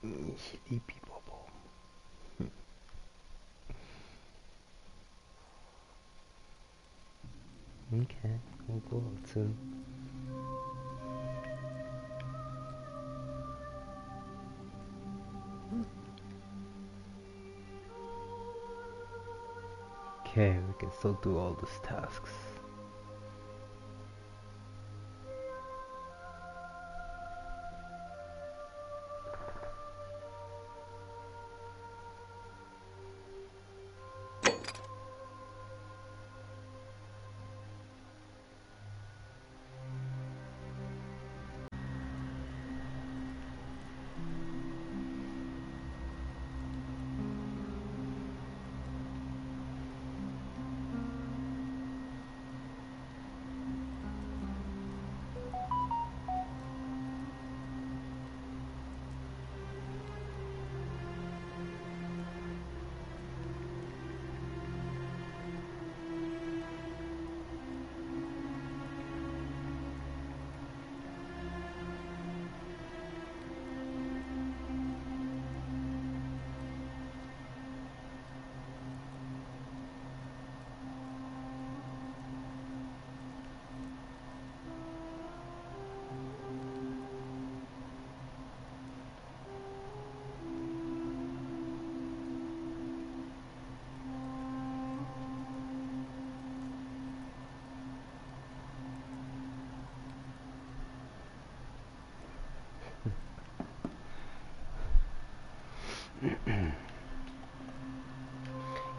Sleepy bubble. Okay, we'll go out soon. Okay, we can still do all these tasks.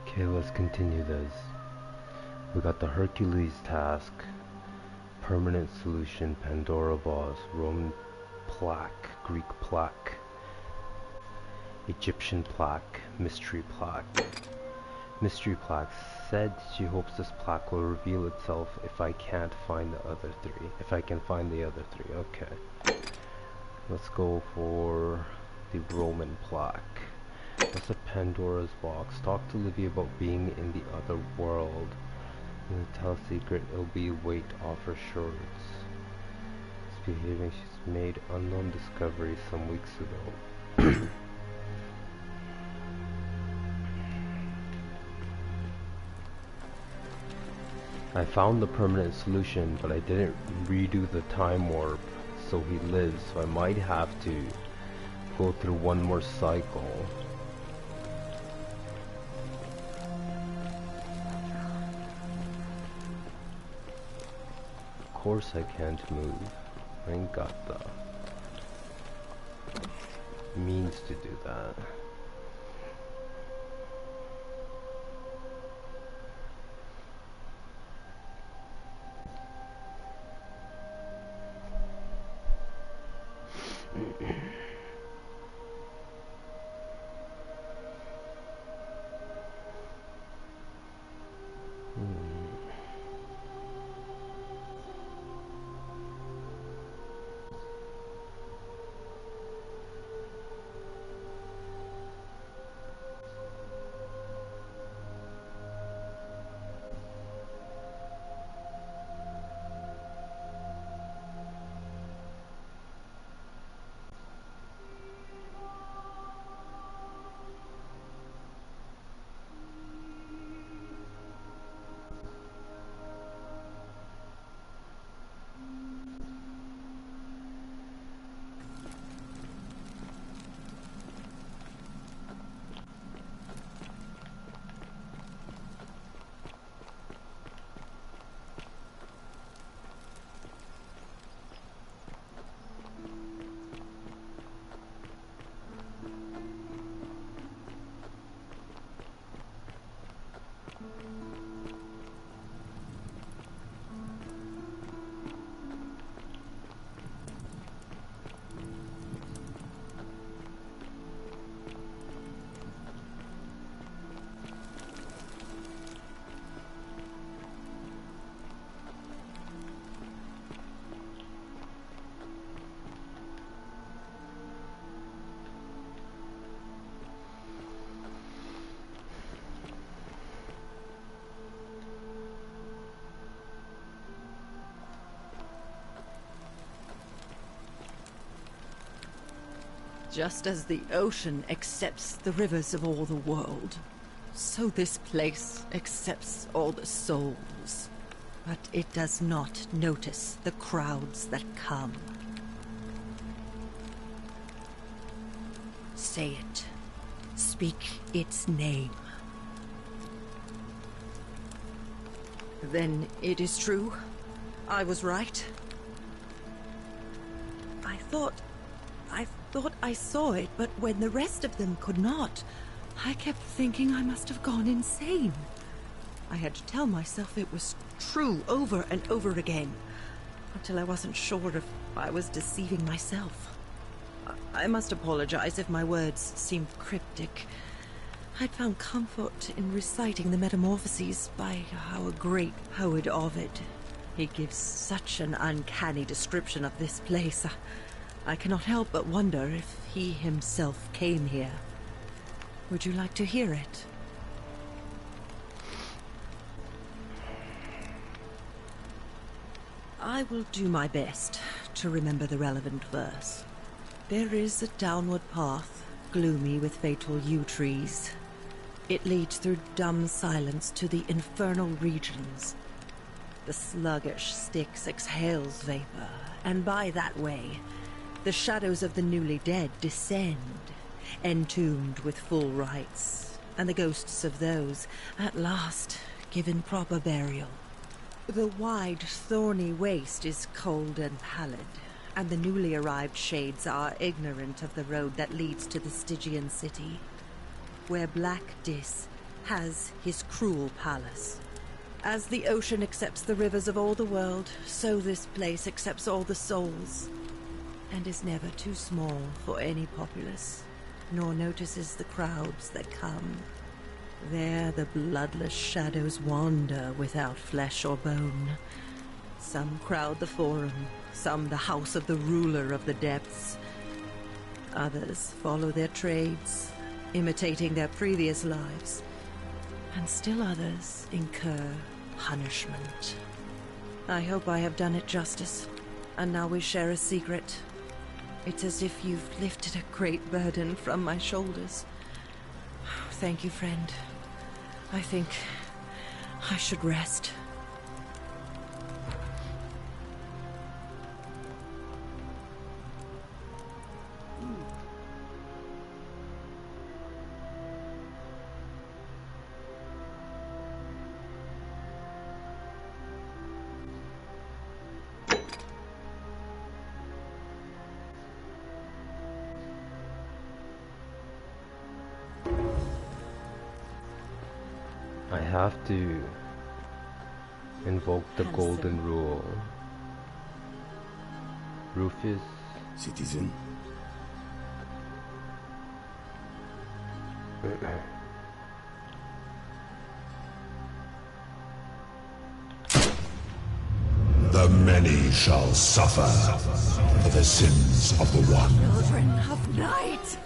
Okay, let's continue this. We got the Hercules Task, Permanent Solution, Pandora Boss, Roman Plaque, Greek Plaque, Egyptian Plaque, Mystery Plaque. Mystery Plaque said she hopes this plaque will reveal itself if I can't find the other three. If I can find the other three, okay. Let's go for the Roman Plaque. What's a Pandora's box? Talk to Livy about being in the other world. Tell a secret, it'll be weight off her shoulders. Misbehaving, she's made unknown discovery some weeks ago. I found the permanent solution, but I didn't redo the time warp, so he lives, so I might have to go through one more cycle. Of course I can't move. I ain't got the means to do that. Just as the ocean accepts the rivers of all the world, so this place accepts all the souls. But it does not notice the crowds that come. Say it. Speak its name. Then it is true. I was right. I thought I saw it, but when the rest of them could not, I kept thinking I must have gone insane. I had to tell myself it was true over and over again, until I wasn't sure if I was deceiving myself. I must apologize if my words seemed cryptic. I'd found comfort in reciting the Metamorphoses by our great poet Ovid. He gives such an uncanny description of this place. I cannot help but wonder if he himself came here. Would you like to hear it? I will do my best to remember the relevant verse. There is a downward path, gloomy with fatal yew trees. It leads through dumb silence to the infernal regions. The sluggish Styx exhales vapor, and by that way, the shadows of the newly dead descend, entombed with full rites, and the ghosts of those, at last, given proper burial. The wide, thorny waste is cold and pallid, and the newly arrived shades are ignorant of the road that leads to the Stygian city, where Black Dis has his cruel palace. As the ocean accepts the rivers of all the world, so this place accepts all the souls, and is never too small for any populace, nor notices the crowds that come. There the bloodless shadows wander without flesh or bone. Some crowd the forum, some the house of the ruler of the depths. Others follow their trades, imitating their previous lives. And still others incur punishment. I hope I have done it justice, and now we share a secret. It's as if you've lifted a great burden from my shoulders. Thank you, friend. I think I should rest. I have to invoke the golden rule. Rufus. Citizen. The many shall suffer for the sins of the one. Children of night!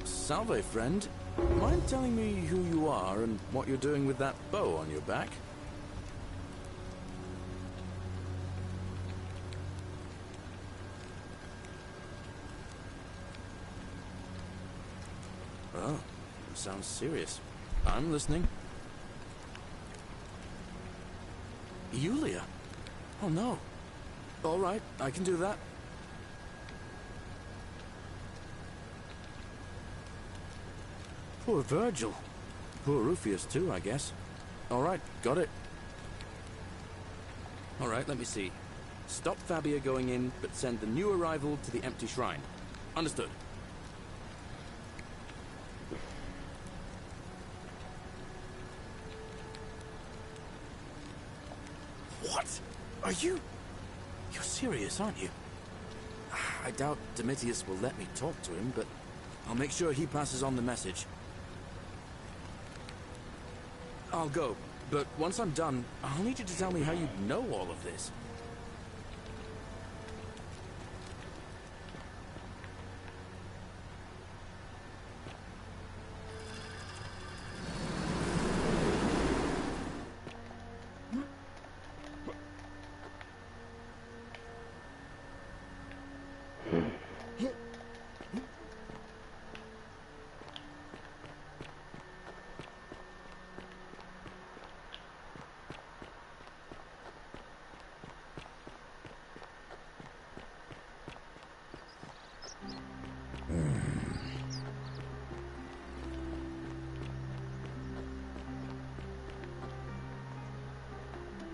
Salve, friend. Mind telling me who you are and what you're doing with that bow on your back? Oh, that sounds serious. I'm listening. Yulia? Oh no. All right, I can do that. Poor Virgil. Poor Rufius too, I guess. All right, got it. All right, let me see. Stop Fabia going in, but send the new arrival to the empty shrine. Understood. What? Are you... You're serious, aren't you? I doubt Domitius will let me talk to him, but I'll make sure he passes on the message. I'll go, but once I'm done, I'll need you to tell me how you know all of this.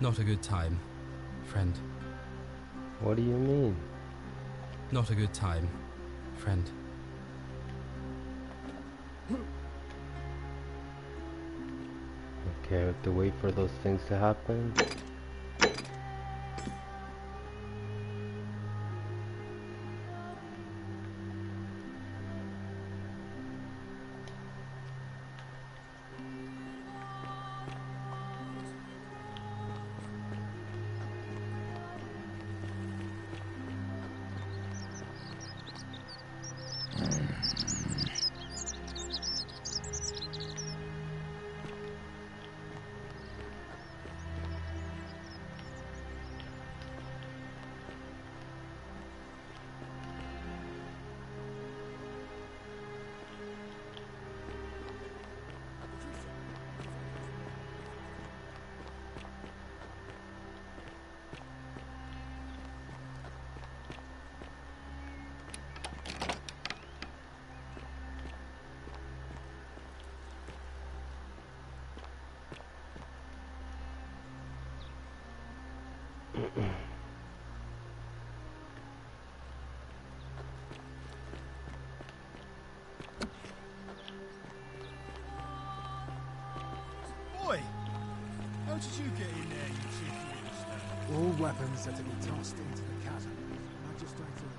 Not a good time, friend. What do you mean? Not a good time, friend. Okay, I have to wait for those things to happen. Oi! How did you get in there, you cheeky bastard? All weapons are to be tossed into the chasm. Magistrate orders.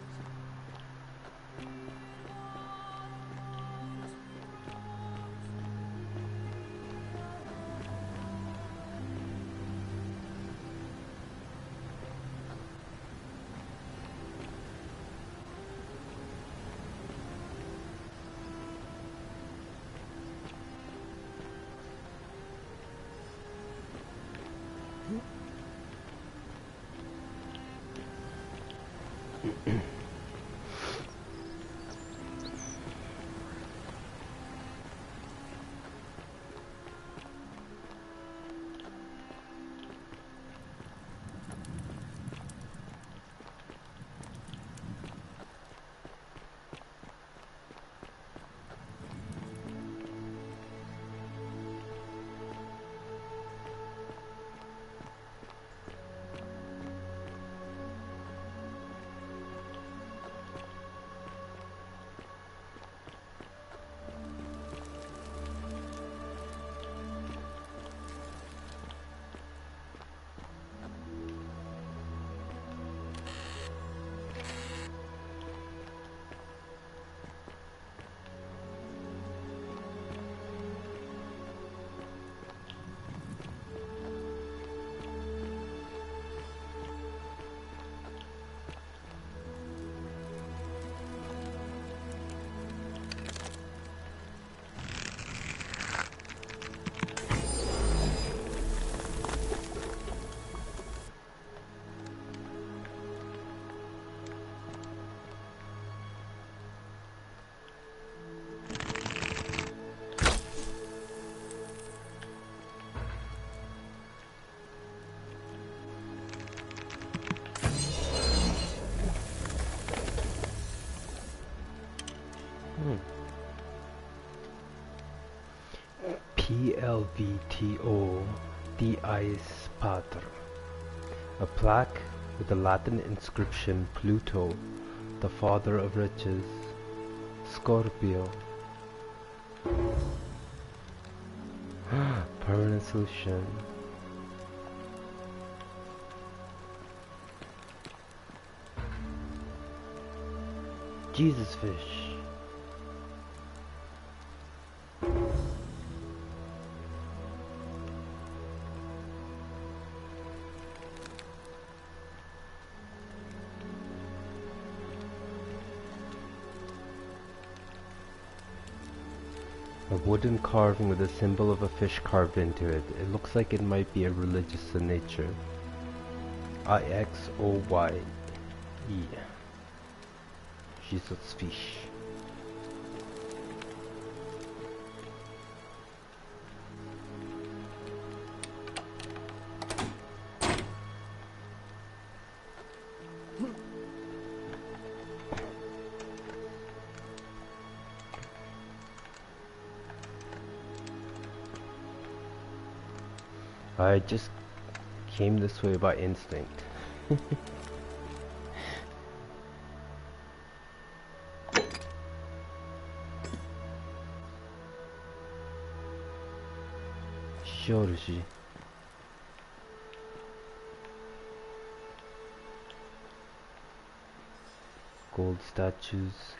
PLVTO Dies Pater. A plaque with the Latin inscription Pluto, the father of riches, Scorpio. Permanent solution. Jesus fish. A wooden carving with a symbol of a fish carved into it. It looks like it might be a religious in nature. IXOYE. Jesus fish. I just came this way by instinct. Georgie. Gold statues.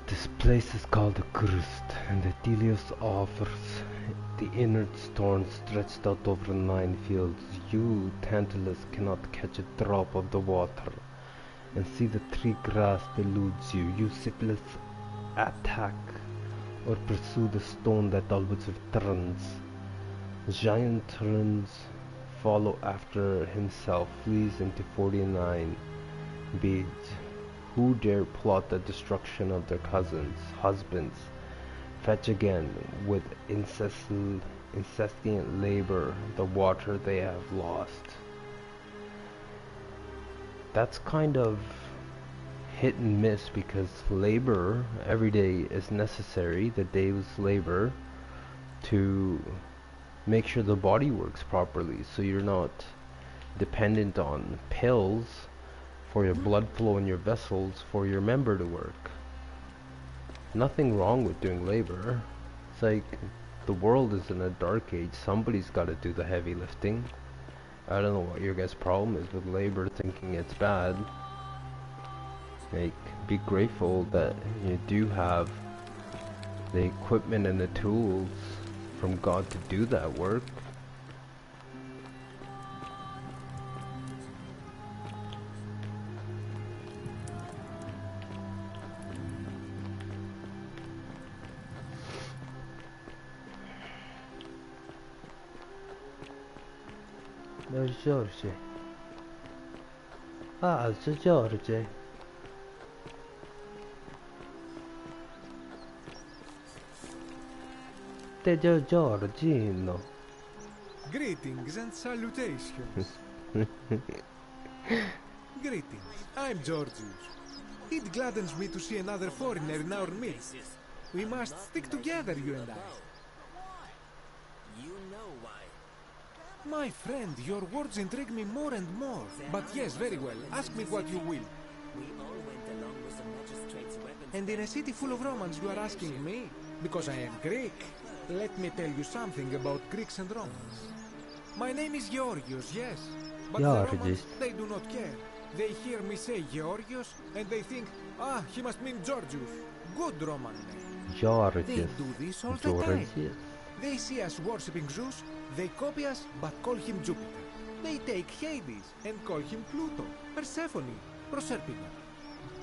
This place is called the Crust, and the Delios offers the innards torn stretched out over 9 fields. You, Tantalus, cannot catch a drop of the water, and see the 3 grass eludes you. You, Syphilis, attack or pursue the stone that always returns. Giant turns, follow after himself, flees into 49 beads. Who dare plot the destruction of their cousins, husbands? Fetch again with incessant labor the water they have lost. That's kind of hit and miss, because labor every day is necessary, the day's labor, to make sure the body works properly, so you're not dependent on pills for your blood flow in your vessels for your member to work. Nothing wrong with doing labor. It's like the world is in a dark age. Somebody's got to do the heavy lifting. I don't know what your guys' problem is with labor, thinking it's bad. Like, be grateful that you do have the equipment and the tools from God to do that work. There's Georgie. Ah, it's Georgie. There's Giorgino. Greetings and salutations. Greetings, I'm Georgius. It gladdens me to see another foreigner in our midst. We must stick together, you and I. You know why. My friend, your words intrigue me more and more. But yes, very well. Ask me what you will. We all went along with the magistrate's weapons. And in a city full of Romans, you are asking me? Because I am Greek. Let me tell you something about Greeks and Romans. My name is Georgios, yes. But the Romans, they do not care. They hear me say Georgios, and they think, ah, he must mean Georgius. Good Roman name. Georgius. They do this all the time. They see us worshipping Zeus, they copy us, but call him Jupiter. They take Hades and call him Pluto, Persephone, Proserpina.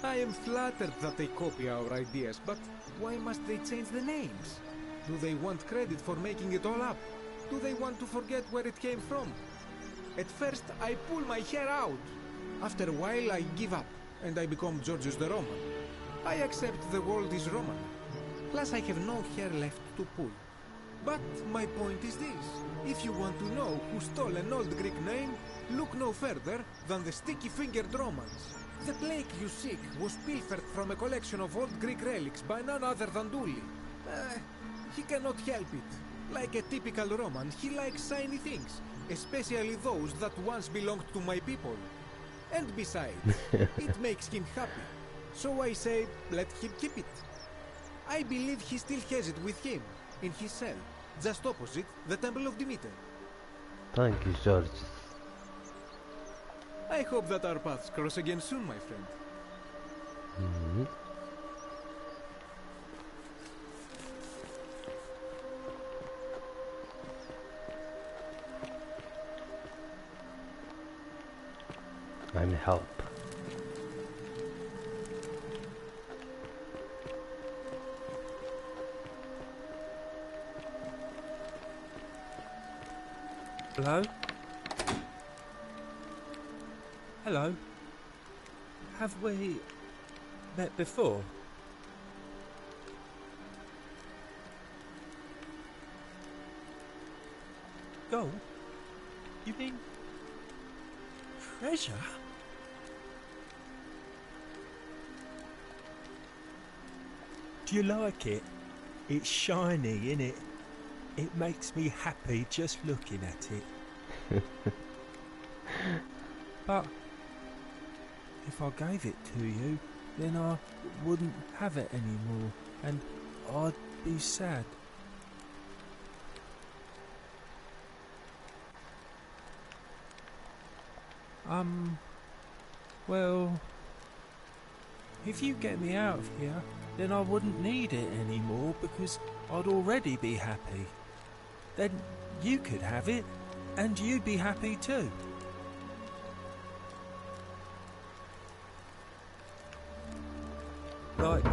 I am flattered that they copy our ideas, but why must they change the names? Do they want credit for making it all up? Do they want to forget where it came from? At first, I pull my hair out. After a while, I give up, and I become Georgius the Roman. I accept the world is Roman. Plus, I have no hair left to pull. But my point is this. If you want to know who stole an old Greek name, look no further than the sticky-fingered Romans. The plaque you seek was pilfered from a collection of old Greek relics by none other than Dully. He cannot help it. Like a typical Roman, he likes shiny things, especially those that once belonged to my people. And besides, it makes him happy. So I say, let him keep it. I believe he still has it with him, in his cell, just opposite the Temple of Demeter. Thank you, George. I hope that our paths cross again soon, my friend. Mm-hmm. I'm help. Hello? Hello? Have we met before? Gold? You mean treasure? Do you like it? It's shiny, innit? It makes me happy just looking at it. But if I gave it to you, then I wouldn't have it anymore, and I'd be sad. Well, if you get me out of here, then I wouldn't need it anymore because I'd already be happy. Then you could have it, and you'd be happy too. Like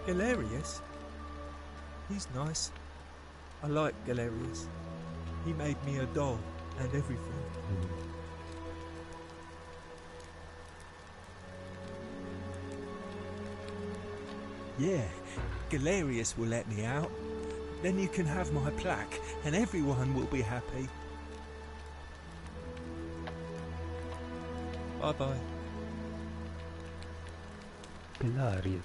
Gallerius. He's nice. I like Gallerius. He made me a doll and everything. Yeah, Gallerius will let me out. Then you can have my plaque and everyone will be happy. Bye-bye. Gallerius.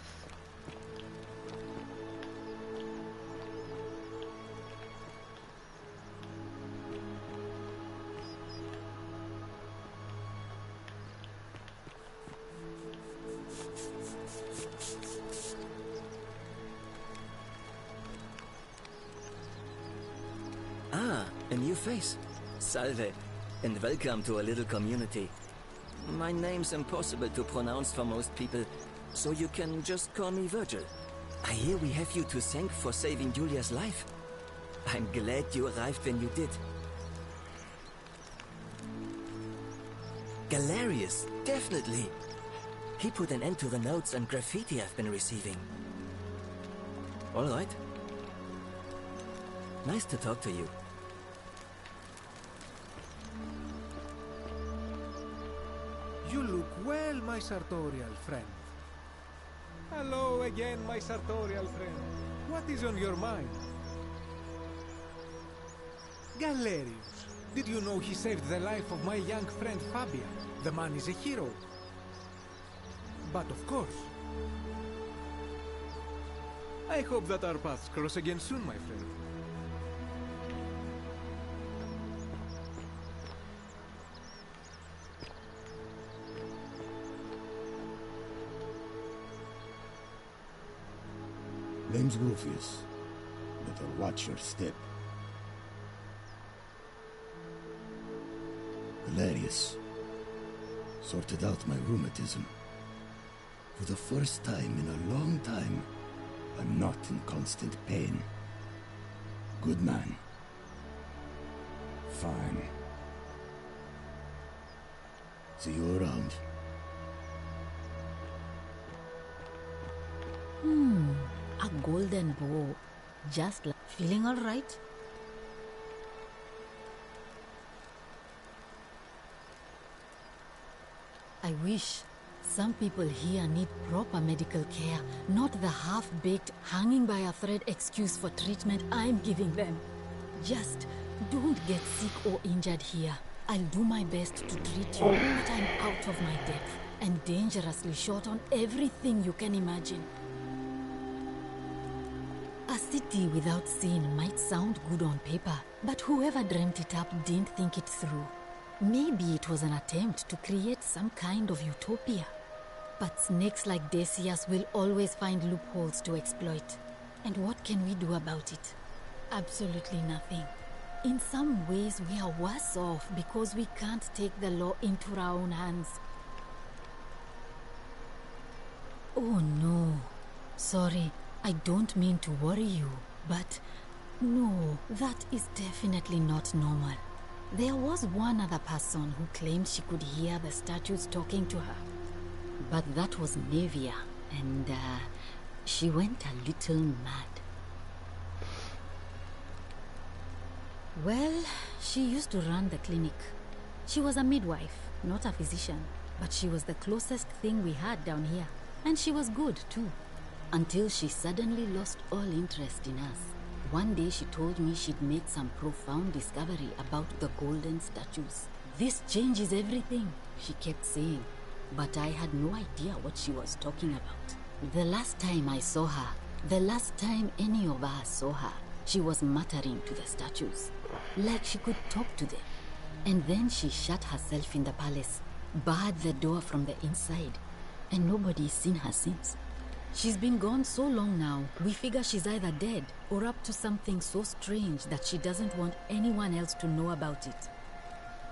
A new face. Salve, and welcome to a little community. My name's impossible to pronounce for most people, so you can just call me Virgil. I hear we have you to thank for saving Julia's life. I'm glad you arrived when you did. Gallerius, definitely. He put an end to the notes and graffiti I've been receiving. All right. Nice to talk to you. You look well, my sartorial friend. Hello again, my sartorial friend. What is on your mind? Gallerius. Did you know he saved the life of my young friend Fabian? The man is a hero. But of course. I hope that our paths cross again soon, my friend. Name's Rufus. Better watch your step. Gallerius. Sorted out my rheumatism. For the first time in a long time, I'm not in constant pain. Good man. Fine. See you around. A golden bow. Just like... Feeling all right? I wish. Some people here need proper medical care, not the half-baked, hanging by a thread excuse for treatment I'm giving them. Just don't get sick or injured here. I'll do my best to treat you, but I'm out of my depth and dangerously short on everything you can imagine. A city without sin might sound good on paper, but whoever dreamt it up didn't think it through. Maybe it was an attempt to create some kind of utopia. But snakes like Decius will always find loopholes to exploit. And what can we do about it? Absolutely nothing. In some ways, we are worse off because we can't take the law into our own hands. Oh no. Sorry, I don't mean to worry you, but no, that is definitely not normal. There was one other person who claimed she could hear the statues talking to her. But that was Nevia, and she went a little mad. Well, she used to run the clinic. She was a midwife, not a physician, but she was the closest thing we had down here. And she was good, too. Until she suddenly lost all interest in us. One day she told me she'd made some profound discovery about the golden statues. This changes everything, she kept saying. But I had no idea what she was talking about. The last time I saw her, the last time any of us saw her, she was muttering to the statues, like she could talk to them. And then she shut herself in the palace, barred the door from the inside, and nobody's seen her since. She's been gone so long now, we figure she's either dead or up to something so strange that she doesn't want anyone else to know about it.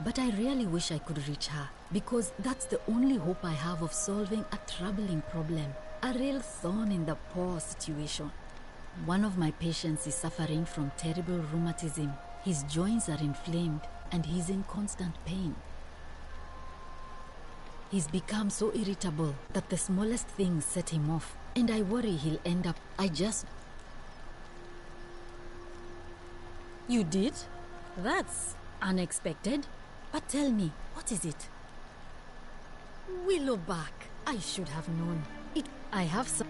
But I really wish I could reach her, because that's the only hope I have of solving a troubling problem, a real thorn in the paw situation. One of my patients is suffering from terrible rheumatism. His joints are inflamed and he's in constant pain. He's become so irritable that the smallest things set him off, and I worry he'll end up... You did? That's unexpected. But tell me, what is it? Willowback. I should have known. I have some...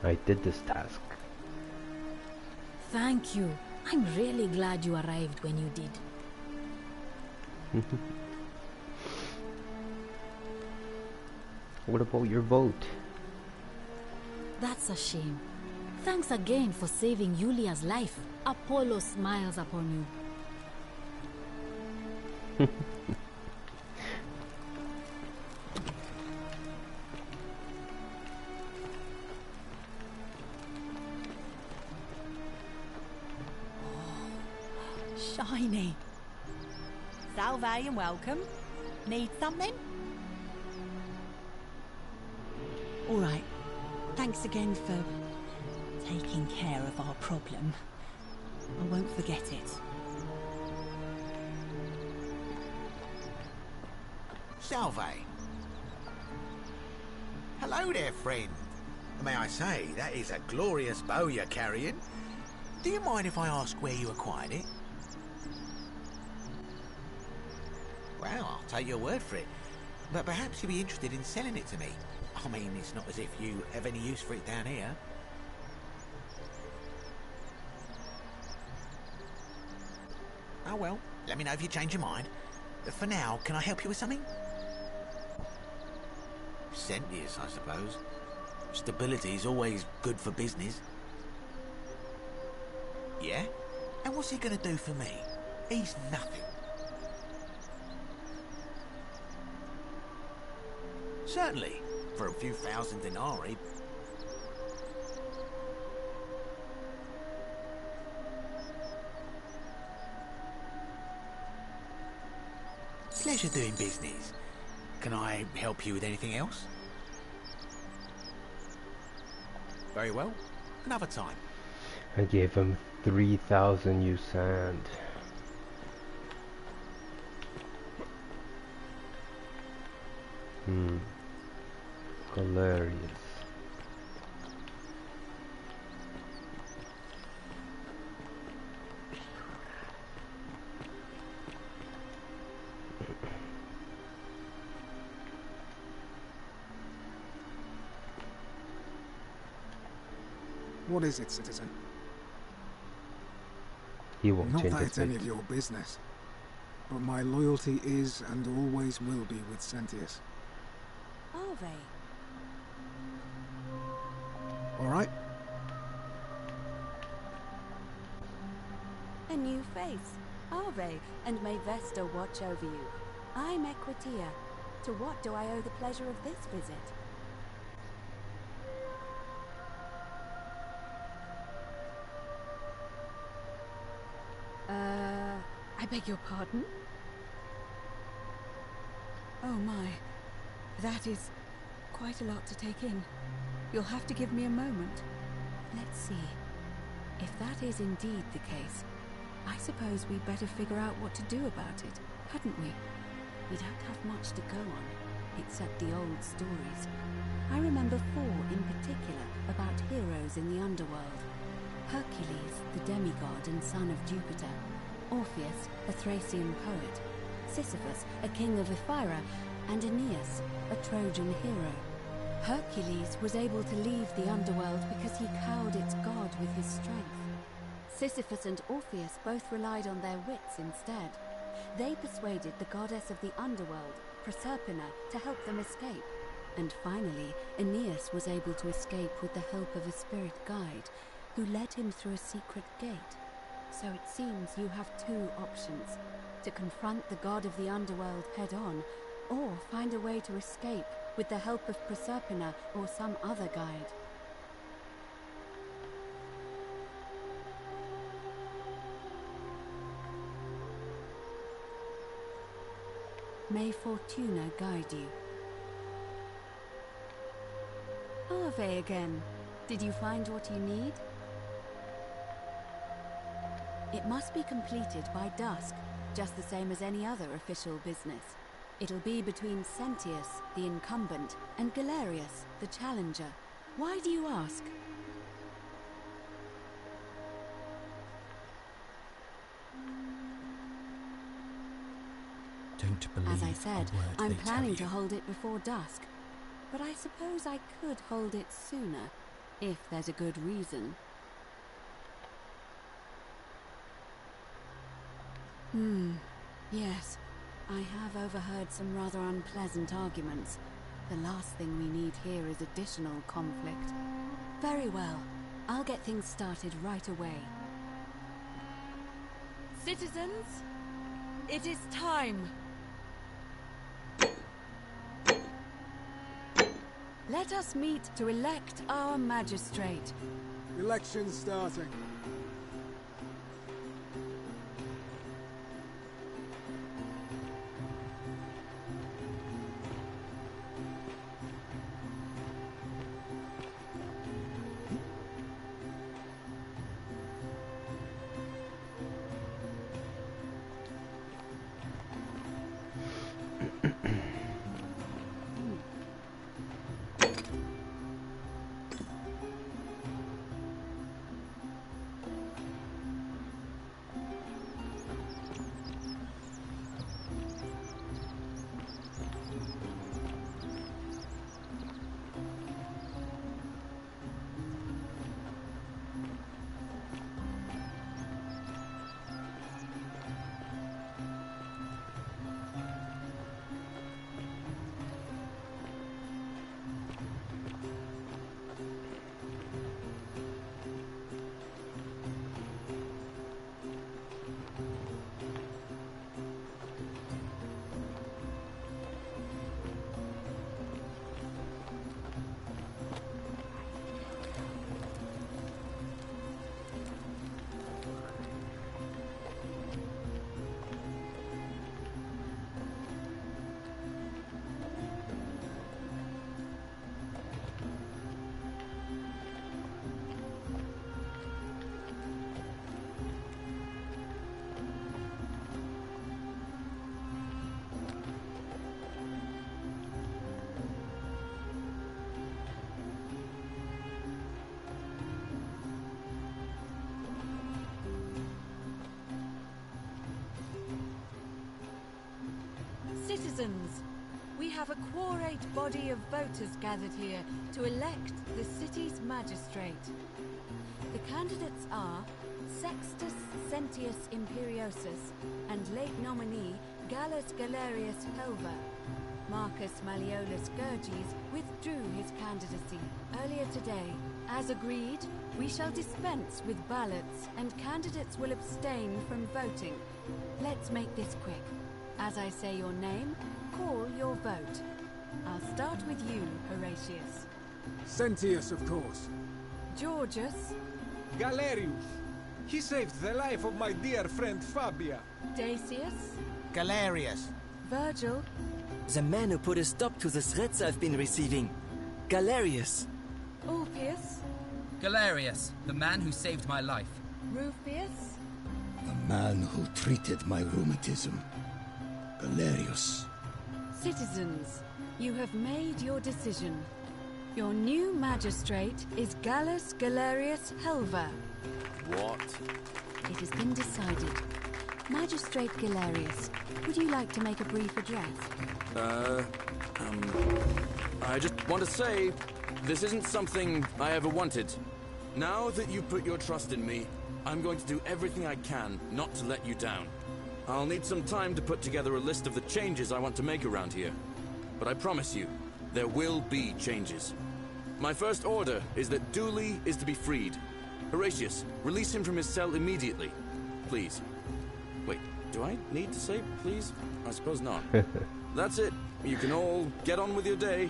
I did this task. Thank you. I'm really glad you arrived when you did. What about your vote? That's a shame. Thanks again for saving Yulia's life. Apollo smiles upon you. Shiny. Salve and welcome. Need something? All right. Thanks again for taking care of our problem. I won't forget it. Salve. Hello there, friend. May I say, that is a glorious bow you're carrying. Do you mind if I ask where you acquired it? Well, I'll take your word for it. But perhaps you'd be interested in selling it to me. I mean, it's not as if you have any use for it down here. Oh well, let me know if you change your mind. But for now, can I help you with something? Sentius, I suppose. Stability is always good for business. Yeah? And what's he gonna do for me? He's nothing. Certainly, for a few thousand denarii. Pleasure doing business. Can I help you with anything else? Very well. Another time. I gave him 3,000 U sand. Gallerius. What is it, citizen? He won't Not change that his it's any face. of your business, but my loyalty is and always will be with Sentius. Are they? All right? A new face. Ave, and may Vesta watch over you. I'm Equitia. To what do I owe the pleasure of this visit? I beg your pardon? Oh my. That is quite a lot to take in. You'll have to give me a moment. Let's see. If that is indeed the case, I suppose we'd better figure out what to do about it, hadn't we? We don't have much to go on, except the old stories. I remember 4 in particular about heroes in the underworld. Hercules, the demigod and son of Jupiter. Orpheus, a Thracian poet. Sisyphus, a king of Ephyra. And Aeneas, a Trojan hero. Hercules was able to leave the underworld because he cowed its god with his strength. Sisyphus and Orpheus both relied on their wits instead. They persuaded the goddess of the underworld, Proserpina, to help them escape. And finally, Aeneas was able to escape with the help of a spirit guide, who led him through a secret gate. So it seems you have 2 options: to confront the god of the underworld head-on, or find a way to escape with the help of Proserpina or some other guide. May Fortuna guide you. Ave again. Did you find what you need? It must be completed by dusk, just the same as any other official business. It'll be between Sentius, the incumbent, and Gallerius, the challenger. Why do you ask? Don't believe As I said, a word I'm they tell planning you. to hold it before dusk. But I suppose I could hold it sooner, if there's a good reason. Yes. I have overheard some rather unpleasant arguments. The last thing we need here is additional conflict. Very well. I'll get things started right away. Citizens, it is time. Let us meet to elect our magistrate. Election starting. Citizens, we have a quorate body of voters gathered here to elect the city's magistrate. The candidates are Sextus Sentius Imperiosus and late nominee Gallus Gallerius Helver. Marcus Malleolus Gurges withdrew his candidacy earlier today. As agreed, we shall dispense with ballots and candidates will abstain from voting. Let's make this quick. As I say your name, call your vote. I'll start with you, Horatius. Sentius, of course. Georgius. Gallerius. He saved the life of my dear friend Fabia. Dacius. Gallerius. Virgil. The man who put a stop to the threats I've been receiving. Gallerius. Ulpius. Gallerius, the man who saved my life. Rufius. The man who treated my rheumatism. Gallerius. Citizens, you have made your decision. Your new magistrate is Gallus Gallerius Helver. What? It has been decided. Magistrate Gallerius, would you like to make a brief address? I just want to say, this isn't something I ever wanted. Now that you put your trust in me, I'm going to do everything I can not to let you down. I'll need some time to put together a list of the changes I want to make around here. But I promise you, there will be changes. My first order is that Dooley is to be freed. Horatius, release him from his cell immediately. Please. Wait, do I need to say please? I suppose not. That's it. You can all get on with your day.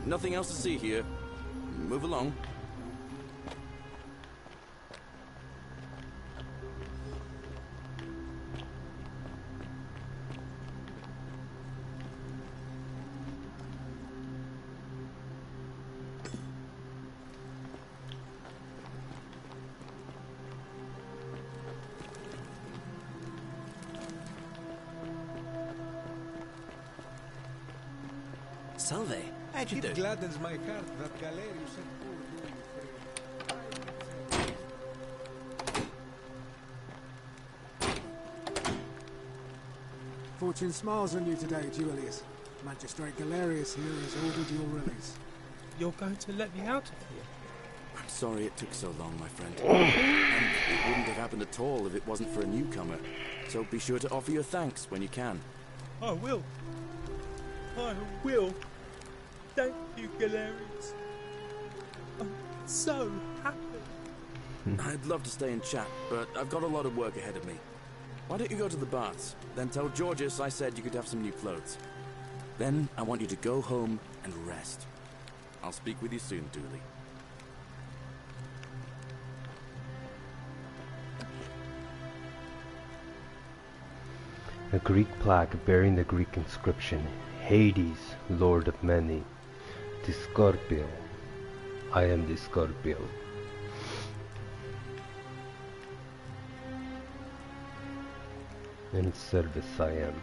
Nothing else to see here. Move along. Salve. How'd you do? It gladdens my heart that Gallerius and poor Dooley free. Fortune smiles on you today, Julius. Magistrate Gallerius here has ordered your release. You're going to let me out of here? I'm sorry it took so long, my friend. And it wouldn't have happened at all if it wasn't for a newcomer. So be sure to offer your thanks when you can. I will. I will. Thank you, Gallerius. I'm so happy. I'd love to stay and chat, but I've got a lot of work ahead of me. Why don't you go to the baths? Then tell Georgius I said you could have some new clothes. Then I want you to go home and rest. I'll speak with you soon, Dooley. A Greek plaque bearing the Greek inscription, Hades, Lord of Many, the Scorpio. I am the Scorpio. In service I am.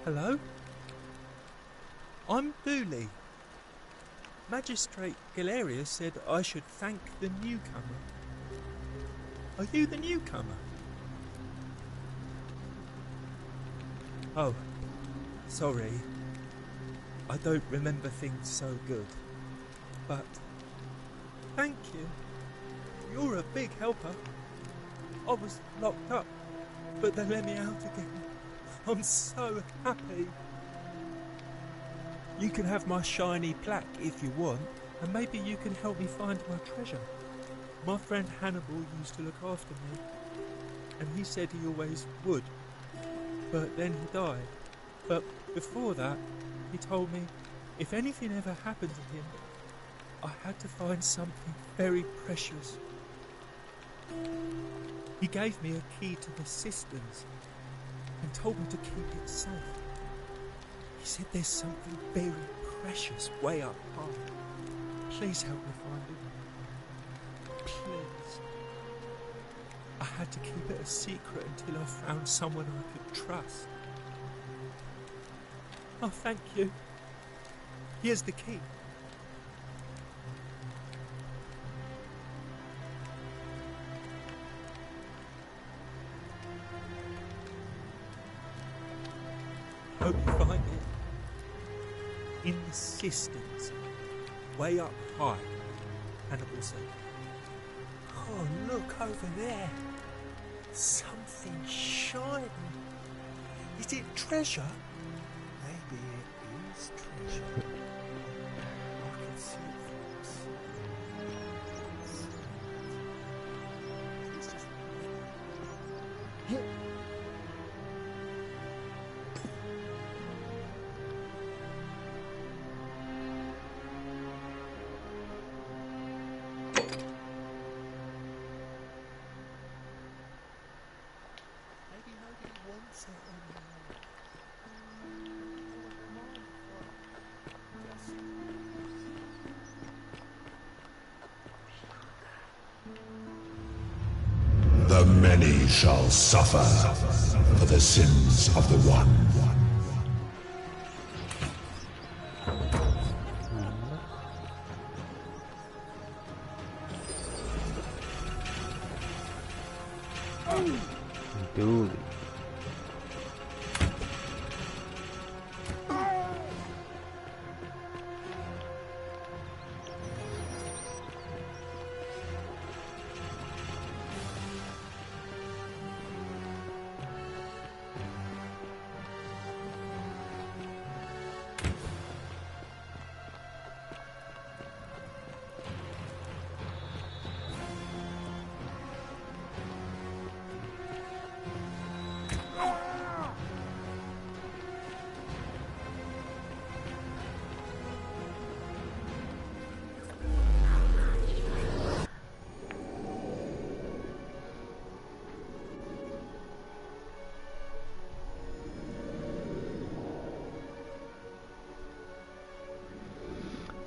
Hello? I'm Dooley. Magistrate Gallerius said I should thank the newcomer. Are you the newcomer? Oh, sorry. I don't remember things so good. But thank you. You're a big helper. I was locked up, but they let me out again. I'm so happy. You can have my shiny plaque if you want, and maybe you can help me find my treasure. My friend Hannibal used to look after me, and he said he always would, but then he died. But before that, he told me if anything ever happened to him, I had to find something very precious. He gave me a key to the cisterns and told me to keep it safe. He said there's something very precious way up high. Please help me find him. Please. I had to keep it a secret until I found someone I could trust. Oh, thank you. Here's the key. Hope you find it. In the systems, way up high, Hannibal said. Oh, look over there. Something shining. Is it treasure? Maybe it is treasure. I can see it, folks. It's just... The many shall suffer for the sins of the one. Duly.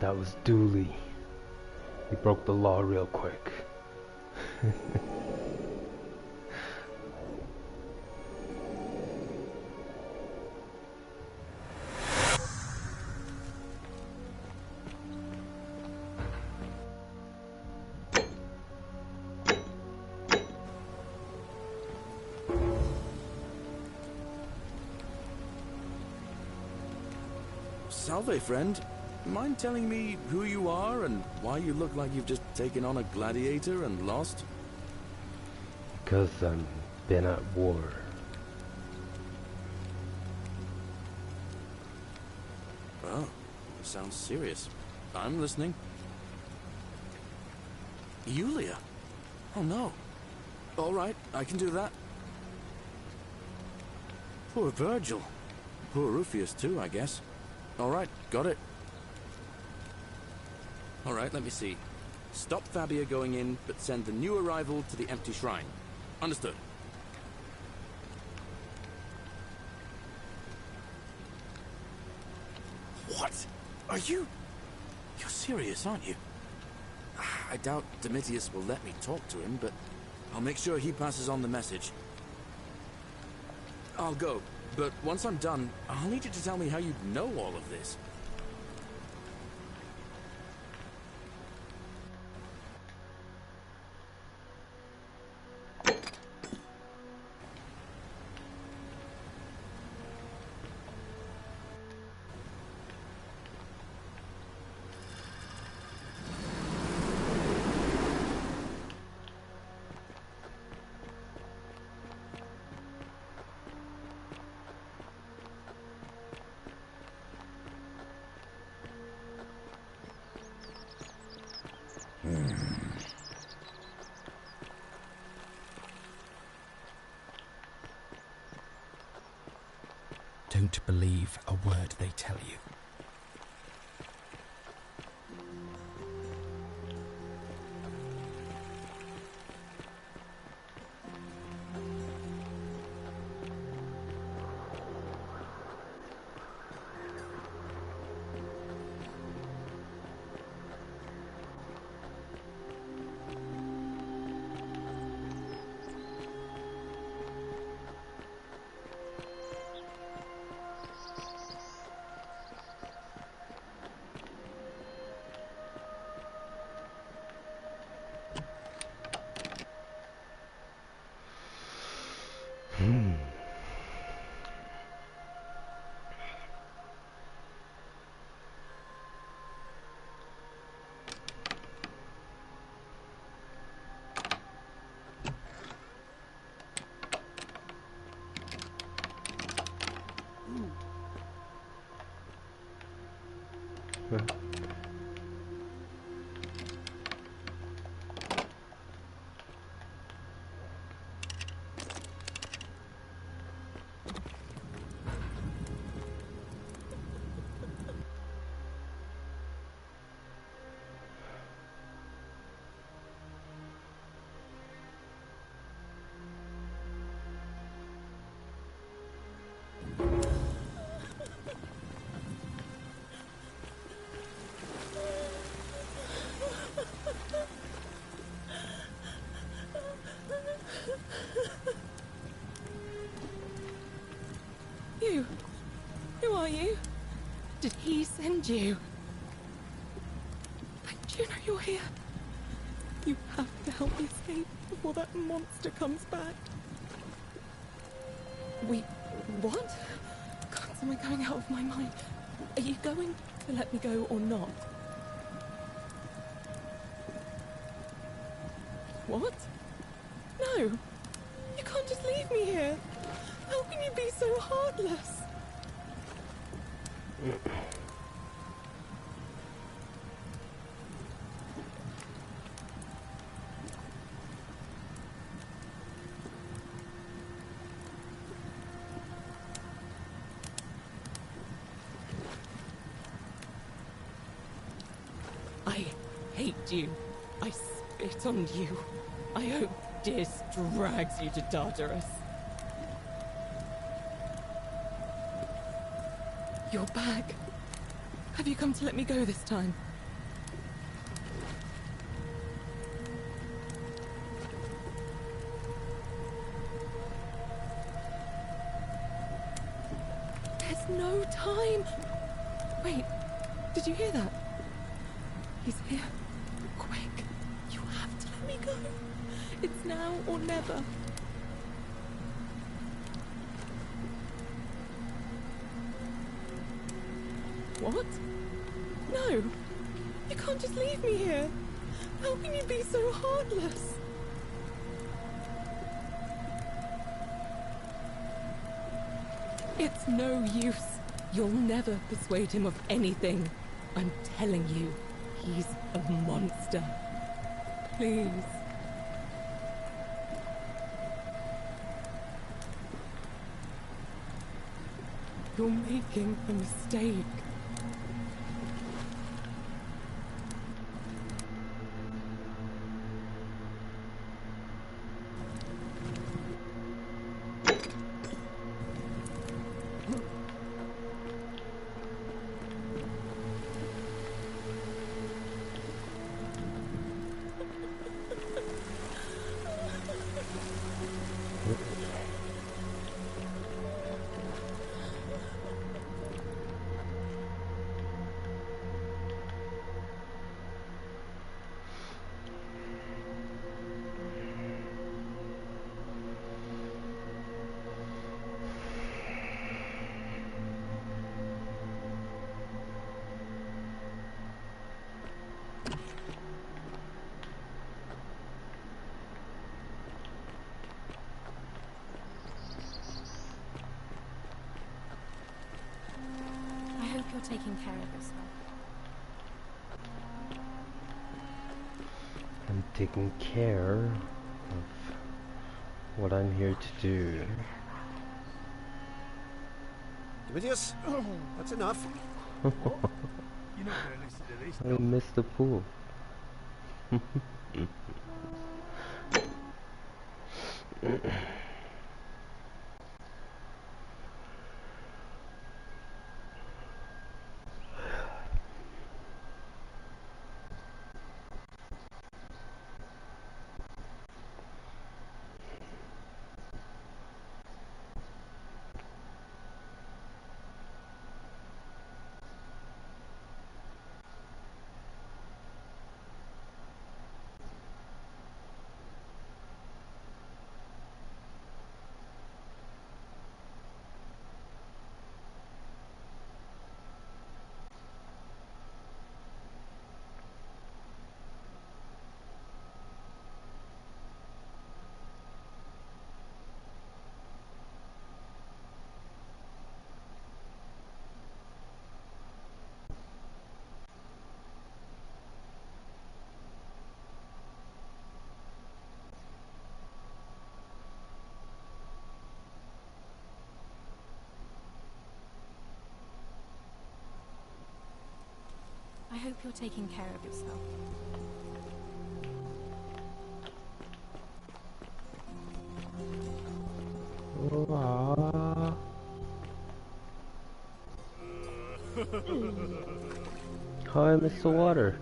That was Dooley. He broke the law real quick. Salve, friend. Mind telling me who you are and why you look like you've just taken on a gladiator and lost? Because I've been at war. Oh, sounds serious. I'm listening. Yulia? Oh no. All right, I can do that. Poor Virgil. Poor Rufius too, I guess. All right, got it. All right, let me see. Stop Fabia going in, but send the new arrival to the empty shrine. Understood. What? Are you... You're serious, aren't you? I doubt Domitius will let me talk to him, but I'll make sure he passes on the message. I'll go, but once I'm done, I'll need you to tell me how you know all of this. Don't believe a word they tell you. You? Who are you? Did he send you? Do you know you're here? You have to help me escape before that monster comes back. Wait, what? God, am I going out of my mind? Are you going to let me go or not? What? No! You can't just leave me here! How can you be so heartless? I hate you. I spit on you. I hope Dis drags you to Tartarus. You're back. Have you come to let me go this time? There's no time. Wait, did you hear that? He's here. Quick, you have to let me go. It's now or never. What? No! You can't just leave me here! How can you be so heartless? It's no use. You'll never persuade him of anything. I'm telling you, he's a monster. Please. You're making a mistake. You're taking care of yourself. I'm taking care of what I'm here to do. Dimitris, that's enough. You're not going to listen to this. I missed the pool. I hope you're taking care of yourself. How I missed the water.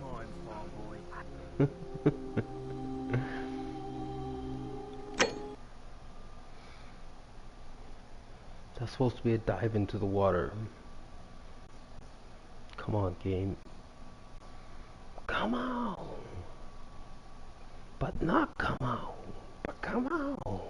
That's supposed to be a dive into the water. Come on, game. Come on. But not come on. But come on.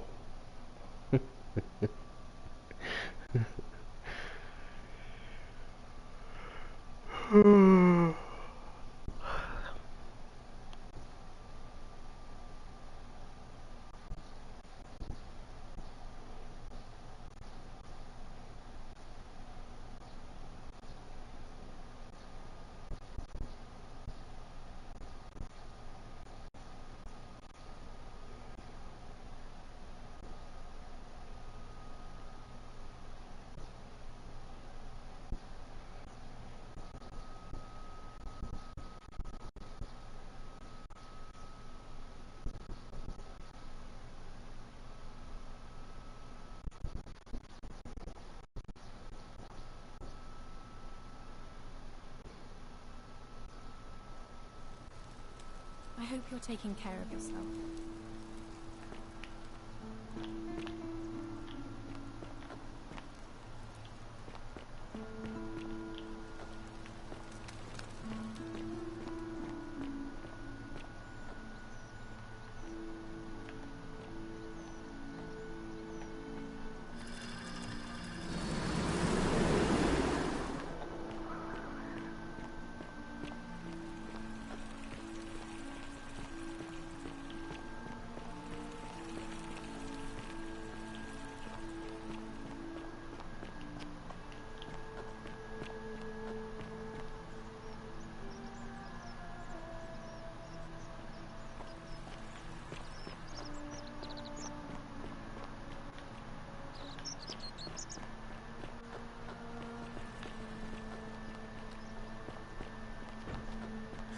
I hope you're taking care of yourself.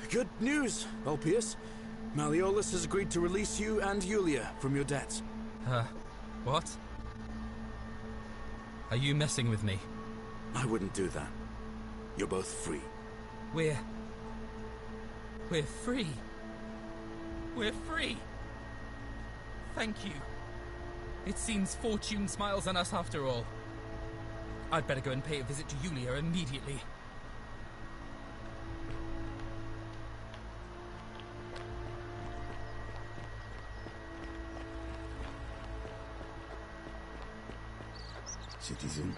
Good news, Ulpius. Malleolus has agreed to release you and Yulia from your debts. What? Are you messing with me? I wouldn't do that. You're both free. We're free. We're free. Thank you. It seems fortune smiles on us after all. I'd better go and pay a visit to Yulia immediately. Citizen.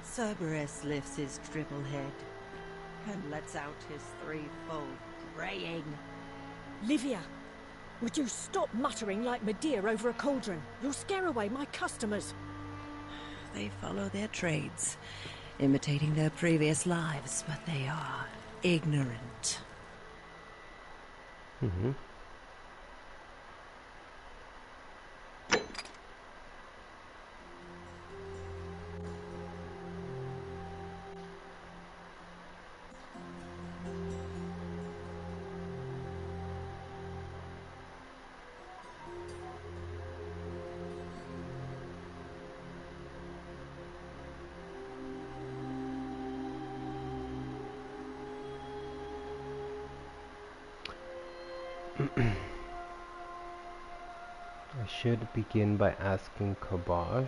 Cerberus lifts his triple head and lets out his threefold braying. Livia, would you stop muttering like Medea over a cauldron? You'll scare away my customers. They follow their trades, imitating their previous lives, but they are ignorant. Mm-hmm. I should begin by asking Kabash.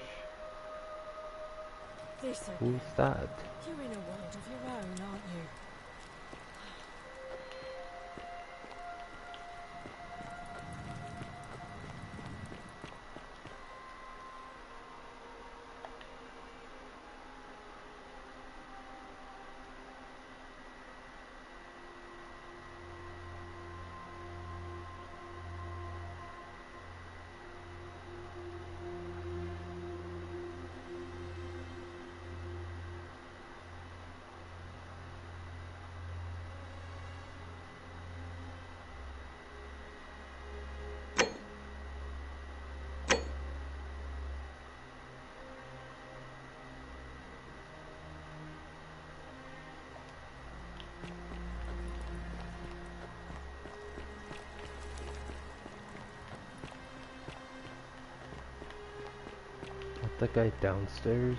Who's that? You're in a world of your own, aren't you? the guy downstairs?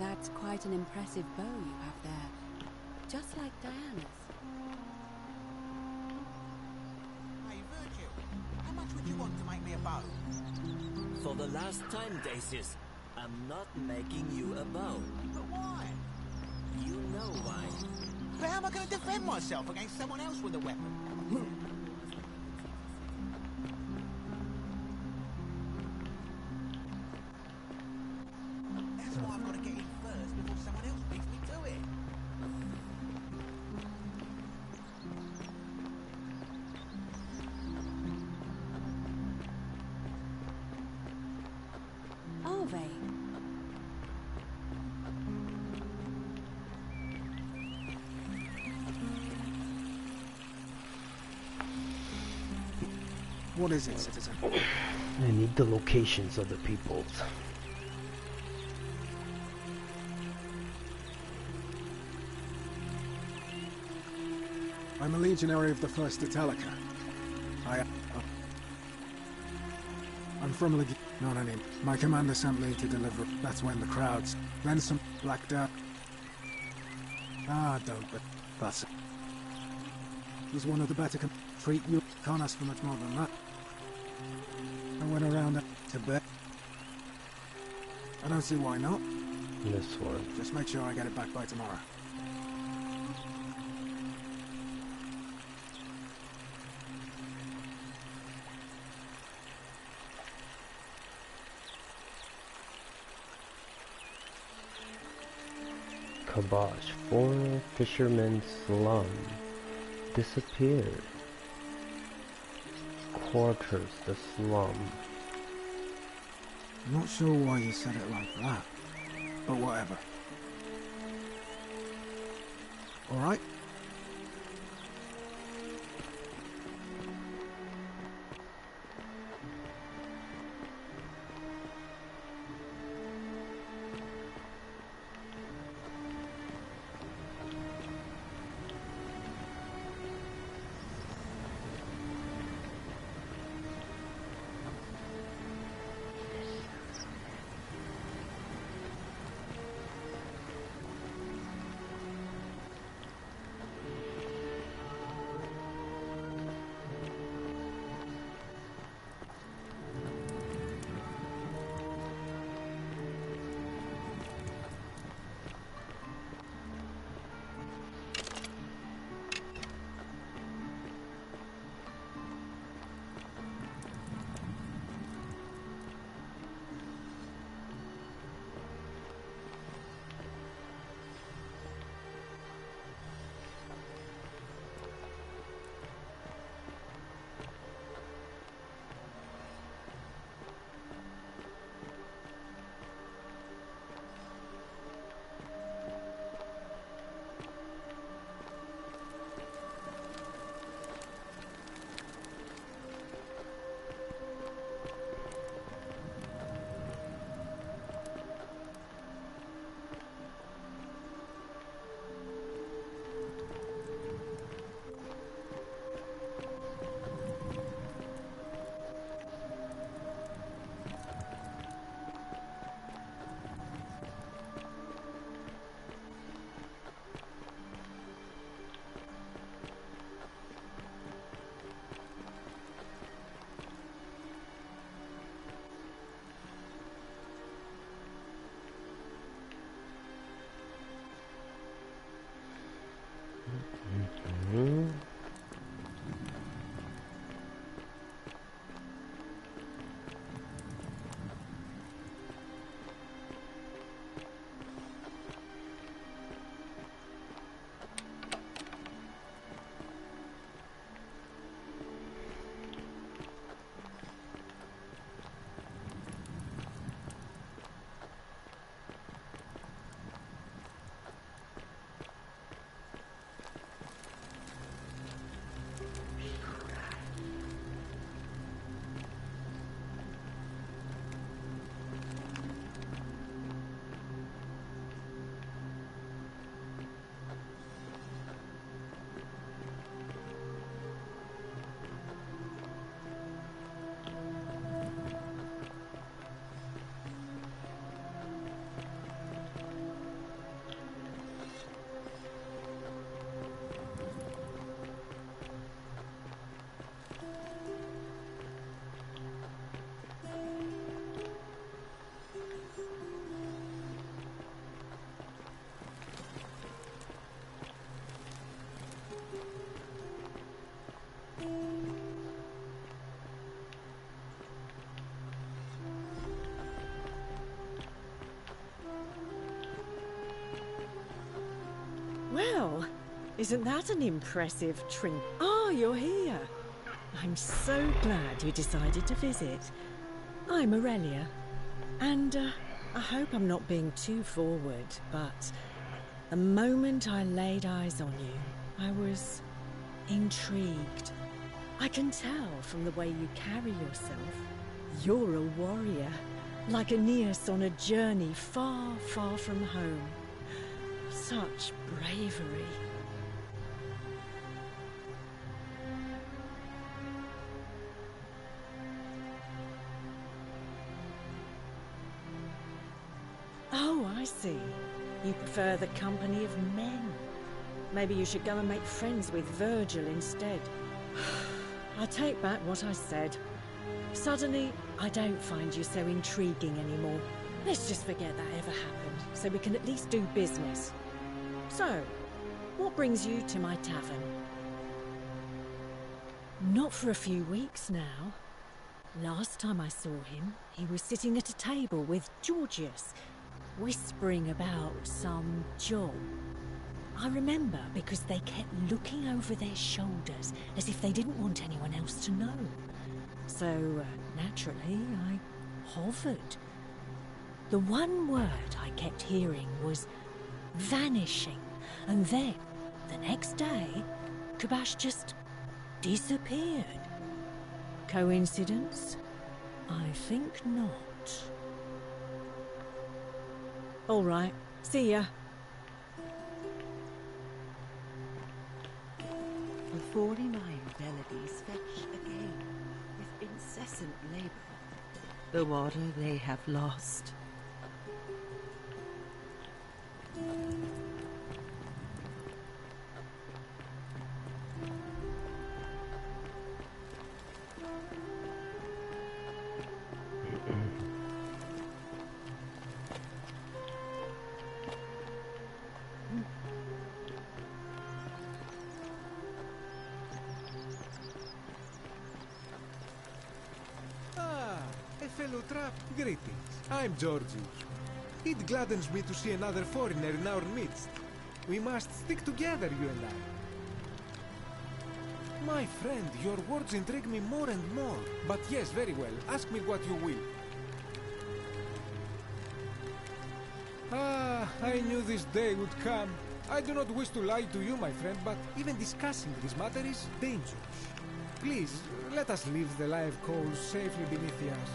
That's quite an impressive bow you have there. Just like Diana's. Hey, Virgil, how much would you want to make me a bow? For the last time, Dacius, I'm not making you a bow. But why? You know why. But how am I going to defend myself against someone else with a weapon? That's why I've got to get in first before someone else beats me to it. Are they? What is it, citizen? I need the locations of the peoples. I'm a legionary of the First Italica. I'm from a legion. Not any. My commander sent me to deliver. That's when the crowds. Then some blacked out. Ah, don't. But that's it. He's one of the better treat you. Can't ask for much more than that. I went around to bed. I don't see why not. This one. Just make sure I get it back by tomorrow. Kabash, former fisherman's slum, disappeared. Quarters, the slum. I'm not sure why you said it like that, but whatever. All right? Well, isn't that an impressive trinket? Ah, you're here. I'm so glad you decided to visit. I'm Aurelia, and I hope I'm not being too forward, but the moment I laid eyes on you, I was intrigued. I can tell from the way you carry yourself. You're a warrior, like Aeneas on a journey far, far from home. Such bravery. Oh, I see. You prefer the company of men. Maybe you should go and make friends with Virgil instead. I take back what I said. Suddenly, I don't find you so intriguing anymore. Let's just forget that ever happened, so we can at least do business. So, what brings you to my tavern? Not for a few weeks now. Last time I saw him, he was sitting at a table with Georgius, whispering about some job. I remember because they kept looking over their shoulders as if they didn't want anyone else to know. So, naturally, I hovered. The one word I kept hearing was vanishing, and then, the next day, Kabash just disappeared. Coincidence? I think not. All right, see ya. The 49 melodies fetch again, with incessant labour, the water they have lost. Fellow trap, greetings. I'm Georgius. It gladdens me to see another foreigner in our midst. We must stick together, you and I. My friend, your words intrigue me more and more. But yes, very well. Ask me what you will. I knew this day would come. I do not wish to lie to you, my friend, but even discussing this matter is dangerous. Please, let us leave the live coals safely beneath the ash.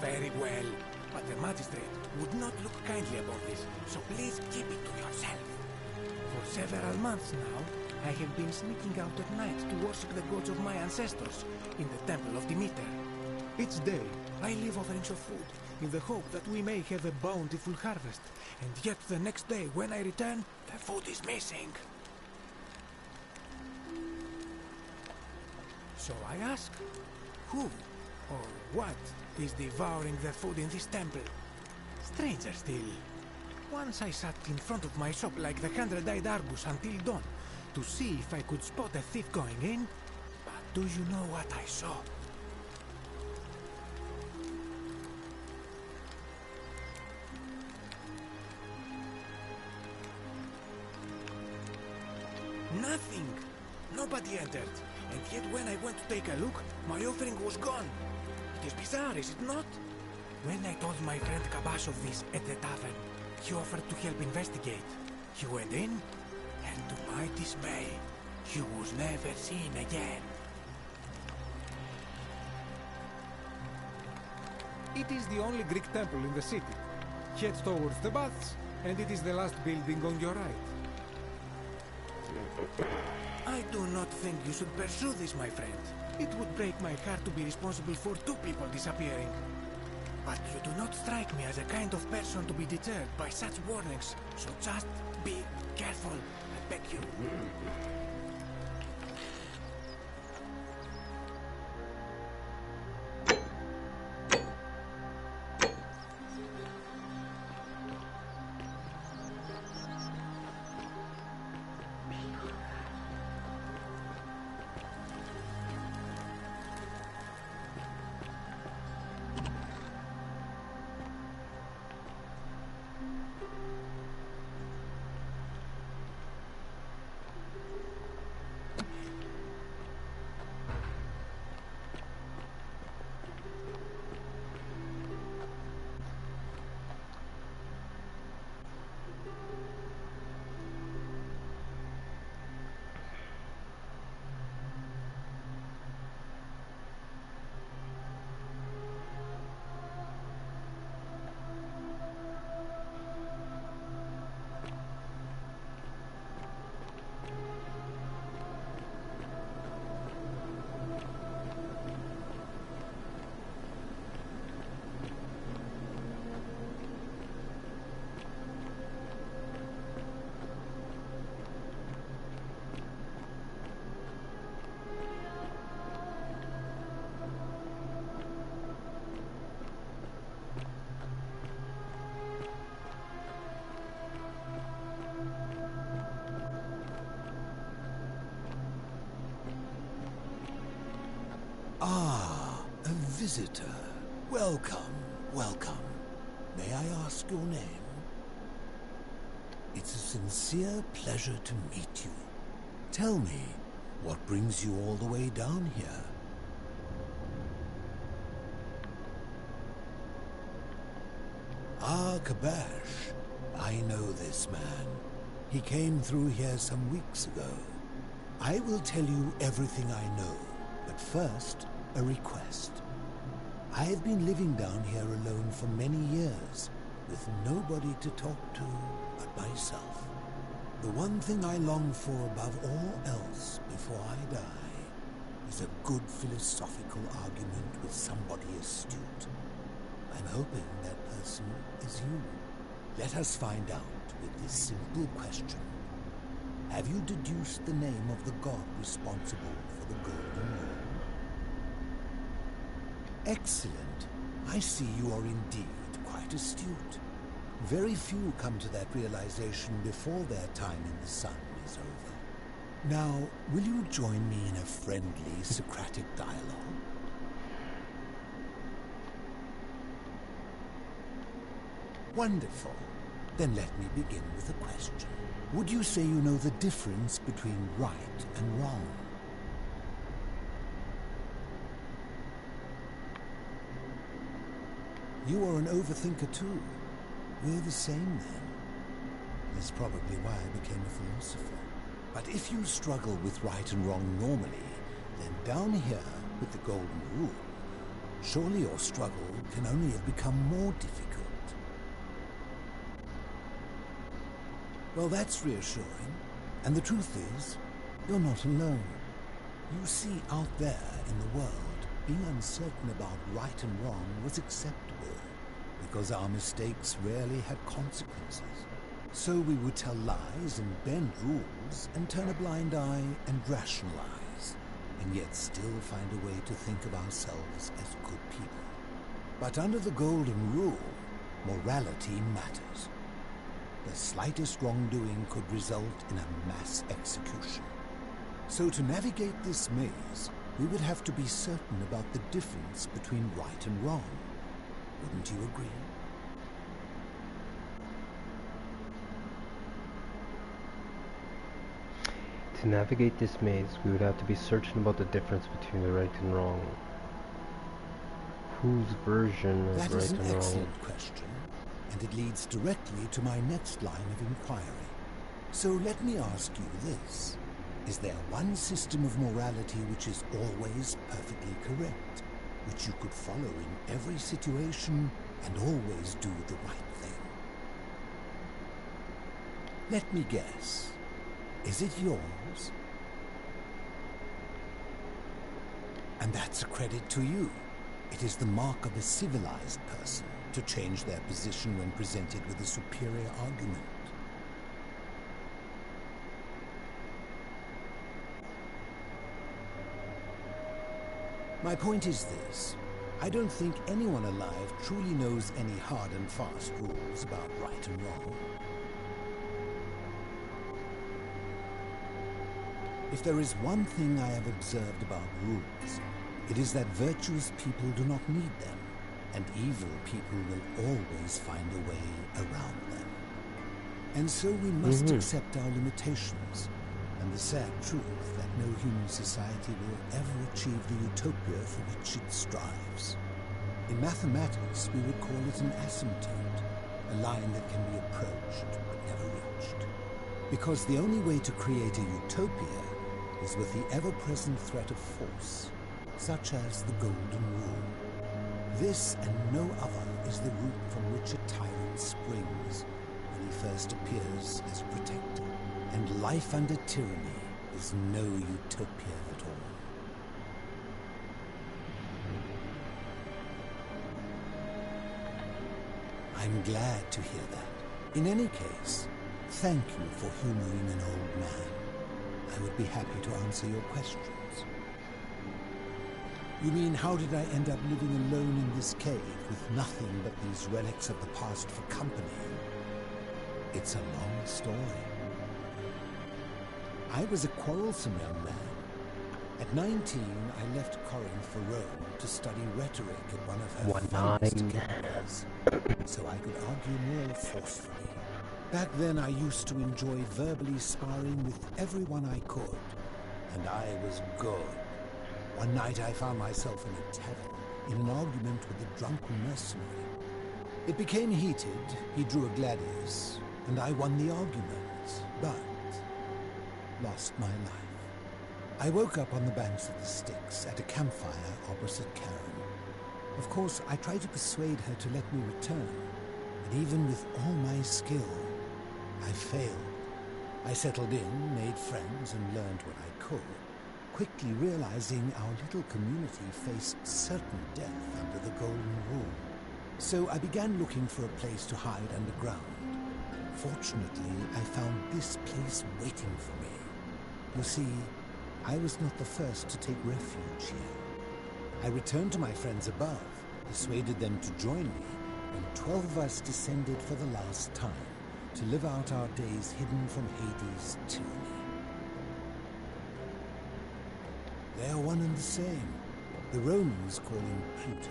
Very well, but the magistrate would not look kindly upon this, so please keep it to yourself. For several months now, I have been sneaking out at night to worship the gods of my ancestors in the temple of Demeter. Each day, I leave offerings of food in the hope that we may have a bountiful harvest, and yet the next day when I return, the food is missing. So I ask, who or what is devouring the food in this temple? Stranger still. Once I sat in front of my shop like the 100-eyed Argus until dawn to see if I could spot a thief going in. But do you know what I saw? Nothing. Nobody entered. And yet when I went to take a look, my offering was gone. It is bizarre, is it not? When I told my friend Kabash of this at the tavern, he offered to help investigate. He went in, and to my dismay, he was never seen again. It is the only Greek temple in the city. Head towards the baths, and it is the last building on your right. I do not think you should pursue this, my friend. It would break my heart to be responsible for 2 people disappearing. But you do not strike me as a kind of person to be deterred by such warnings, so just be careful, I beg you. visitor. Welcome, welcome. May I ask your name? It's a sincere pleasure to meet you. Tell me, what brings you all the way down here? Ah, Kabash. I know this man. He came through here some weeks ago. I will tell you everything I know, but first, a request. I've been living down here alone for many years, with nobody to talk to but myself. The one thing I long for above all else before I die is a good philosophical argument with somebody astute. I'm hoping that person is you. Let us find out with this simple question. Have you deduced the name of the god responsible for the Golden Rule? Excellent. I see you are indeed quite astute. Very few come to that realization before their time in the sun is over. Now, will you join me in a friendly Socratic dialogue? Wonderful. Then let me begin with a question. Would you say you know the difference between right and wrong? You are an overthinker too. We're the same then. That's probably why I became a philosopher. But if you struggle with right and wrong normally, then down here with the Golden Rule, surely your struggle can only have become more difficult. Well, that's reassuring. And the truth is, you're not alone. You see, out there in the world, being uncertain about right and wrong was acceptable, because our mistakes rarely had consequences. So we would tell lies and bend rules and turn a blind eye and rationalize, and yet still find a way to think of ourselves as good people. But under the Golden Rule, morality matters. The slightest wrongdoing could result in a mass execution. So to navigate this maze, we would have to be certain about the difference between right and wrong. Wouldn't you agree? To navigate this maze, we would have to be certain about the difference between the right and wrong. Whose version is right and wrong? That is an excellent question, and it leads directly to my next line of inquiry. So let me ask you this. Is there one system of morality which is always perfectly correct, which you could follow in every situation and always do the right thing? Let me guess. Is it yours? And that's a credit to you. It is the mark of a civilized person to change their position when presented with a superior argument. My point is this. I don't think anyone alive truly knows any hard and fast rules about right and wrong. If there is one thing I have observed about rules, it is that virtuous people do not need them, and evil people will always find a way around them. And so we must accept our limitations, and the sad truth that no human society will ever achieve the utopia for which it strives. In mathematics, we would call it an asymptote, a line that can be approached but never reached. Because the only way to create a utopia is with the ever-present threat of force, such as the Golden Rule. This and no other is the root from which a tyrant springs when he first appears as a protector. And life under tyranny is no utopia at all. I'm glad to hear that. In any case, thank you for humoring an old man. I would be happy to answer your questions. You mean, how did I end up living alone in this cave with nothing but these relics of the past for company? It's a long story. I was a quarrelsome young man. At 19, I left Corinth for Rome to study rhetoric at one of her finest academies, so I could argue more forcefully. Back then, I used to enjoy verbally sparring with everyone I could, and I was good. One night, I found myself in a tavern in an argument with a drunken mercenary. It became heated, he drew a Gallerius, and I won the argument, but lost my life. I woke up on the banks of the Styx at a campfire opposite Karen. Of course, I tried to persuade her to let me return, but even with all my skill, I failed. I settled in, made friends, and learned what I could, quickly realizing our little community faced certain death under the Golden Rule. So I began looking for a place to hide underground. Fortunately, I found this place waiting for me. You see, I was not the first to take refuge here. I returned to my friends above, persuaded them to join me, and 12 of us descended for the last time to live out our days hidden from Hades' tyranny. They are one and the same. The Romans call him Pluto,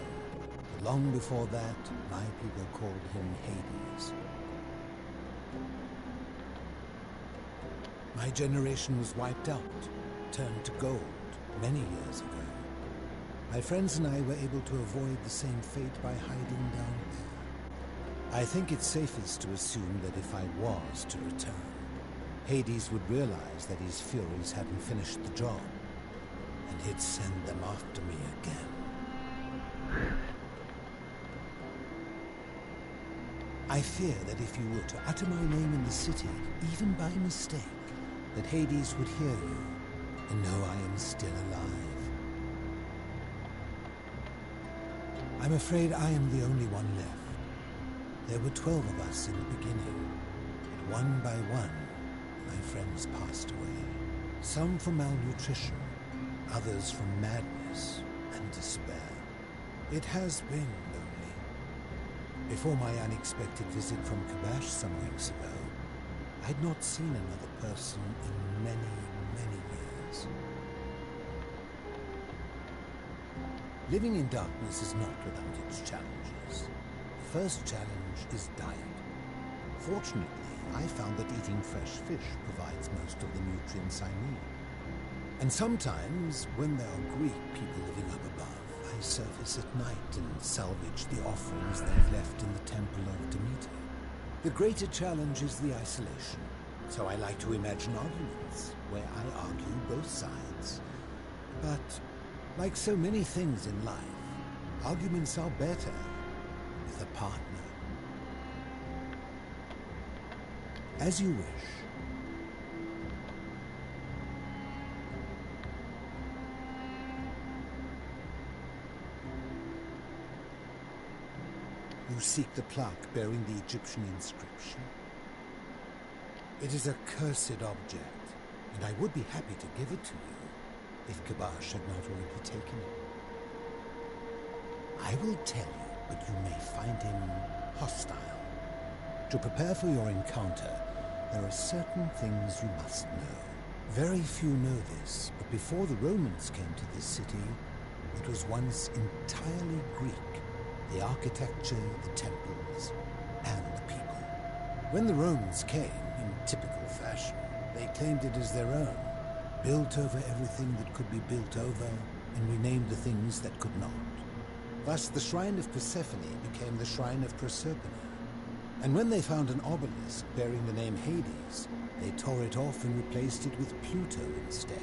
but long before that, my people called him Hades. My generation was wiped out, turned to gold, many years ago. My friends and I were able to avoid the same fate by hiding down here. I think it's safest to assume that if I was to return, Hades would realize that his furies hadn't finished the job, and he'd send them after me again. I fear that if you were to utter my name in the city, even by mistake, that Hades would hear you and know I am still alive. I'm afraid I am the only one left. There were 12 of us in the beginning, but one by one, my friends passed away. Some from malnutrition, others from madness and despair. It has been lonely. Before my unexpected visit from Kabash some weeks ago, I'd not seen another person in many, many years. Living in darkness is not without its challenges. The first challenge is diet. Fortunately, I found that eating fresh fish provides most of the nutrients I need. And sometimes, when there are Greek people living up above, I surface at night and salvage the offerings they've left in the temple of Demeter. The greater challenge is the isolation, so I like to imagine arguments where I argue both sides. But, like so many things in life, arguments are better with a partner. As you wish. You seek the plaque bearing the Egyptian inscription. It is a cursed object, and I would be happy to give it to you if Kabash had not already taken it. I will tell you, but you may find him hostile. To prepare for your encounter, there are certain things you must know. Very few know this, but before the Romans came to this city, it was once entirely Greek. The architecture, the temples, and the people. When the Romans came, in typical fashion, they claimed it as their own, built over everything that could be built over, and renamed the things that could not. Thus, the shrine of Persephone became the shrine of Proserpine. And when they found an obelisk bearing the name Hades, they tore it off and replaced it with Pluto instead.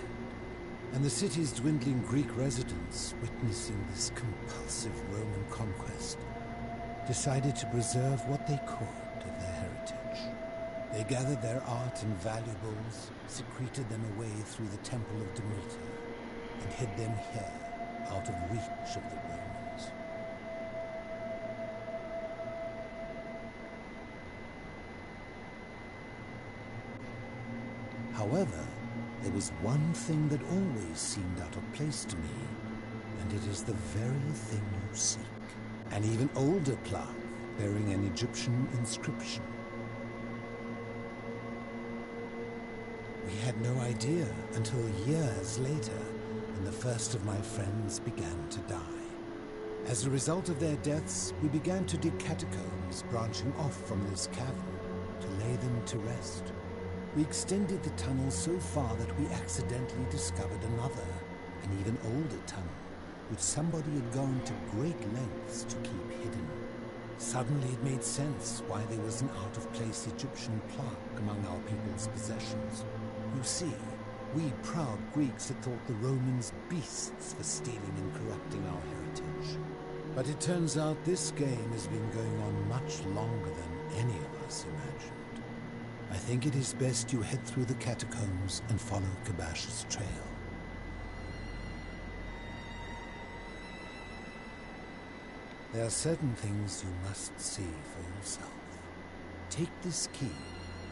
And the city's dwindling Greek residents, witnessing this compulsive Roman conquest, decided to preserve what they could of their heritage. They gathered their art and valuables, secreted them away through the Temple of Demeter, and hid them here, out of reach of the Romans. However, there was one thing that always seemed out of place to me, and it is the very thing you seek. An even older plaque bearing an Egyptian inscription. We had no idea until years later, when and the first of my friends began to die. As a result of their deaths, we began to dig catacombs branching off from this cavern to lay them to rest. We extended the tunnel so far that we accidentally discovered another, an even older tunnel, which somebody had gone to great lengths to keep hidden. Suddenly it made sense why there was an out-of-place Egyptian plaque among our people's possessions. You see, we proud Greeks had thought the Romans beasts for stealing and corrupting our heritage. But it turns out this game has been going on much longer than any of us imagined. I think it is best you head through the catacombs and follow Kabash's trail. There are certain things you must see for yourself. Take this key.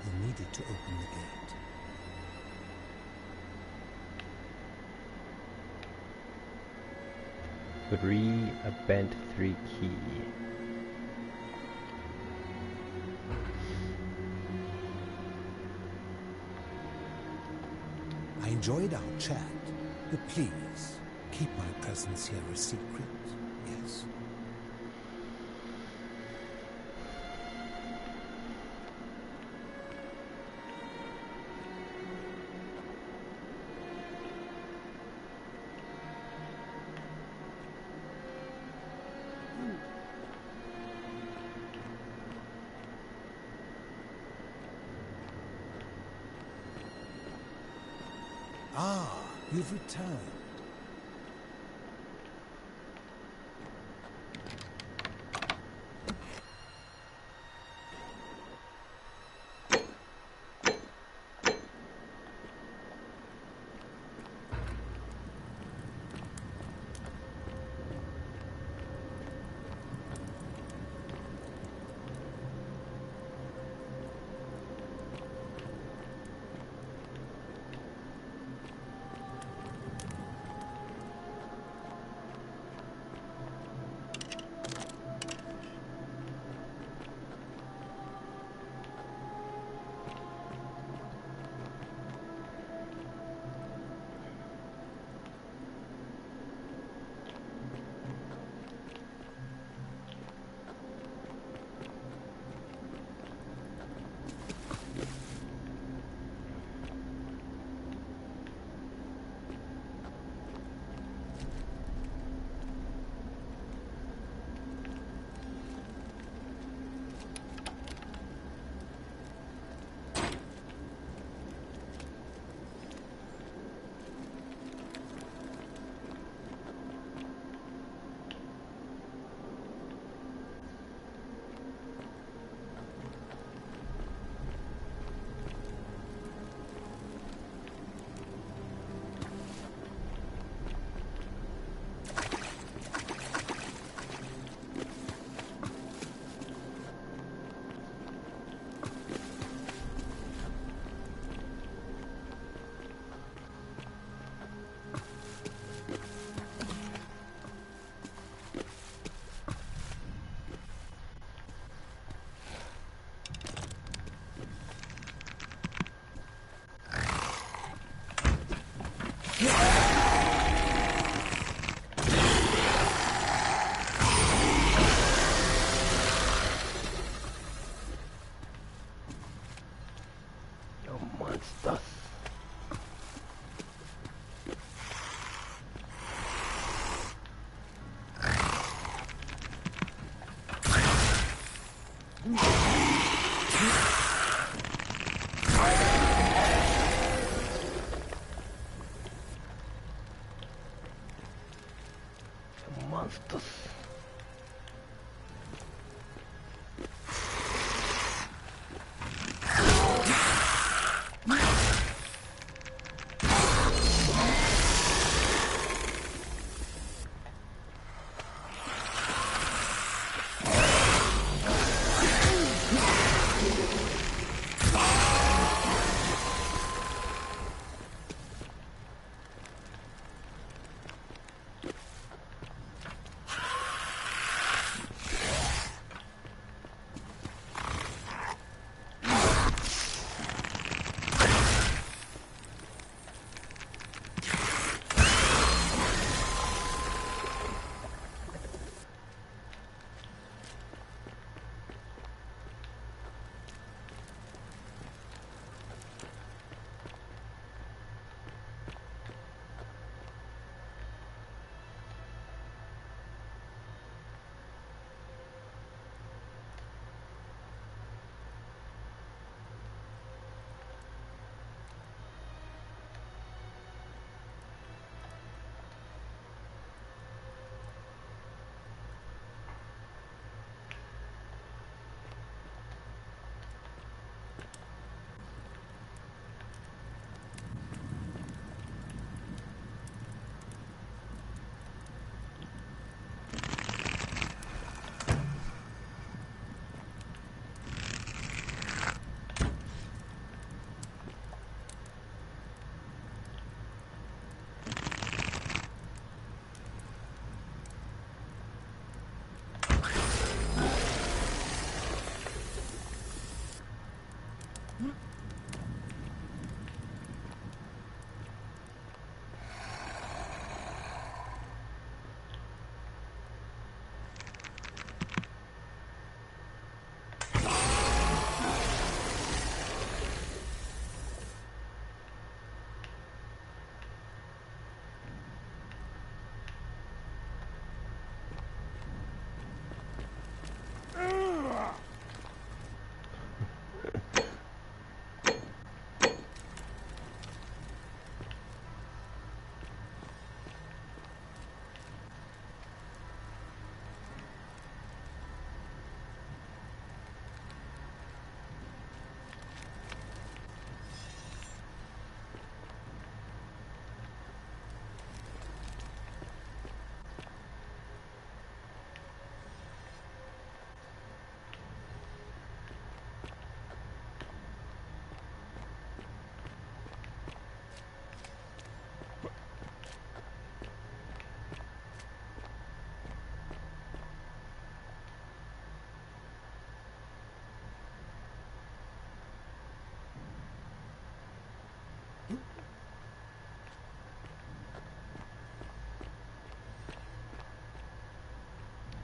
You'll need it to open the gate. A bent 3 key. I enjoyed our chat, but please, keep my presence here a secret, yes? Ah, you've returned.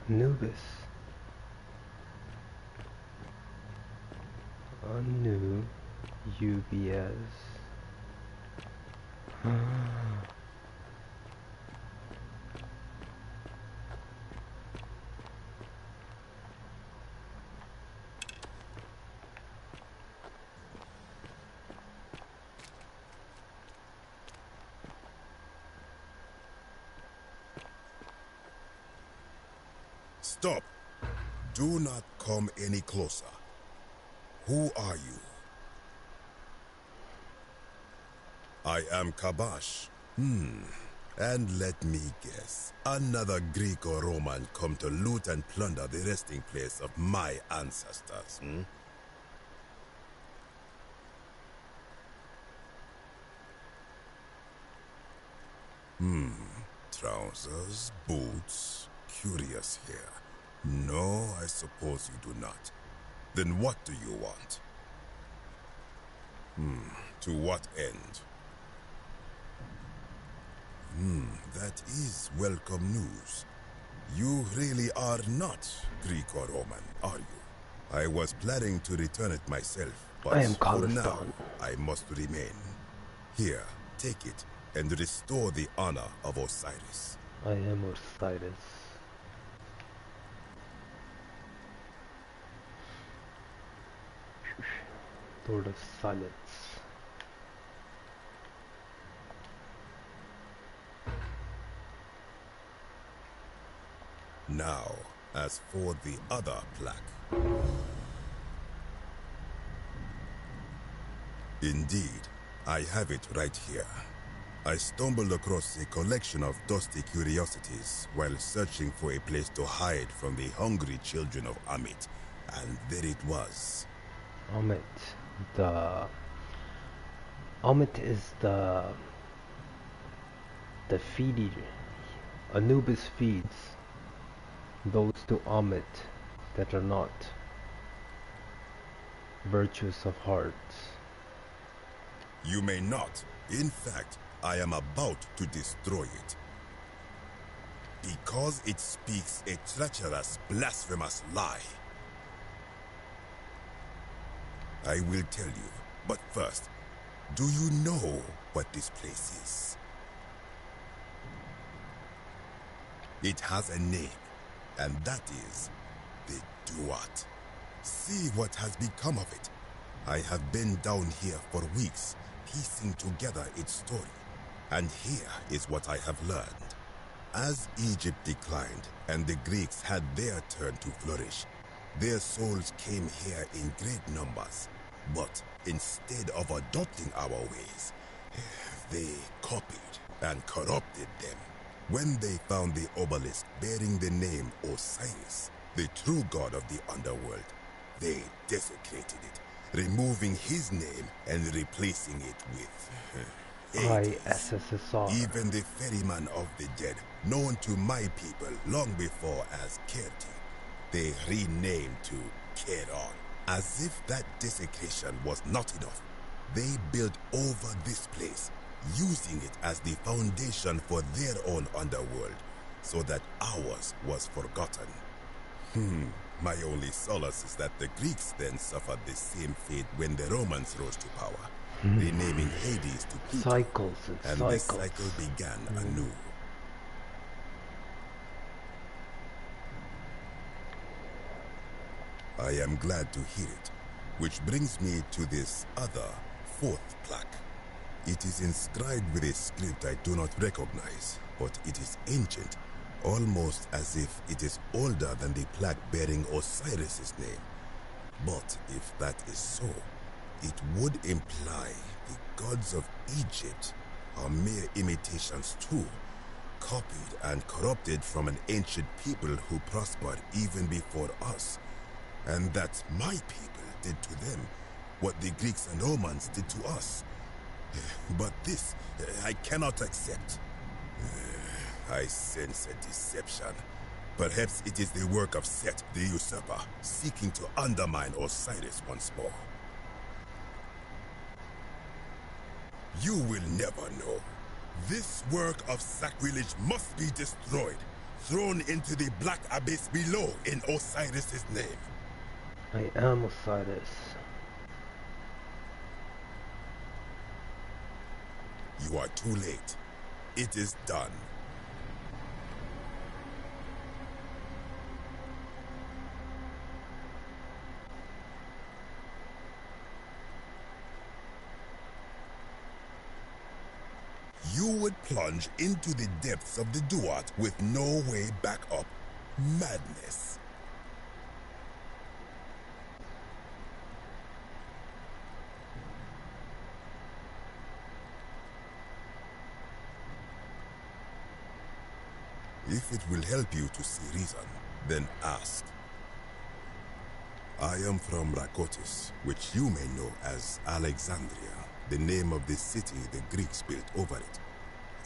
Anubis. UBS. Stop! Do not come any closer. Who are you? I am Kabash. And let me guess. Another Greek or Roman come to loot and plunder the resting place of my ancestors, Trousers, boots, curious here. No, I suppose you do not. Then what do you want? To what end? That is welcome news. You really are not Greek or Roman, are you? I was planning to return it myself, but I am for now, Khalistan. I must remain. Here, take it, and restore the honor of Osiris. I am Osiris. Lord of Silence. Now, as for the other plaque. Indeed, I have it right here. I stumbled across a collection of dusty curiosities while searching for a place to hide from the hungry children of Amit, and there it was. Amit is the feed eater. Anubis feeds those to Amit that are not virtuous of heart. You may not. In fact, I am about to destroy it. Because it speaks a treacherous, blasphemous lie. I will tell you, but first, do you know what this place is? It has a name, and that is the Duat. See what has become of it. I have been down here for weeks, piecing together its story. And here is what I have learned. As Egypt declined and the Greeks had their turn to flourish, their souls came here in great numbers. But instead of adopting our ways, they copied and corrupted them. When they found the obelisk bearing the name Osiris, the true god of the underworld, they desecrated it, removing his name and replacing it with ISSR. Even the ferryman of the dead, known to my people long before as Kerti, they renamed to Keron. As if that desecration was not enough, they built over this place, using it as the foundation for their own underworld, so that ours was forgotten. My only solace is that the Greeks then suffered the same fate when the Romans rose to power, renaming Hades to Pluto, Cycles and cycles. this cycle began anew. I am glad to hear it, which brings me to this other, fourth plaque. It is inscribed with a script I do not recognize, but it is ancient, almost as if it is older than the plaque bearing Osiris's name. But if that is so, it would imply the gods of Egypt are mere imitations too, copied and corrupted from an ancient people who prospered even before us. And that my people did to them what the Greeks and Romans did to us. But this, I cannot accept. I sense a deception. Perhaps it is the work of Set, the usurper, seeking to undermine Osiris once more. You will never know. This work of sacrilege must be destroyed, thrown into the black abyss below in Osiris' name. I am Osiris. You are too late. It is done. You would plunge into the depths of the Duat with no way back up. Madness. If it will help you to see reason, then ask. I am from Rakotis, which you may know as Alexandria, the name of the city the Greeks built over it.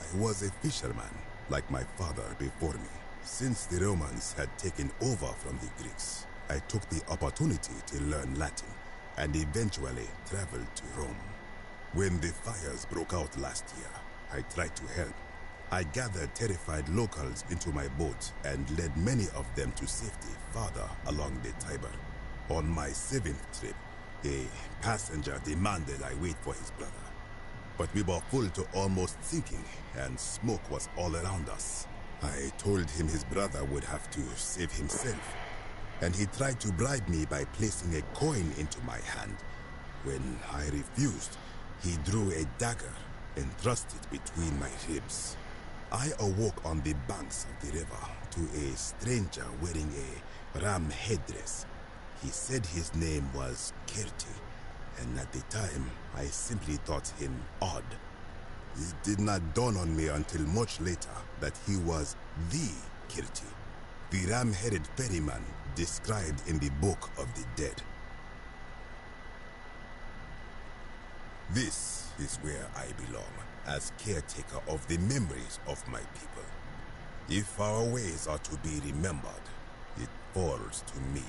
I was a fisherman, like my father before me. Since the Romans had taken over from the Greeks, I took the opportunity to learn Latin and eventually traveled to Rome. When the fires broke out last year, I tried to help. I gathered terrified locals into my boat and led many of them to safety farther along the Tiber. On my 7th trip, a passenger demanded I wait for his brother. But we were full to almost sinking, and smoke was all around us. I told him his brother would have to save himself, and he tried to bribe me by placing a coin into my hand. When I refused, he drew a dagger and thrust it between my ribs. I awoke on the banks of the river to a stranger wearing a ram headdress. He said his name was Kirti, and at the time, I simply thought him odd. It did not dawn on me until much later that he was the Kirti, the ram-headed ferryman described in the Book of the Dead. This is where I belong, as caretaker of the memories of my people. If our ways are to be remembered, it falls to me.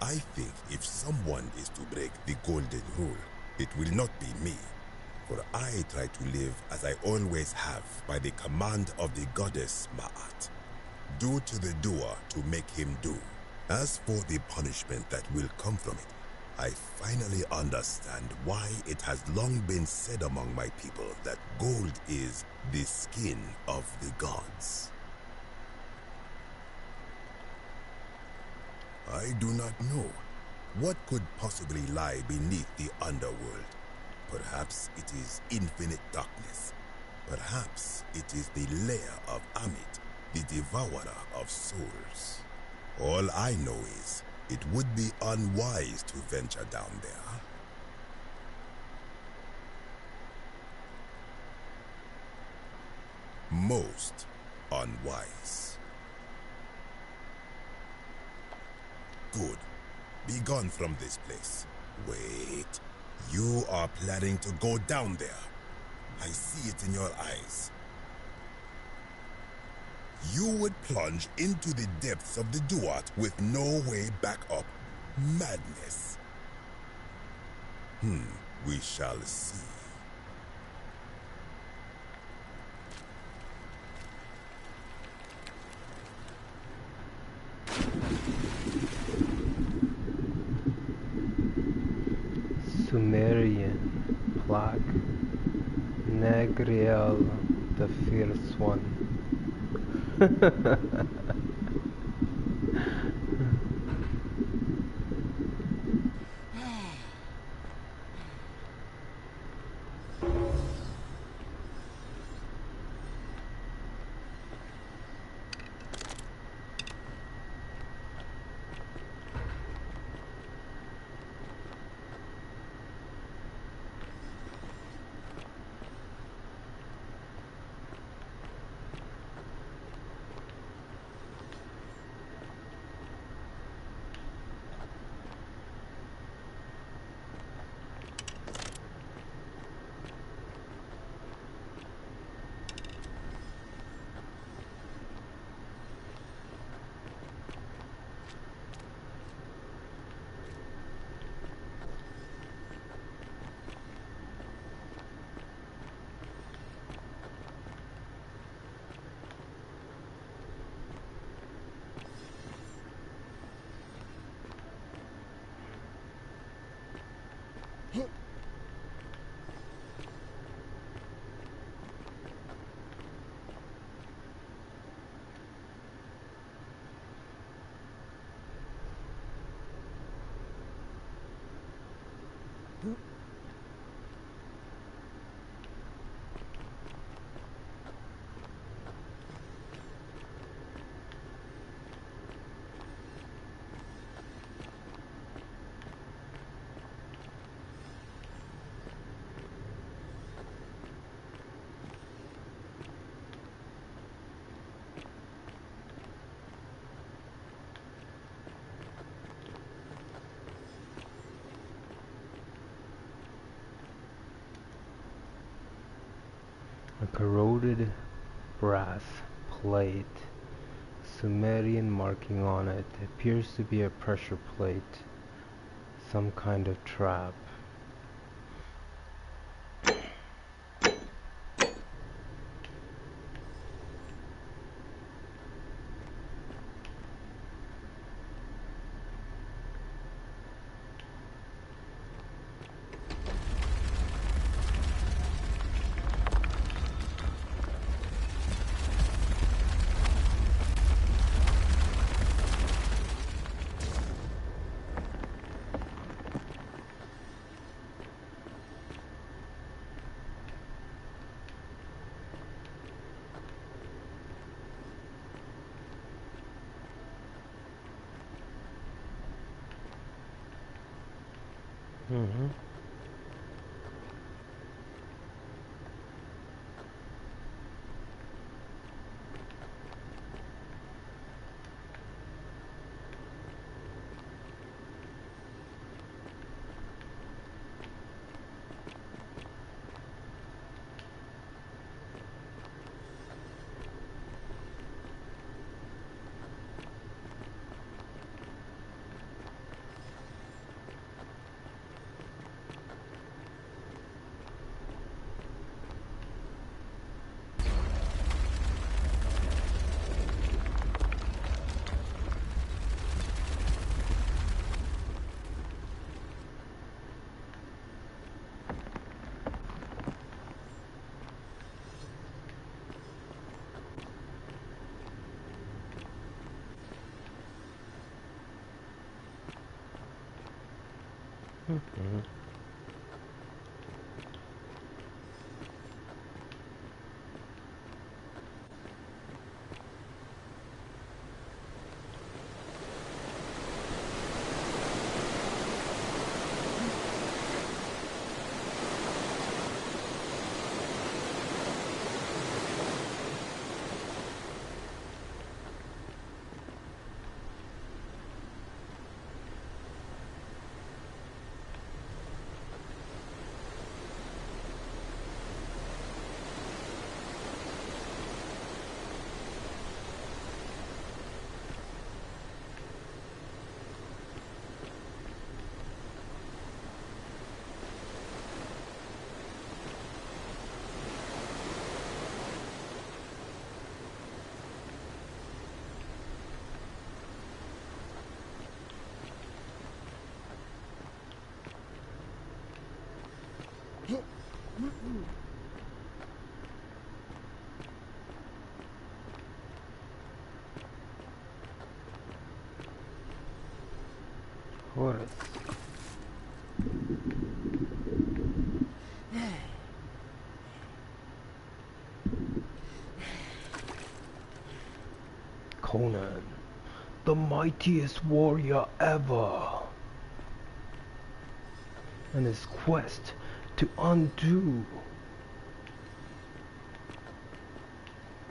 I think if someone is to break the golden rule, it will not be me, for I try to live as I always have by the command of the goddess Ma'at. Do to the doer to make him do. As for the punishment that will come from it, I finally understand why it has long been said among my people that gold is the skin of the gods. I do not know. What could possibly lie beneath the underworld? Perhaps it is infinite darkness. Perhaps it is the lair of Amit, the devourer of souls. All I know is, it would be unwise to venture down there. Most unwise. Good. Be gone from this place. Wait. You are planning to go down there. I see it in your eyes. You would plunge into the depths of the Duat with no way back up. Madness. We shall see. Sumerian, plaque, Nergal, the fierce one. corroded brass plate. Sumerian marking on it. Appears to be a pressure plate. Some kind of trap. Horus. Conan, the mightiest warrior ever, and his quest to undo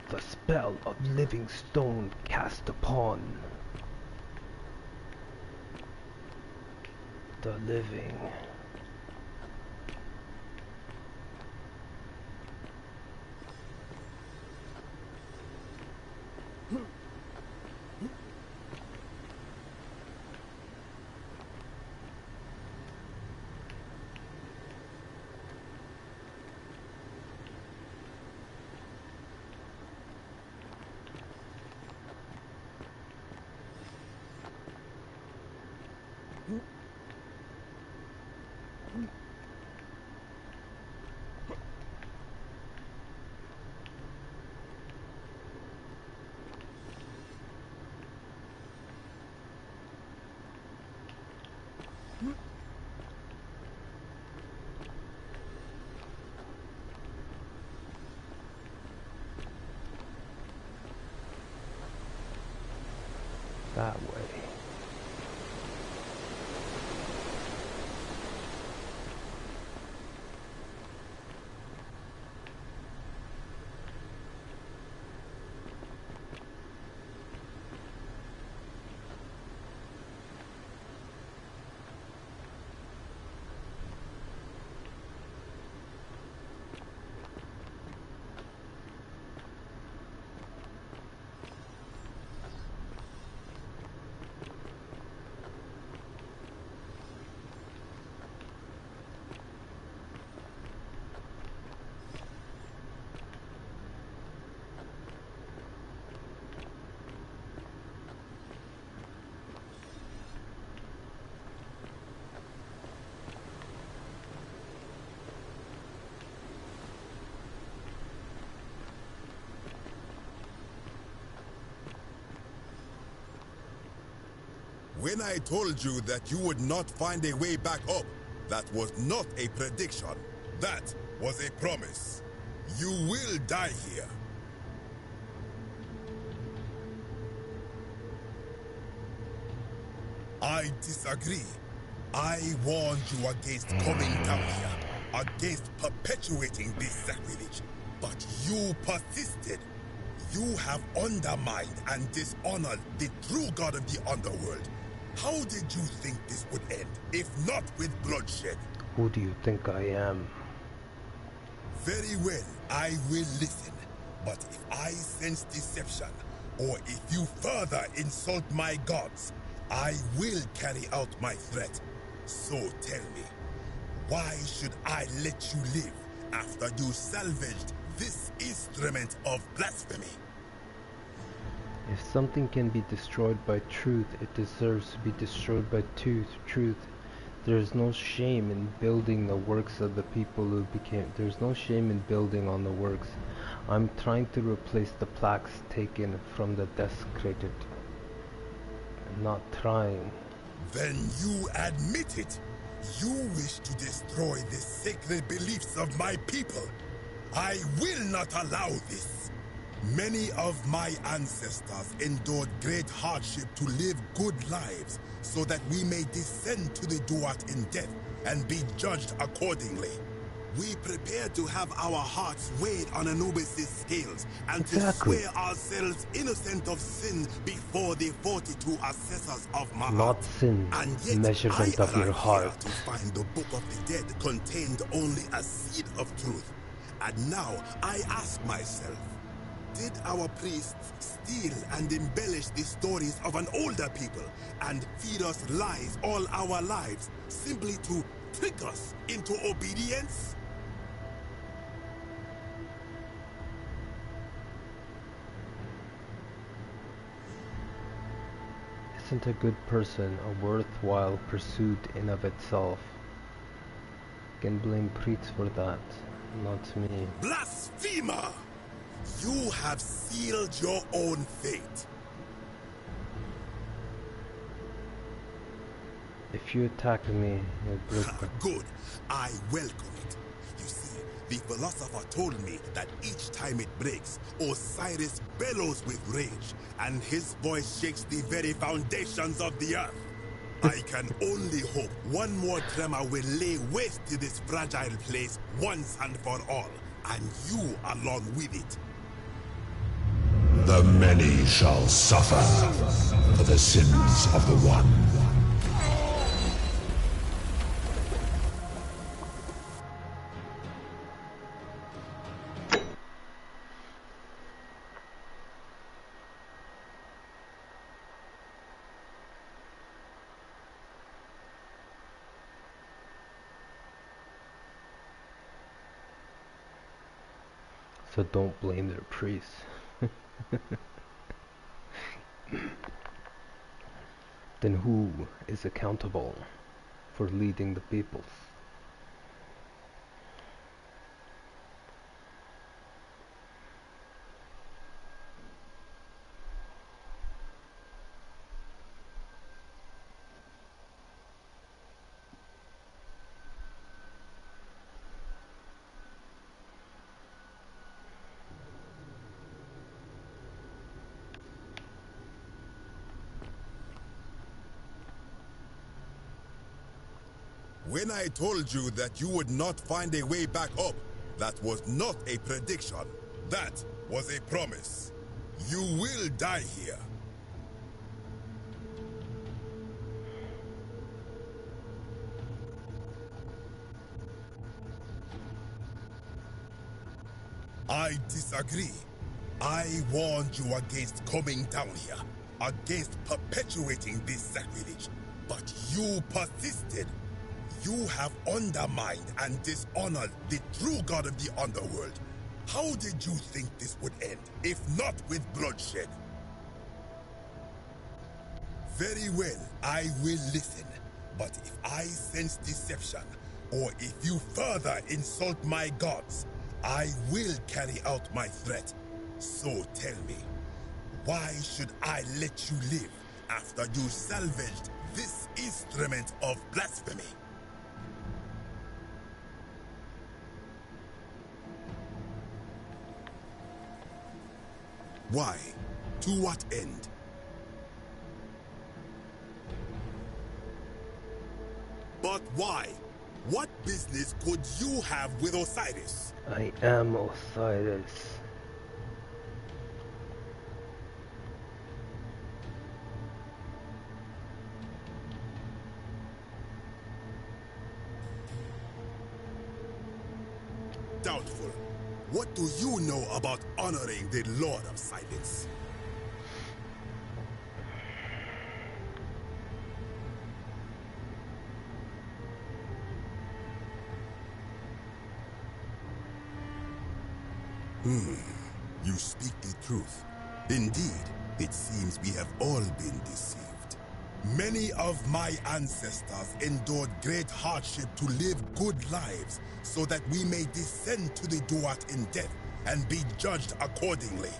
the spell of living stone cast upon the living. That way. When I told you that you would not find a way back up, that was not a prediction. That was a promise. You will die here. I disagree. I warned you against coming down here, against perpetuating this sacrilege. But you persisted. You have undermined and dishonored the true god of the underworld. How did you think this would end, if not with bloodshed? Who do you think I am? Very well, I will listen. But if I sense deception, or if you further insult my gods, I will carry out my threat. So tell me, why should I let you live after you salvaged this instrument of blasphemy? If something can be destroyed by truth, it deserves to be destroyed by truth. There is no shame in building the works of the people who became. There's no shame in building on the works. I'm trying to replace the plaques taken from the desecrated. I'm not trying. Then you admit it. You wish to destroy the sacred beliefs of my people. I will not allow this. Many of my ancestors endured great hardship to live good lives so that we may descend to the Duat in death and be judged accordingly. We prepare to have our hearts weighed on Anubis' scales and to swear ourselves innocent of sin before the 42 assessors of Ma'at. Not sin, and yet measurement of your heart. To find the Book of the Dead contained only a seed of truth. And now I ask myself, did our priests steal and embellish the stories of an older people and feed us lies all our lives simply to trick us into obedience? Isn't a good person a worthwhile pursuit in of itself? Can blame priests for that, not me. Blasphemer! You have sealed your own fate. If you attack me, you'll break them. Good. I welcome it. You see, the philosopher told me that each time it breaks, Osiris bellows with rage, and his voice shakes the very foundations of the earth. I can only hope one more tremor will lay waste to this fragile place once and for all, and you along with it. The many shall suffer for the sins of the one. So don't blame their priests. Then who is accountable for leading the peoples? When I told you that you would not find a way back up, that was not a prediction. That was a promise. You will die here. I disagree. I warned you against coming down here, against perpetuating this sacrilege, but you persisted. You have undermined and dishonored the true god of the underworld. How did you think this would end, if not with bloodshed? Very well, I will listen. But if I sense deception, or if you further insult my gods, I will carry out my threat. So tell me, why should I let you live after you salvaged this instrument of blasphemy. Why? To what end? But why? What business could you have with Osiris? I am Osiris. Doubtful. What do you know about honoring the Lord of Silence? You speak the truth. Indeed, it seems we have all been deceived. Many of my ancestors endured great hardship to live good lives so that we may descend to the Duat in death and be judged accordingly.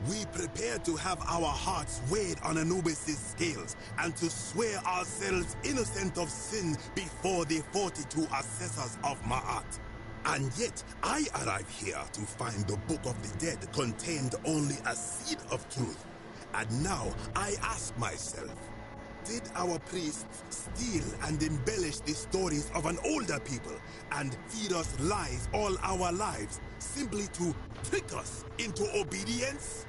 We prepare to have our hearts weighed on Anubis' scales and to swear ourselves innocent of sin before the 42 assessors of Ma'at. And yet, I arrive here to find the Book of the Dead contained only a seed of truth. And now, I ask myself, did our priests steal and embellish the stories of an older people and feed us lies all our lives simply to trick us into obedience?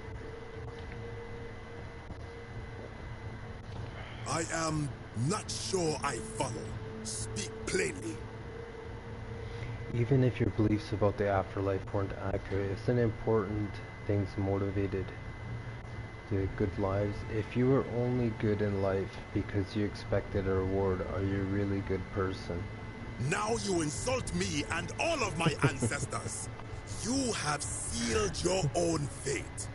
I am not sure I follow. Speak plainly. Even if your beliefs about the afterlife weren't accurate, it's an important things motivated the good lives. If you were only good in life because you expected a reward, are you a really good person? Now you insult me and all of my ancestors. You have sealed your own fate.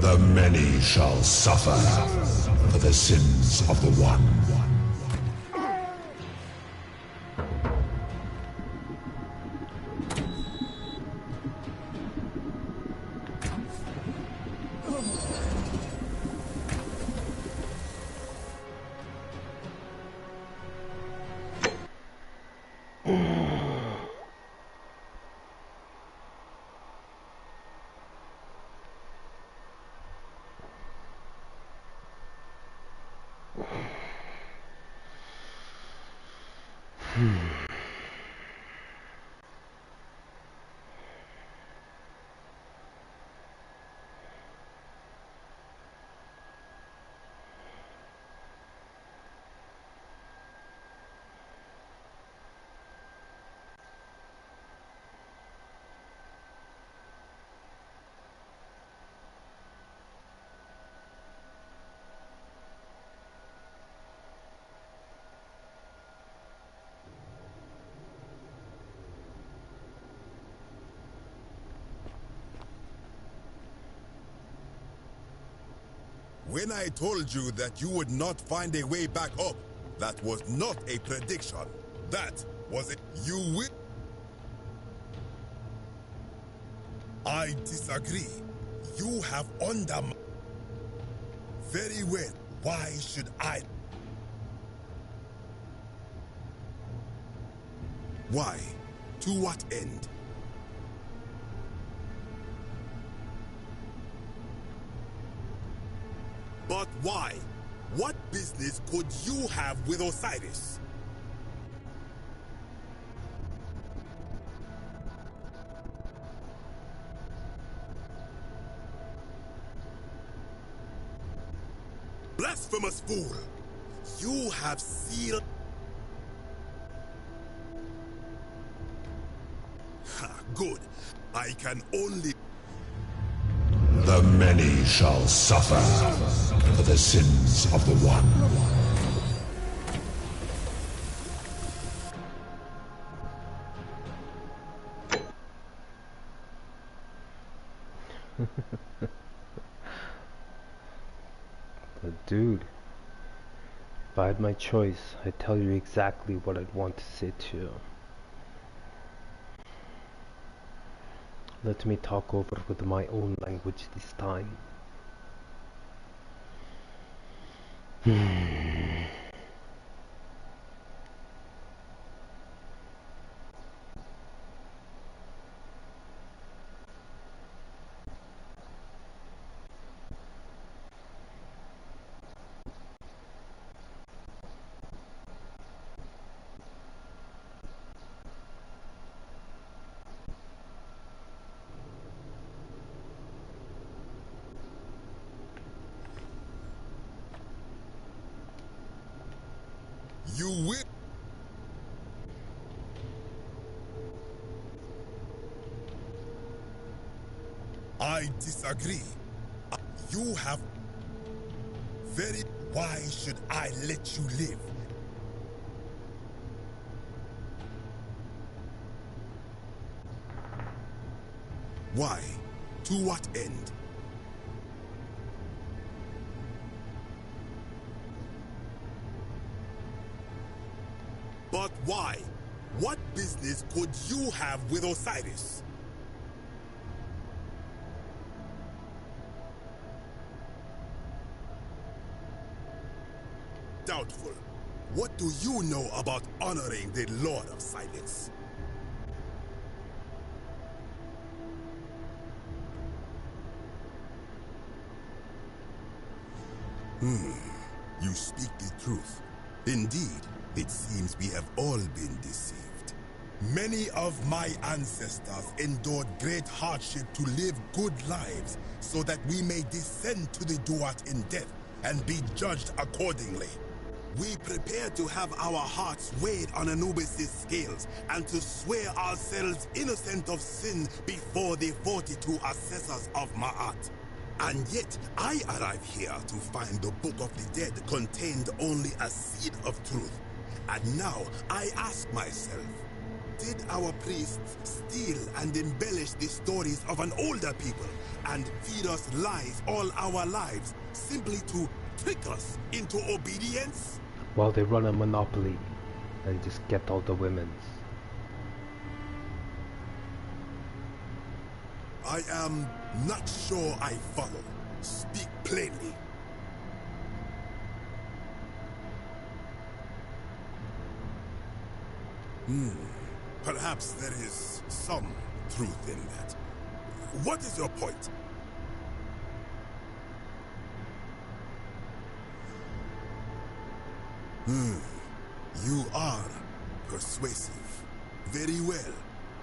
The many shall suffer for the sins of the one. When I told you that you would not find a way back up, that was not a prediction. That was it. You will. I disagree. You have undermined. Very well. Why should I? Why? To what end? But why? What business could you have with Osiris? Blasphemous fool! You have sealed... Ha, good. I can only... The many shall suffer for the sins of the one. The dude. If I had my choice, I'd tell you exactly what I'd want to say too. Let me talk over with my own language this time. You will. I disagree. You have very... Why should I let you live? Why? To what end? But why? What business could you have with Osiris? Doubtful. What do you know about honoring the Lord of Silence? You speak the truth. Indeed, it seems we have all been deceived. Many of my ancestors endured great hardship to live good lives so that we may descend to the Duat in death and be judged accordingly. We prepare to have our hearts weighed on Anubis' scales and to swear ourselves innocent of sin before the 42 assessors of Ma'at. And yet, I arrive here to find the Book of the Dead contained only a seed of truth. And now, I ask myself, did our priests steal and embellish the stories of an older people and feed us lies all our lives simply to trick us into obedience? While they run a monopoly and just get all the women's. I am not sure I follow. Speak plainly. Perhaps there is some truth in that. What is your point? You are persuasive. Very well.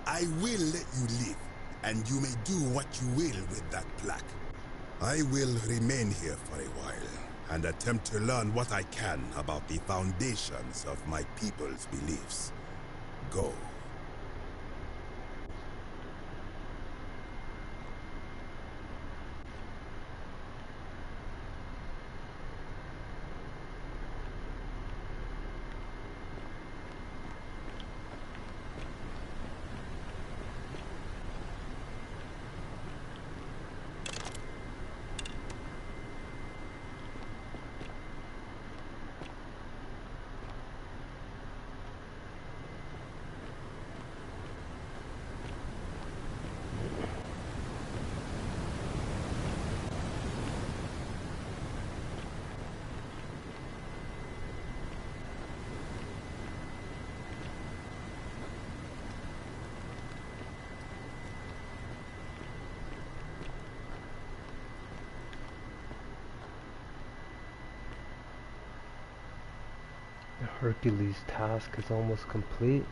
I will let you live, and you may do what you will with that plaque. I will remain here for a while, and attempt to learn what I can about the foundations of my people's beliefs. Go. The Hercules task is almost complete.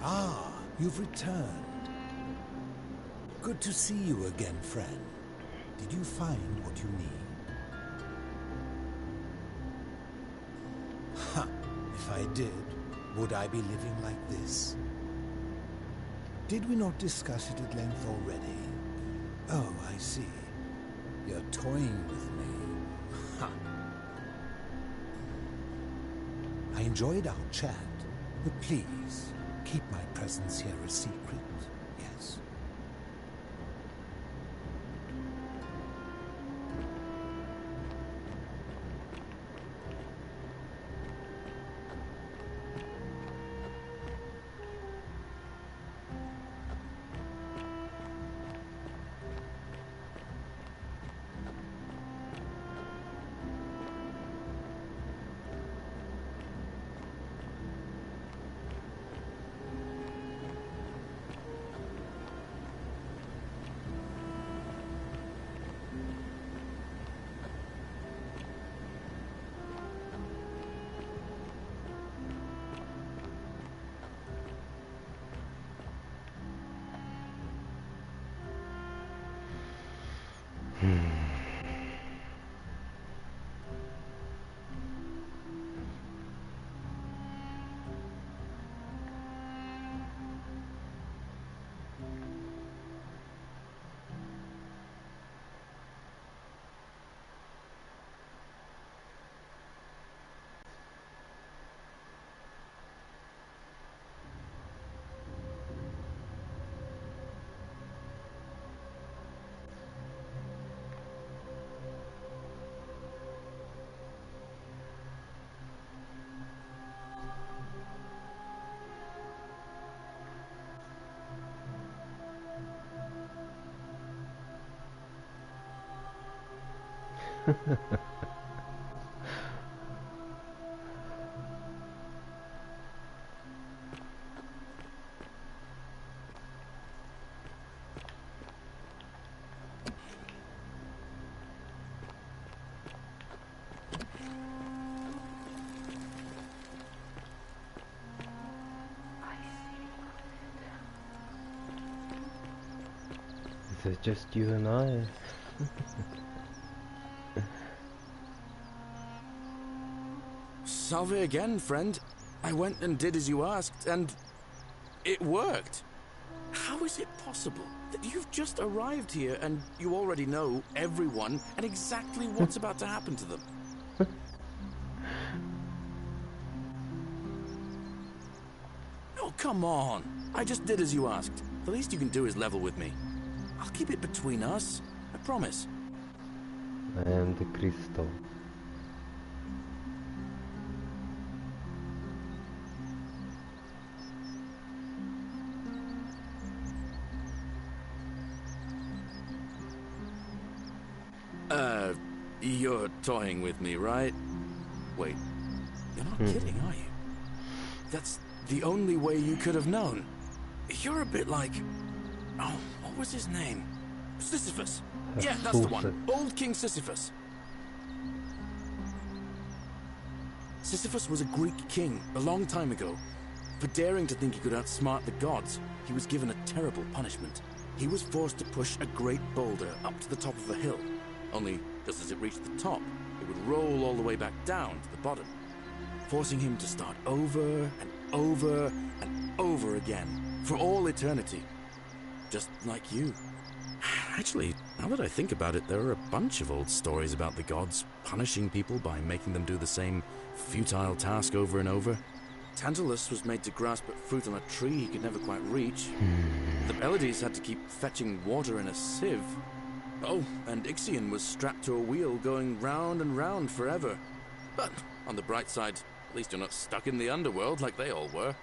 Ah, you've returned. Good to see you again, friend. Did you find what you need? Ha! If I did, would I be living like this? Did we not discuss it at length already? Oh, I see. You're toying with me. Ha! I enjoyed our chat, but please, keep my presence here a secret, yes? Is it just you and I? Salve again, friend. I went and did as you asked, and it worked. How is it possible that you've just arrived here and you already know everyone and exactly what's about to happen to them? Oh, come on. I just did as you asked. The least you can do is level with me. I'll keep it between us. I promise. I am the crystal. You're toying with me, right? Wait, you're not kidding, are you? That's the only way you could have known. You're a bit like... Oh, what was his name? Sisyphus. Yeah, that's the one. Old King Sisyphus. Sisyphus was a Greek king a long time ago. For daring to think he could outsmart the gods, he was given a terrible punishment. He was forced to push a great boulder up to the top of a hill. Only, just as it reached the top, it would roll all the way back down to the bottom, forcing him to start over and over and over again, for all eternity. Just like you. Actually, now that I think about it, there are a bunch of old stories about the gods punishing people by making them do the same futile task over and over. Tantalus was made to grasp at fruit on a tree he could never quite reach. The Pleiades had to keep fetching water in a sieve. Oh, and Ixion was strapped to a wheel going round and round forever. But on the bright side, at least you're not stuck in the underworld like they all were.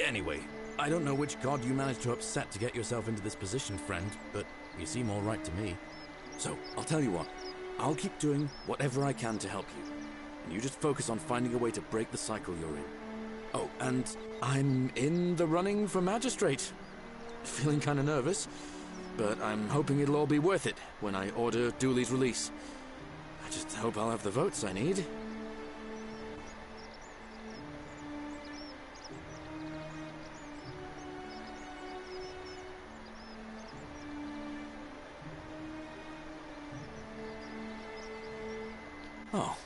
Anyway, I don't know which god you managed to upset to get yourself into this position, friend, but you seem all right to me. So, I'll tell you what. I'll keep doing whatever I can to help you. And you just focus on finding a way to break the cycle you're in. Oh, and I'm in the running for magistrate. Feeling kind of nervous, but I'm hoping it'll all be worth it when I order Dooley's release. I just hope I'll have the votes I need. Oh,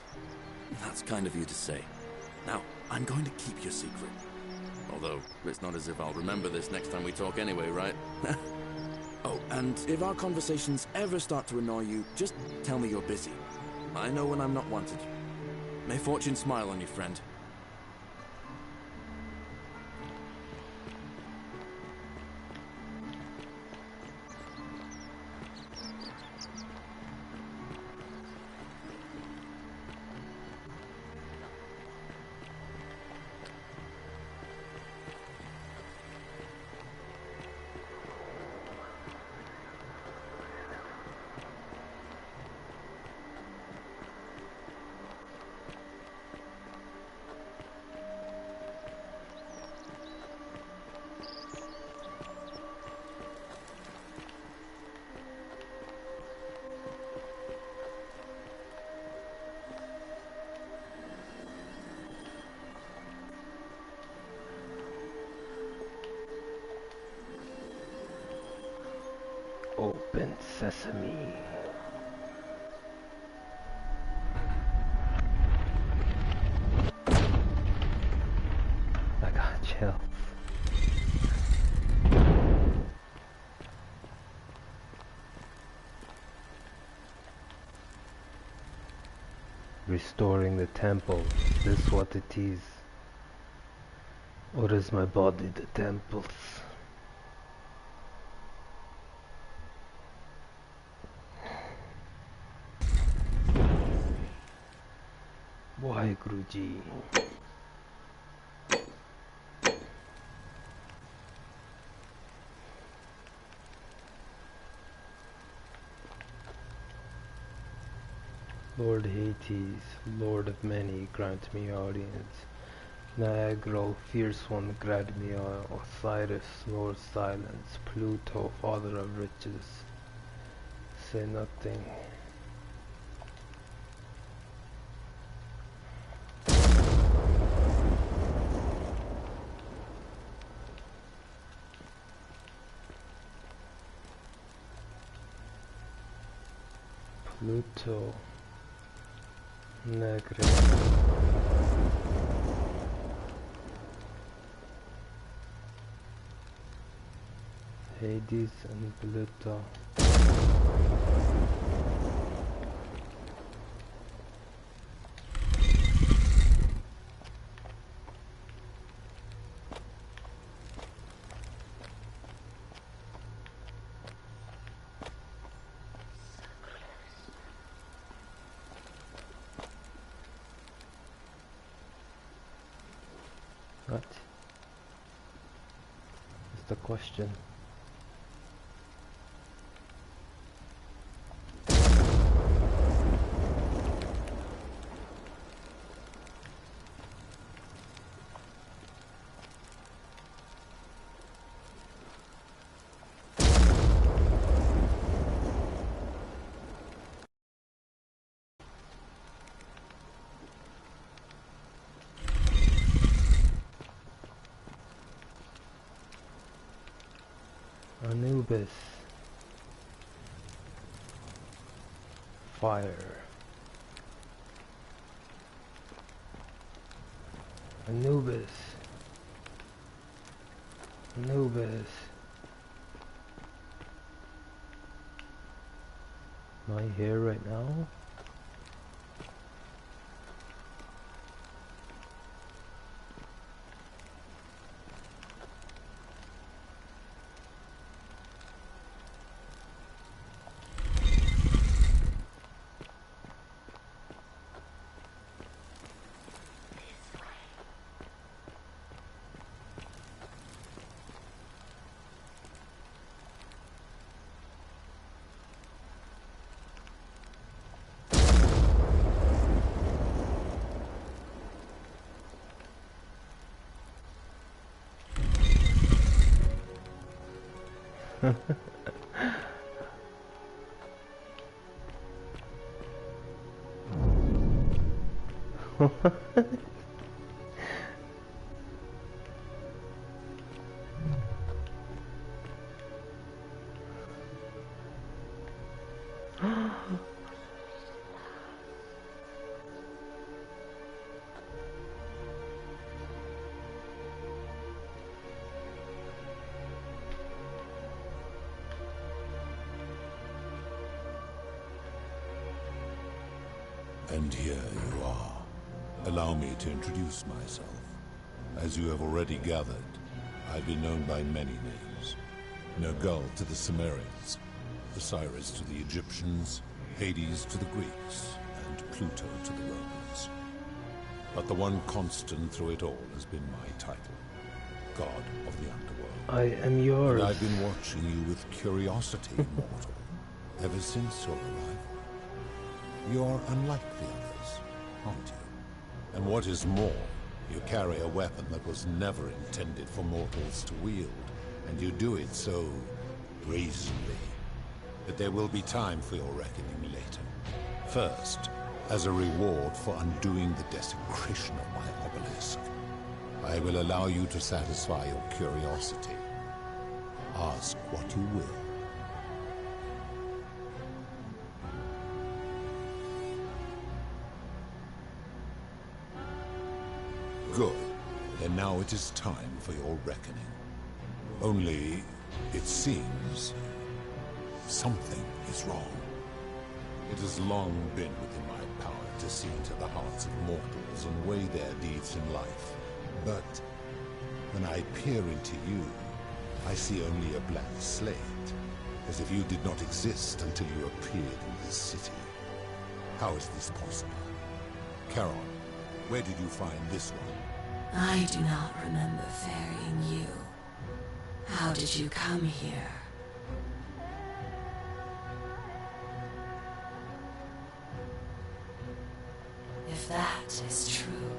that's kind of you to say. Now, I'm going to keep your secret. Although, it's not as if I'll remember this next time we talk anyway, right? Oh, and if our conversations ever start to annoy you, just tell me you're busy. I know when I'm not wanted. May fortune smile on you, friend. Open sesame. I got chills. Restoring the temple. Is this what it is? Or is my body the temple's? Why, Guruji? Lord Hades, Lord of many, grant me audience. Nergal, fierce one, grant me Osiris, Lord silence. Pluto, father of riches, say nothing. Pluto, Nergal. Hades and Pluto. What is the question? Anubis, fire, Anubis, Anubis. Am I here right now? And here you are. Allow me to introduce myself. As you have already gathered, I've been known by many names. Nergal to the Sumerians, Osiris to the Egyptians, Hades to the Greeks, and Pluto to the Romans. But the one constant through it all has been my title, God of the Underworld. I am yours. And I've been watching you with curiosity, mortal, ever since your arrival. You're unlike the others, aren't you? And what is more, you carry a weapon that was never intended for mortals to wield, and you do it so brazenly. But there will be time for your reckoning later. First, as a reward for undoing the desecration of my obelisk, I will allow you to satisfy your curiosity. Ask what you will. Good. Then now it is time for your reckoning. Only, it seems, something is wrong. It has long been within my power to see into the hearts of mortals and weigh their deeds in life. But when I peer into you, I see only a blank slate, as if you did not exist until you appeared in this city. How is this possible? Charon, where did you find this one? I do not remember ferrying you. How did you come here? If that is true,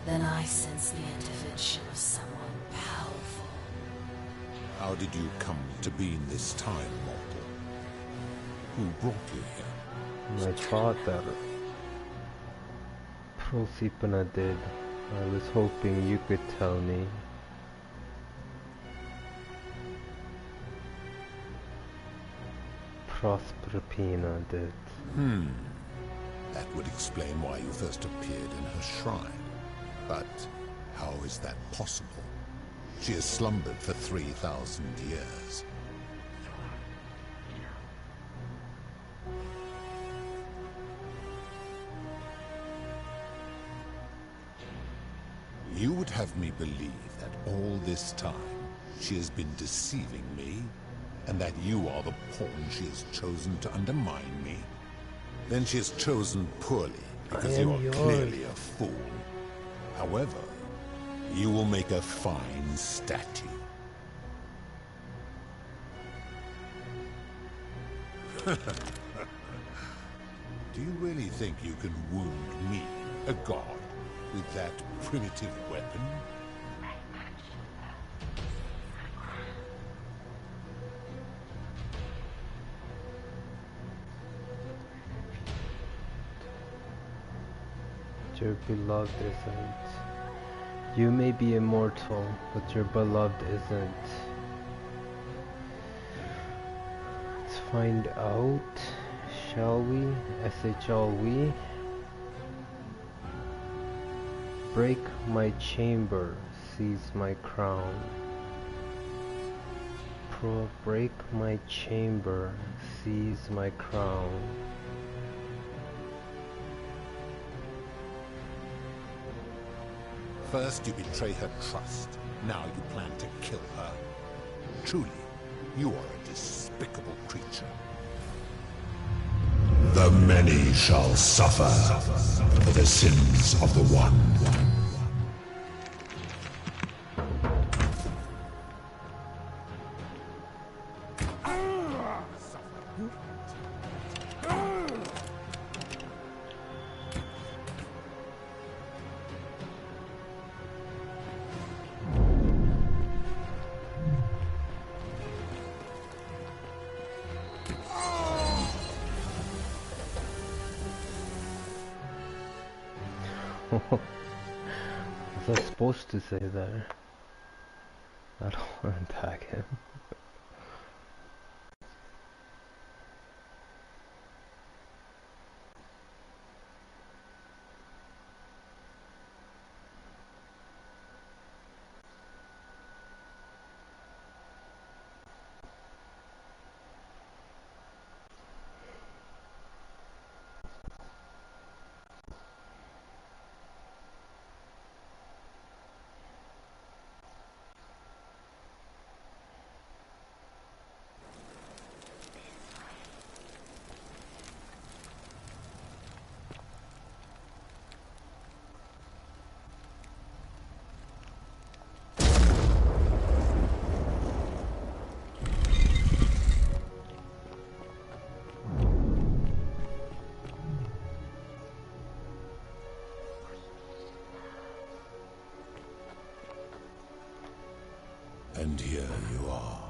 then I sense the intervention of someone powerful. How did you come to be in this time, mortal? Who brought you here? My father. Proserpina did. I was hoping you could tell me. Proserpina did. That would explain why you first appeared in her shrine. But how is that possible? She has slumbered for 3,000 years. You would have me believe that all this time she has been deceiving me, and that you are the pawn she has chosen to undermine me? Then she has chosen poorly, because you are clearly a fool. However, you will make a fine statue. Do you really think you can wound me, a god, with that primitive weapon? Your beloved isn't. You may be immortal, but your beloved isn't. Let's find out, shall we? SHL we? Break my chamber, seize my crown. Break my chamber, seize my crown. First you betray her trust, now you plan to kill her. Truly, you are a despicable creature. The many shall suffer for the sins of the one. Was I supposed to say that? I don't want to attack him. And here you are.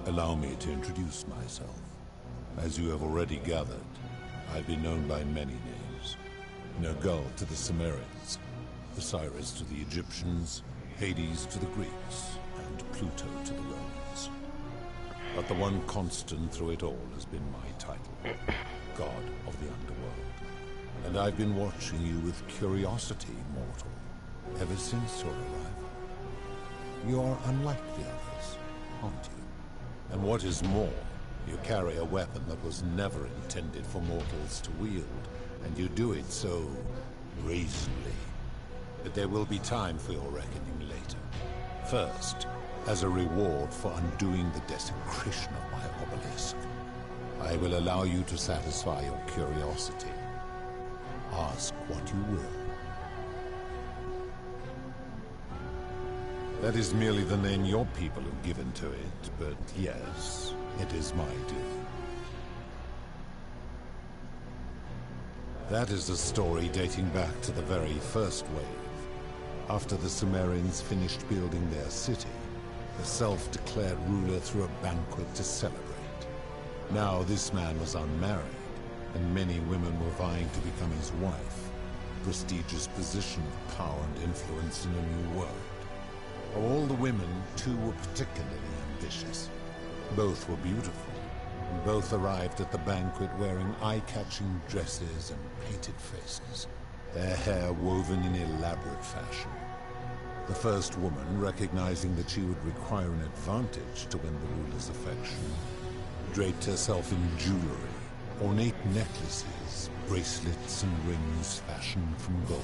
Allow me to introduce myself. As you have already gathered, I've been known by many names. Nergal to the Sumerians, Osiris to the Egyptians, Hades to the Greeks, and Pluto to the Romans. But the one constant through it all has been my title, God of the Underworld. And I've been watching you with curiosity, mortal, ever since your arrival. You are unlike the others, aren't you? And what is more, you carry a weapon that was never intended for mortals to wield, and you do it so brazenly. But there will be time for your reckoning later. First, as a reward for undoing the desecration of my obelisk, I will allow you to satisfy your curiosity. Ask what you will. That is merely the name your people have given to it, but yes, it is my due. That is a story dating back to the very first wave. After the Sumerians finished building their city, the self-declared ruler threw a banquet to celebrate. Now this man was unmarried, and many women were vying to become his wife, a prestigious position of power and influence in a new world. Of all the women, two were particularly ambitious. Both were beautiful, and both arrived at the banquet wearing eye-catching dresses and painted faces, their hair woven in elaborate fashion. The first woman, recognizing that she would require an advantage to win the ruler's affection, draped herself in jewelry, ornate necklaces, bracelets, and rings fashioned from gold.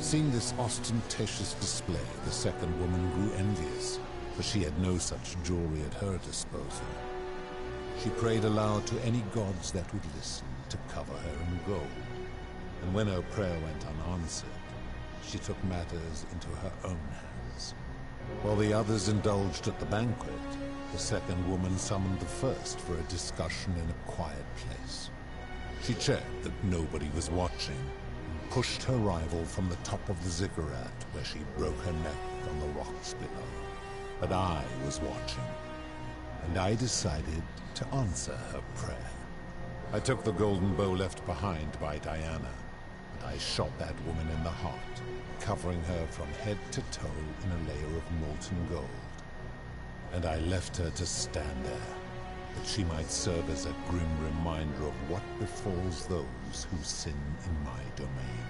Seeing this ostentatious display, the second woman grew envious, for she had no such jewelry at her disposal. She prayed aloud to any gods that would listen to cover her in gold. And when her prayer went unanswered, she took matters into her own hands. While the others indulged at the banquet, the second woman summoned the first for a discussion in a quiet place. She checked that nobody was watching, and pushed her rival from the top of the ziggurat, where she broke her neck on the rocks below. But I was watching, and I decided to answer her prayer. I took the golden bow left behind by Diana, and I shot that woman in the heart, covering her from head to toe in a layer of molten gold. And I left her to stand there, that she might serve as a grim reminder of what befalls those who sin in my domain.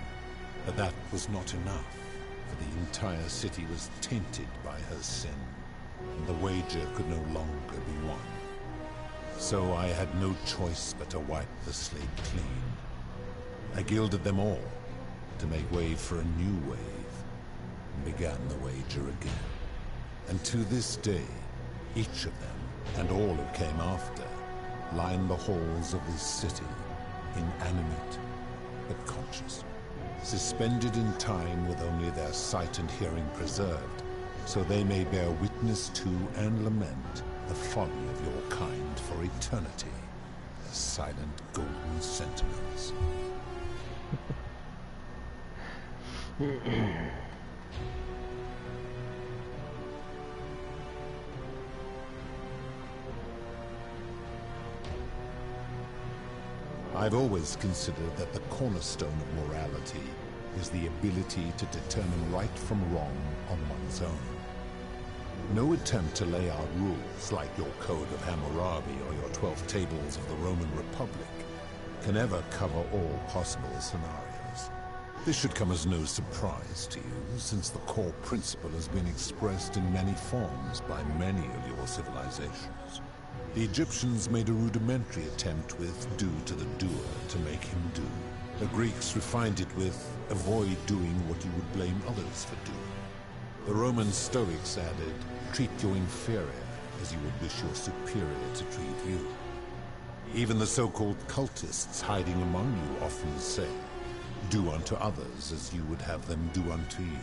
But that was not enough, for the entire city was tainted by her sin, and the wager could no longer be won. So I had no choice but to wipe the slate clean. I gilded them all, to make way for a new wave, and began the wager again. And to this day, each of them, and all who came after, line the halls of this city, inanimate but conscious, suspended in time with only their sight and hearing preserved, so they may bear witness to and lament the folly of your kind for eternity, as silent golden sentinels. I've always considered that the cornerstone of morality is the ability to determine right from wrong on one's own. No attempt to lay out rules like your Code of Hammurabi or your 12 Tables of the Roman Republic can ever cover all possible scenarios. This should come as no surprise to you, since the core principle has been expressed in many forms by many of your civilizations. The Egyptians made a rudimentary attempt with do to the doer to make him do. The Greeks refined it with avoid doing what you would blame others for doing. The Roman Stoics added, treat your inferior as you would wish your superior to treat you. Even the so-called cultists hiding among you often say, do unto others as you would have them do unto you.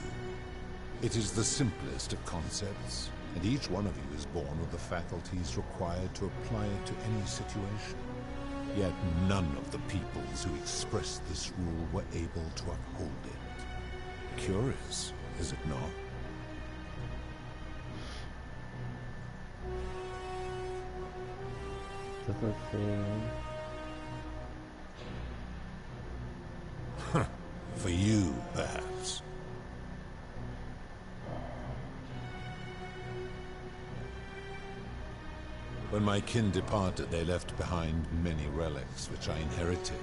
It is the simplest of concepts, and each one of you is born with the faculties required to apply it to any situation. Yet none of the peoples who expressed this rule were able to uphold it. Curious, is it not? Doesn't seem... For you, perhaps. When my kin departed, they left behind many relics which I inherited.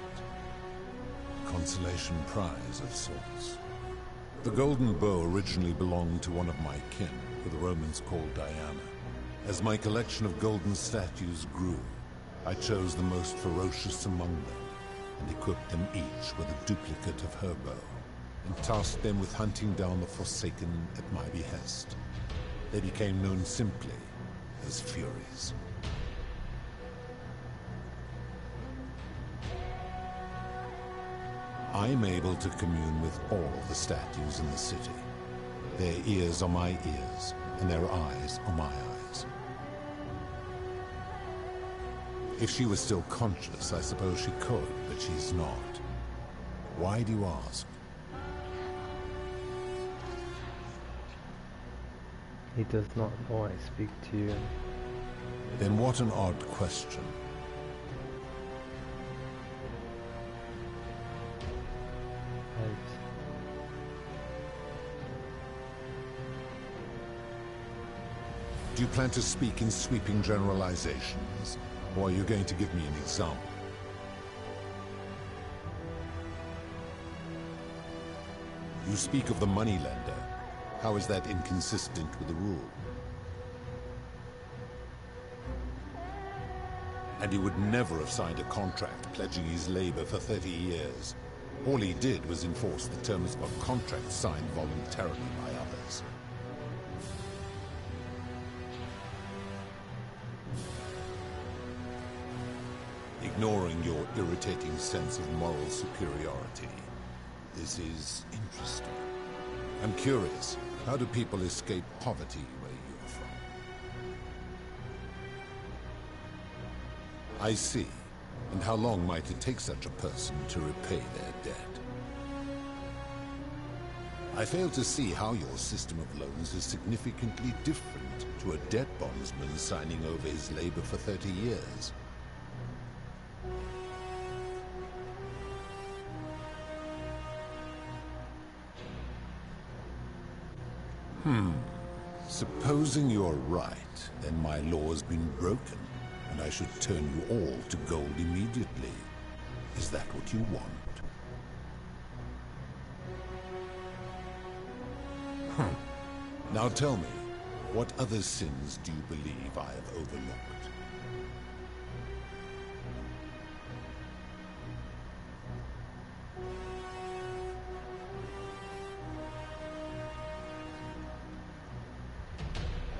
A consolation prize of sorts. The golden bow originally belonged to one of my kin, who the Romans called Diana. As my collection of golden statues grew, I chose the most ferocious among them, and equipped them each with a duplicate of her bow, and tasked them with hunting down the Forsaken at my behest. They became known simply as Furies. I'm able to commune with all the statues in the city. Their ears are my ears, and their eyes are my eyes. If she was still conscious, I suppose she could, but she's not. Why do you ask? He does not know I speak to you. Then what an odd question. Do you plan to speak in sweeping generalizations, or are you going to give me an example? You speak of the moneylender. How is that inconsistent with the rule? And he would never have signed a contract pledging his labor for 30 years. All he did was enforce the terms of a contract signed voluntarily by others. Ignoring your irritating sense of moral superiority, this is interesting. I'm curious, how do people escape poverty where you're from? I see. And how long might it take such a person to repay their debt? I fail to see how your system of loans is significantly different to a debt bondsman signing over his labor for 30 years. Supposing you're right, then my law has been broken, and I should turn you all to gold immediately. Is that what you want? Now tell me, what other sins do you believe I have overlooked?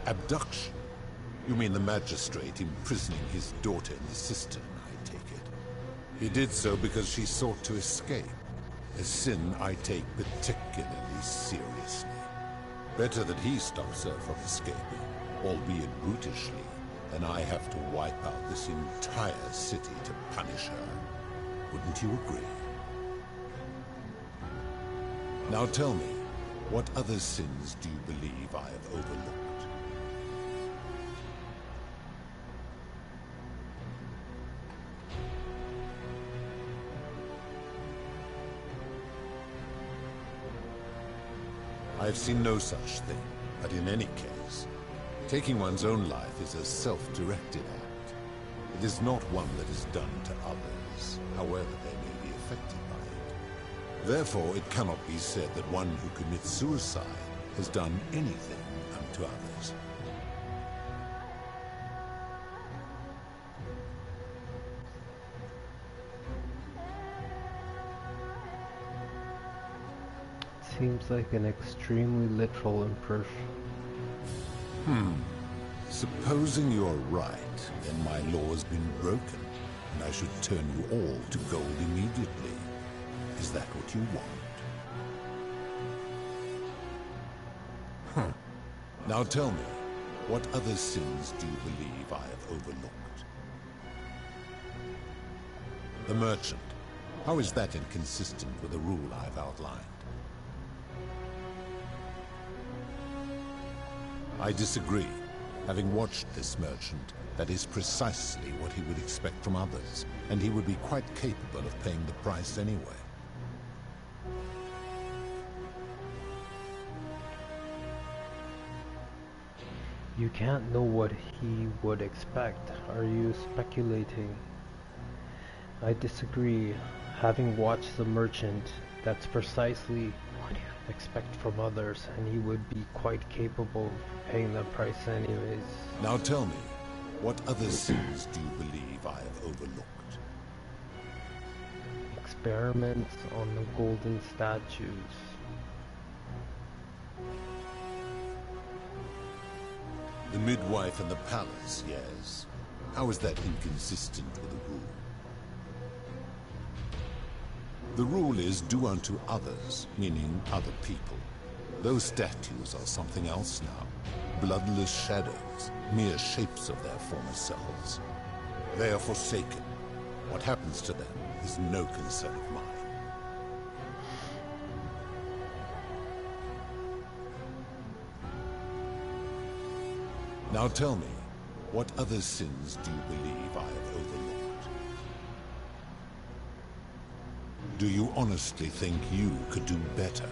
Abduction? You mean the magistrate imprisoning his daughter in the cistern, I take it. He did so because she sought to escape, a sin I take particularly seriously. Better that he stops her from escaping, albeit brutishly, than I have to wipe out this entire city to punish her. Wouldn't you agree? Now tell me, what other sins do you believe I have overlooked? I've seen no such thing, but in any case, taking one's own life is a self-directed act. It is not one that is done to others, however they may be affected by it. Therefore, it cannot be said that one who commits suicide has done anything unto others. Seems like an extremely literal impression. Supposing you're right, then my law has been broken, and I should turn you all to gold immediately. Is that what you want? Now tell me, what other sins do you believe I have overlooked? The merchant. How is that inconsistent with the rule I've outlined? I disagree. Having watched this merchant, that is precisely what he would expect from others, and he would be quite capable of paying the price anyway. You can't know what he would expect. Are you speculating? I disagree. Having watched the merchant, that's precisely what you expect from others, and he would be quite capable of paying the price anyways. Now tell me, what other sins do you believe I have overlooked? Experiments on the golden statues. The midwife and the palace, yes. How is that inconsistent with the rule? The rule is do unto others, meaning other people. Those statues are something else now. Bloodless shadows, mere shapes of their former selves. They are forsaken. What happens to them is no concern of mine. Now tell me, what other sins do you believe I have overlooked? Do you honestly think you could do better?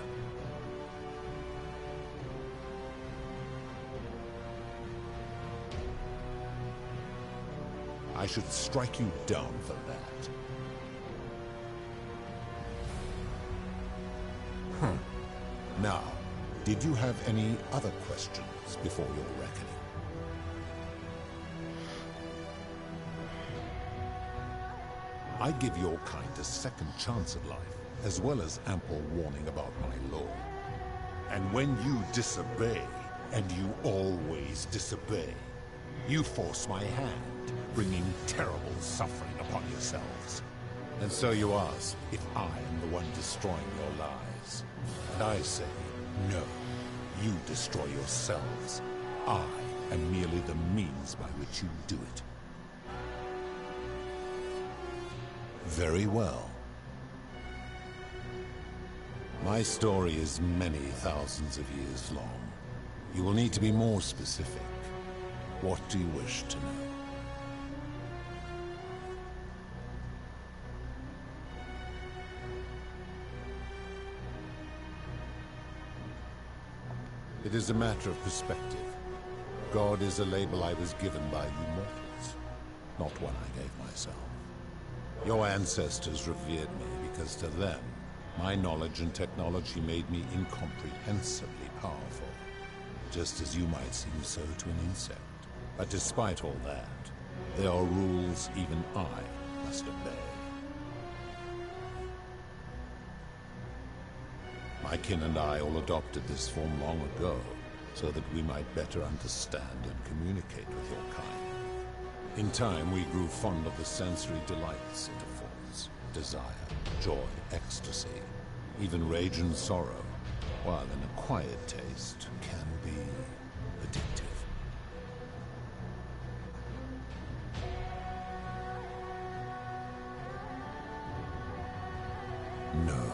I should strike you down for that. Now, did you have any other questions before your reckoning? I give your kind a second chance at life, as well as ample warning about my law. And when you disobey, and you always disobey, you force my hand, bringing terrible suffering upon yourselves. And so you ask if I am the one destroying your lives. And I say, no, you destroy yourselves. I am merely the means by which you do it. Very well. My story is many thousands of years long. You will need to be more specific. What do you wish to know? It is a matter of perspective. God is a label I was given by you mortals, not one I gave myself. Your ancestors revered me because to them, my knowledge and technology made me incomprehensibly powerful, just as you might seem so to an insect. But despite all that, there are rules even I must obey. My kin and I all adopted this form long ago, so that we might better understand and communicate with your kind. In time, we grew fond of the sensory delights it affords. Desire, joy, ecstasy, even rage and sorrow, while an acquired taste can be addictive. No.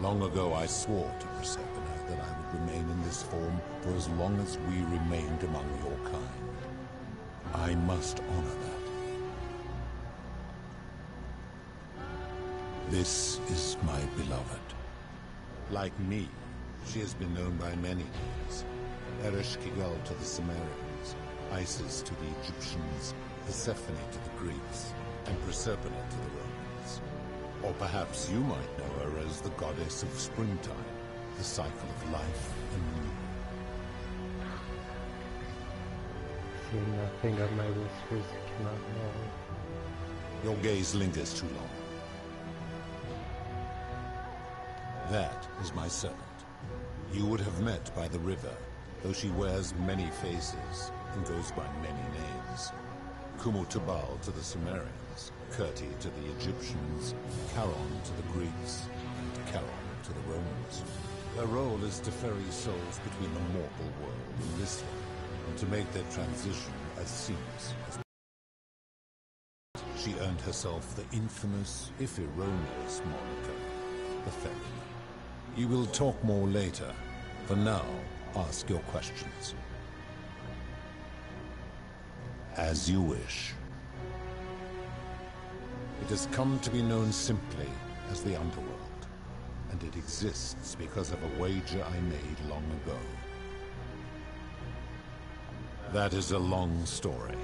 Long ago I swore to Persephone that I would remain in this form for as long as we remained among your kind. I must honor that. This is my beloved. Like me, she has been known by many names. Ereshkigal to the Sumerians, Isis to the Egyptians, Persephone to the Greeks, and Proserpine to the Romans. Or perhaps you might know her as the goddess of springtime, the cycle of life and renewal. See nothing of my whispers cannot know. Your gaze lingers too long. That is my servant. You would have met by the river, though she wears many faces and goes by many names. Kumutubal to the Sumerians, Kurti to the Egyptians, Charon to the Greeks, and Charon to the Romans. Her role is to ferry souls between the mortal world and this one, and to make their transition as seamless as possible. She earned herself the infamous, if erroneous, moniker, the Ferryman. You will talk more later. For now, ask your questions. As you wish. It has come to be known simply as the Underworld, and it exists because of a wager I made long ago. That is a long story,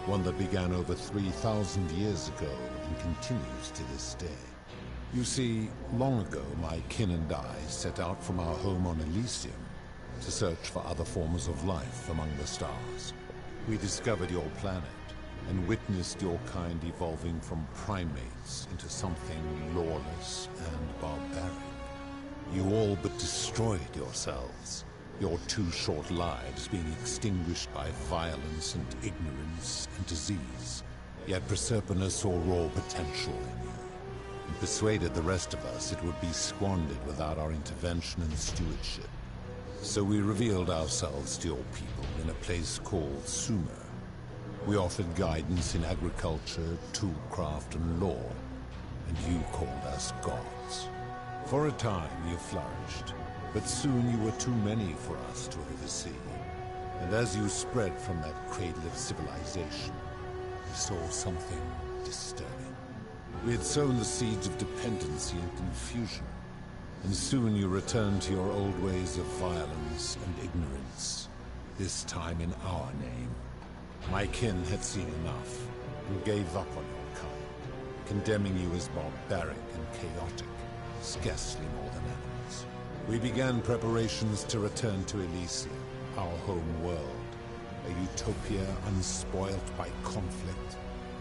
one that began over 3,000 years ago and continues to this day. You see, long ago my kin and I set out from our home on Elysium to search for other forms of life among the stars. We discovered your planet and witnessed your kind evolving from primates into something lawless and barbaric. You all but destroyed yourselves, your 2 short lives being extinguished by violence and ignorance and disease. Yet Proserpina saw raw potential in you, and persuaded the rest of us it would be squandered without our intervention and stewardship. So we revealed ourselves to your people in a place called Sumer. We offered guidance in agriculture, toolcraft, and law, and you called us gods. For a time you flourished, but soon you were too many for us to oversee. And as you spread from that cradle of civilization, we saw something disturbing. We had sown the seeds of dependency and confusion, and soon you returned to your old ways of violence and ignorance, this time in our name. My kin had seen enough, and gave up on your kind, condemning you as barbaric and chaotic, scarcely more than animals. We began preparations to return to Elysium, our home world, a utopia unspoilt by conflict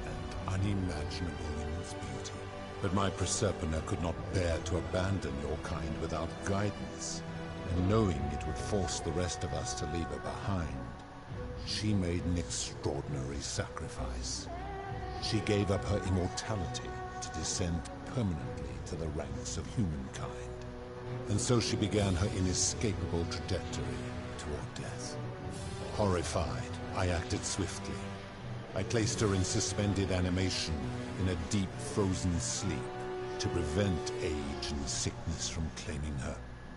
and unimaginable in its beauty. But my Proserpina could not bear to abandon your kind without guidance, and knowing it would force the rest of us to leave her behind, she made an extraordinary sacrifice. She gave up her immortality to descend permanently to the ranks of humankind. And so she began her inescapable trajectory toward death. Horrified, I acted swiftly. I placed her in suspended animation in a deep frozen sleep to prevent age and sickness from claiming her.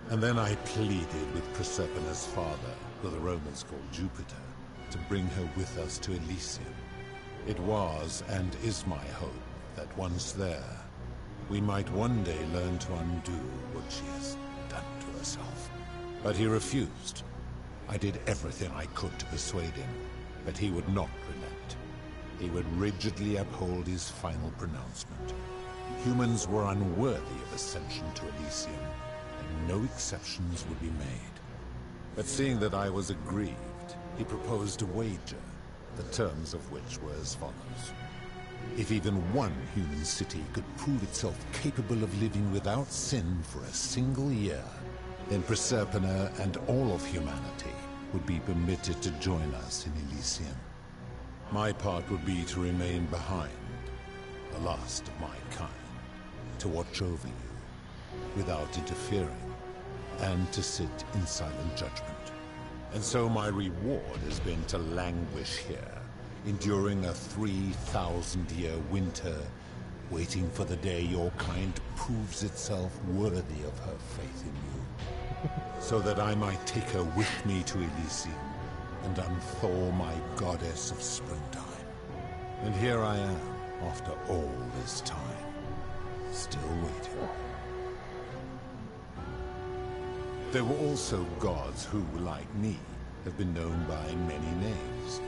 And then I pleaded with Proserpina's father, who the Romans called Jupiter, to bring her with us to Elysium. It was and is my hope that once there, we might one day learn to undo what she has done to herself. But he refused. I did everything I could to persuade him, but he would not relent. He would rigidly uphold his final pronouncement. Humans were unworthy of ascension to Elysium, and no exceptions would be made. But seeing that I was aggrieved, he proposed a wager, the terms of which were as follows. If even one human city could prove itself capable of living without sin for a single year, then Proserpina and all of humanity would be permitted to join us in Elysium. My part would be to remain behind, the last of my kind, to watch over you, without interfering, and to sit in silent judgment. And so my reward has been to languish here, enduring a 3,000-year winter, waiting for the day your kind proves itself worthy of her faith in you, so that I might take her with me to Elysium and unthaw my goddess of springtime. And here I am, after all this time, still waiting. There were also gods who, like me, have been known by many names,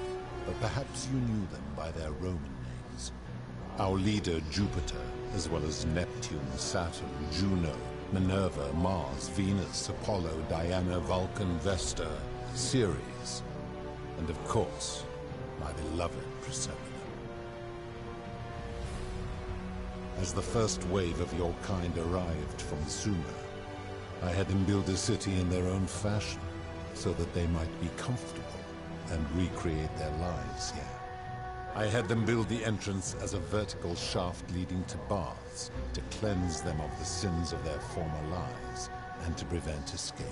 but perhaps you knew them by their Roman names. Our leader, Jupiter, as well as Neptune, Saturn, Juno, Minerva, Mars, Venus, Apollo, Diana, Vulcan, Vesta, Ceres, and of course, my beloved Proserpina. As the first wave of your kind arrived from Sumer, I had them build a city in their own fashion, so that they might be comfortable and recreate their lives here. I had them build the entrance as a vertical shaft leading to baths, to cleanse them of the sins of their former lives, and to prevent escape.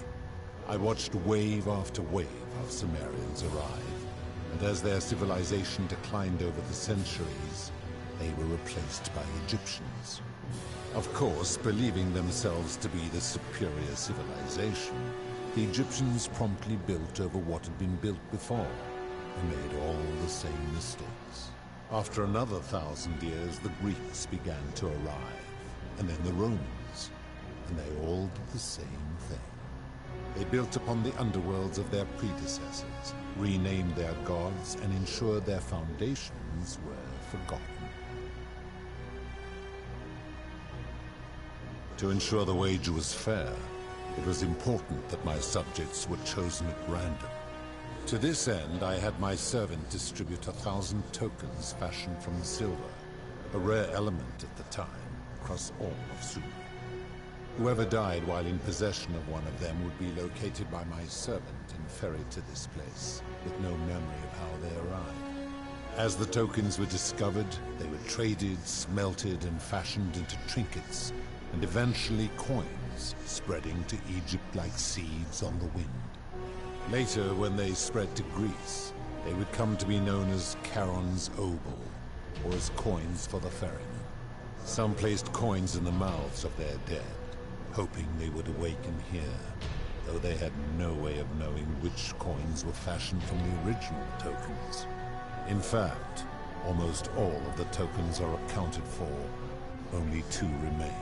I watched wave after wave of Sumerians arrive, and as their civilization declined over the centuries, they were replaced by Egyptians. Of course, believing themselves to be the superior civilization, the Egyptians promptly built over what had been built before, and made all the same mistakes. After another 1,000 years, the Greeks began to arrive, and then the Romans, and they all did the same thing. They built upon the underworlds of their predecessors, renamed their gods, and ensured their foundations were forgotten. To ensure the wager was fair, it was important that my subjects were chosen at random. To this end, I had my servant distribute 1,000 tokens fashioned from silver, a rare element at the time, across all of Sumer. Whoever died while in possession of one of them would be located by my servant and ferried to this place, with no memory of how they arrived. As the tokens were discovered, they were traded, smelted, and fashioned into trinkets, and eventually coins, spreading to Egypt like seeds on the wind. Later, when they spread to Greece, they would come to be known as Charon's obol, or as coins for the ferryman. Some placed coins in the mouths of their dead, hoping they would awaken here, though they had no way of knowing which coins were fashioned from the original tokens. In fact, almost all of the tokens are accounted for, only 2 remain.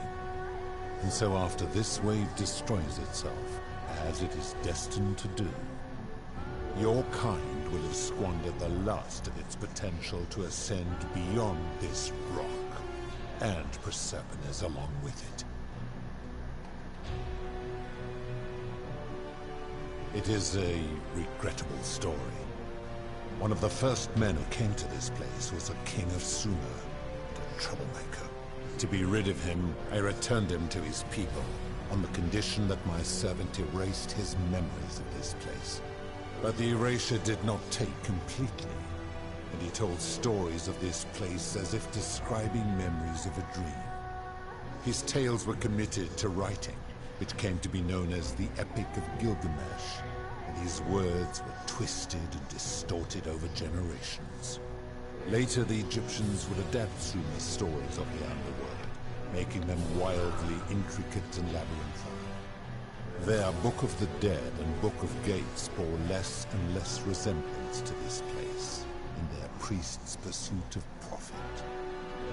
And so after this wave destroys itself, as it is destined to do, your kind will have squandered the last of its potential to ascend beyond this rock, and Persepolis along with it. It is a regrettable story. One of the first men who came to this place was a king of Sumer, and a troublemaker. To be rid of him, I returned him to his people, on the condition that my servant erased his memories of this place. But the erasure did not take completely, and he told stories of this place as if describing memories of a dream. His tales were committed to writing, which came to be known as the Epic of Gilgamesh, and his words were twisted and distorted over generations. Later, the Egyptians would adapt Sumer's stories of the underworld, making them wildly intricate and labyrinthine. Their Book of the Dead and Book of Gates bore less and less resemblance to this place, in their priests' pursuit of profit.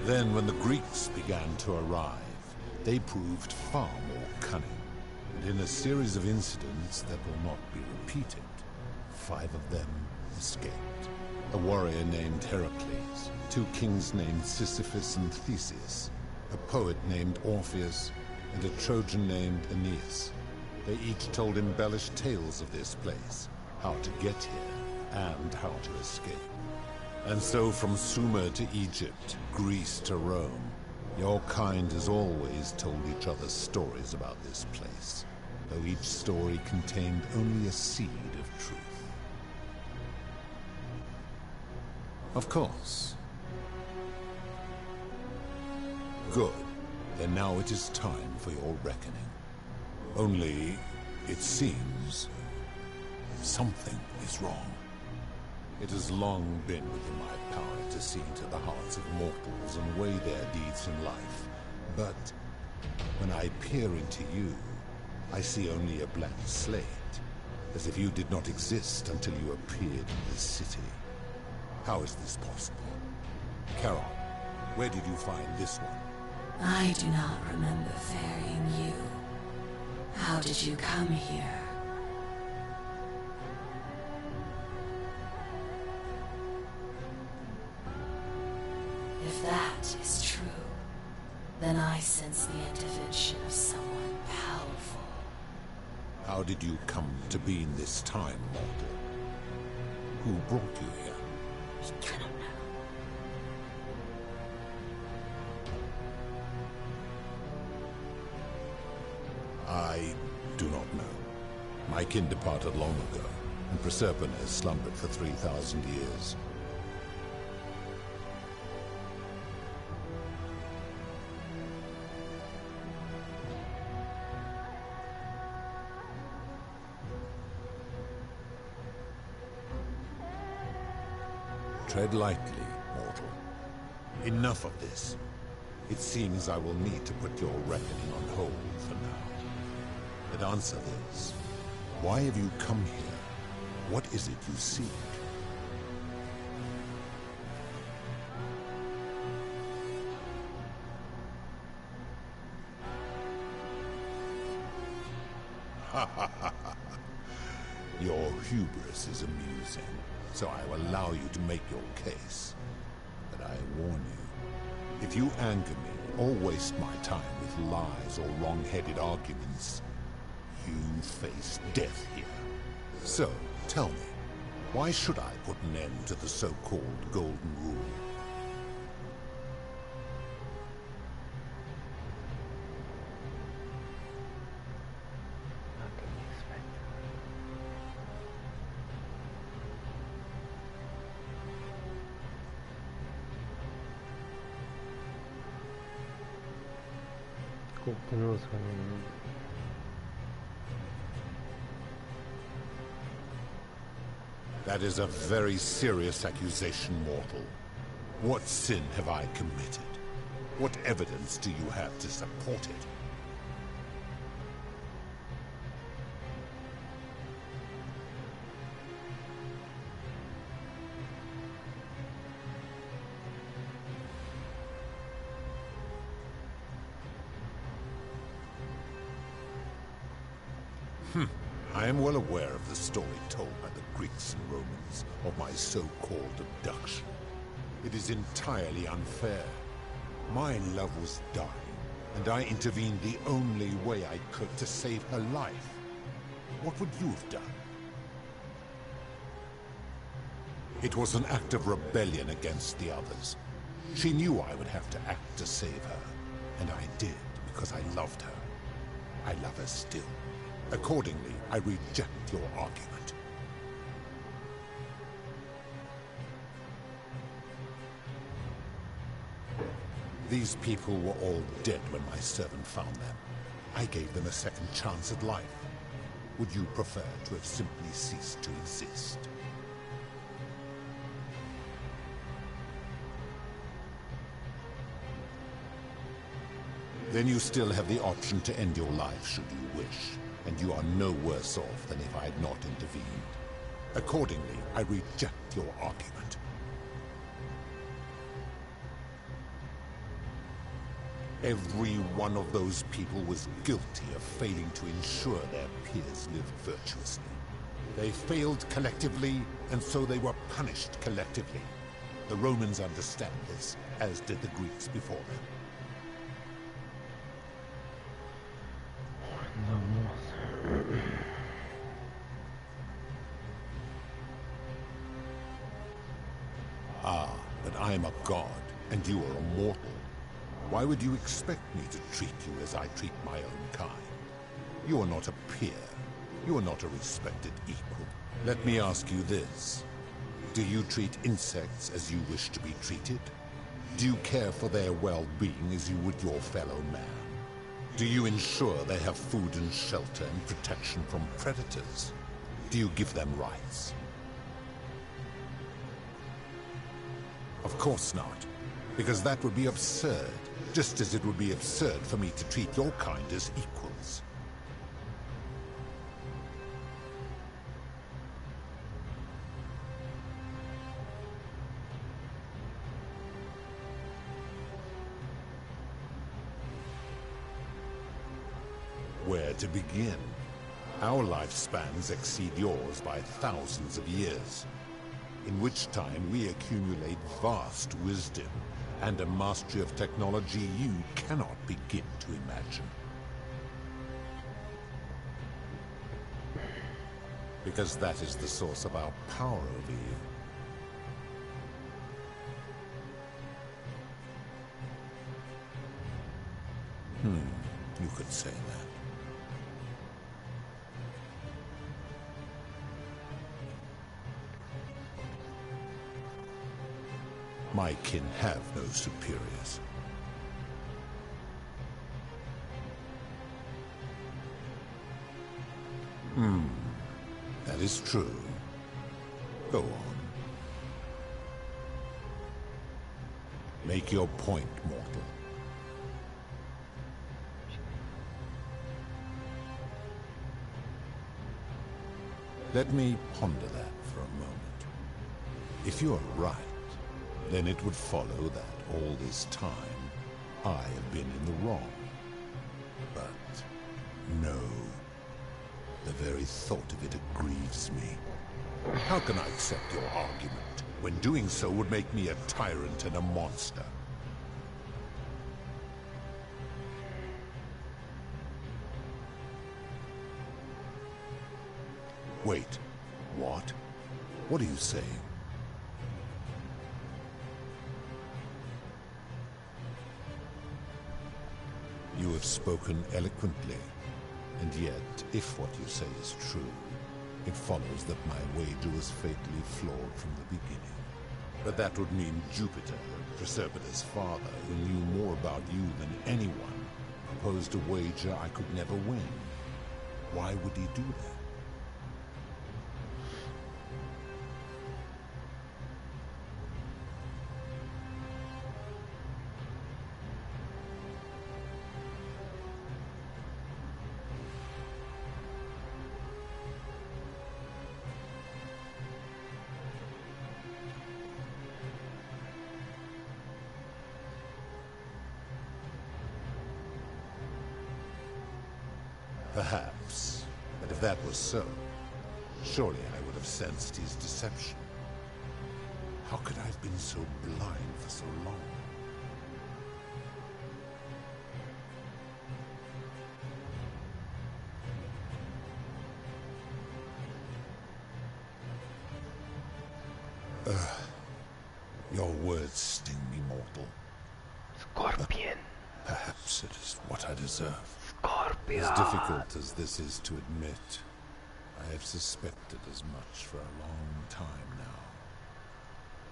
Then, when the Greeks began to arrive, they proved far more cunning, and in a series of incidents that will not be repeated, 5 of them escaped. A warrior named Hercules, 2 kings named Sisyphus and Theseus, a poet named Orpheus, and a Trojan named Aeneas. They each told embellished tales of this place, how to get here, and how to escape. And so from Sumer to Egypt, Greece to Rome, your kind has always told each other stories about this place, though each story contained only a seed of truth. Of course. Good. Then now it is time for your reckoning. Only, it seems, something is wrong. It has long been within my power to see into the hearts of mortals and weigh their deeds in life. But when I peer into you, I see only a blank slate, as if you did not exist until you appeared in this city. How is this possible? Charon, where did you find this one? I do not remember ferrying you. How did you come here? If that is true, then I sense the intervention of someone powerful. How did you come to be in this time, mortal? Who brought you here? We cannot know. I do not know. My kin departed long ago, and Persepolis slumbered for 3,000 years. Tread lightly, mortal. Enough of this. It seems I will need to put your reckoning on hold for now. But answer this. Why have you come here? What is it you seek? Your hubris is amusing, so I will allow you to make your case. But I warn you, if you anger me or waste my time with lies or wrong-headed arguments, you face death here. So, tell me, why should I put an end to the so-called Golden Rule? Golden Rules. That is a very serious accusation, mortal. What sin have I committed? What evidence do you have to support it? I am well aware of the story told by the Greeks and Romans of my so-called abduction. It is entirely unfair. My love was dying, and I intervened the only way I could to save her life. What would you have done? It was an act of rebellion against the others. She knew I would have to act to save her, and I did because I loved her. I love her still. Accordingly, I reject your argument. These people were all dead when my servant found them. I gave them a second chance at life. Would you prefer to have simply ceased to exist? Then you still have the option to end your life should you wish. And you are no worse off than if I had not intervened. Accordingly, I reject your argument. Every one of those people was guilty of failing to ensure their peers lived virtuously. They failed collectively, and so they were punished collectively. The Romans understand this, as did the Greeks before them. Ah, but I am a god, and you are a mortal. Why would you expect me to treat you as I treat my own kind? You are not a peer. You are not a respected equal. Let me ask you this. Do you treat insects as you wish to be treated? Do you care for their well-being as you would your fellow man? Do you ensure they have food and shelter and protection from predators? Do you give them rights? Of course not, because that would be absurd, just as it would be absurd for me to treat your kind as equals. Where to begin? Our lifespans exceed yours by thousands of years, in which time we accumulate vast wisdom and a mastery of technology you cannot begin to imagine. Because that is the source of our power over you. You could say that. My kin have no superiors. That is true. Go on. Make your point, mortal. Let me ponder that for a moment. If you are right, then it would follow that all this time I have been in the wrong. But no. very thought of it grieves me. How can I accept your argument, when doing so would make me a tyrant and a monster? Wait, what? What are you saying? You have spoken eloquently, and yet, if what you say is true, it follows that my wager was fatally flawed from the beginning. But that would mean Jupiter, Proserpina's father, who knew more about you than anyone, proposed a wager I could never win. Why would he do that? Perhaps. But if that was so, surely I would have sensed his deception. How could I have been so blind for so long? Your words sting me, mortal. Scorpion. Perhaps it is what I deserve. Scorpion. As difficult as this is to admit, I have suspected as much for a long time now.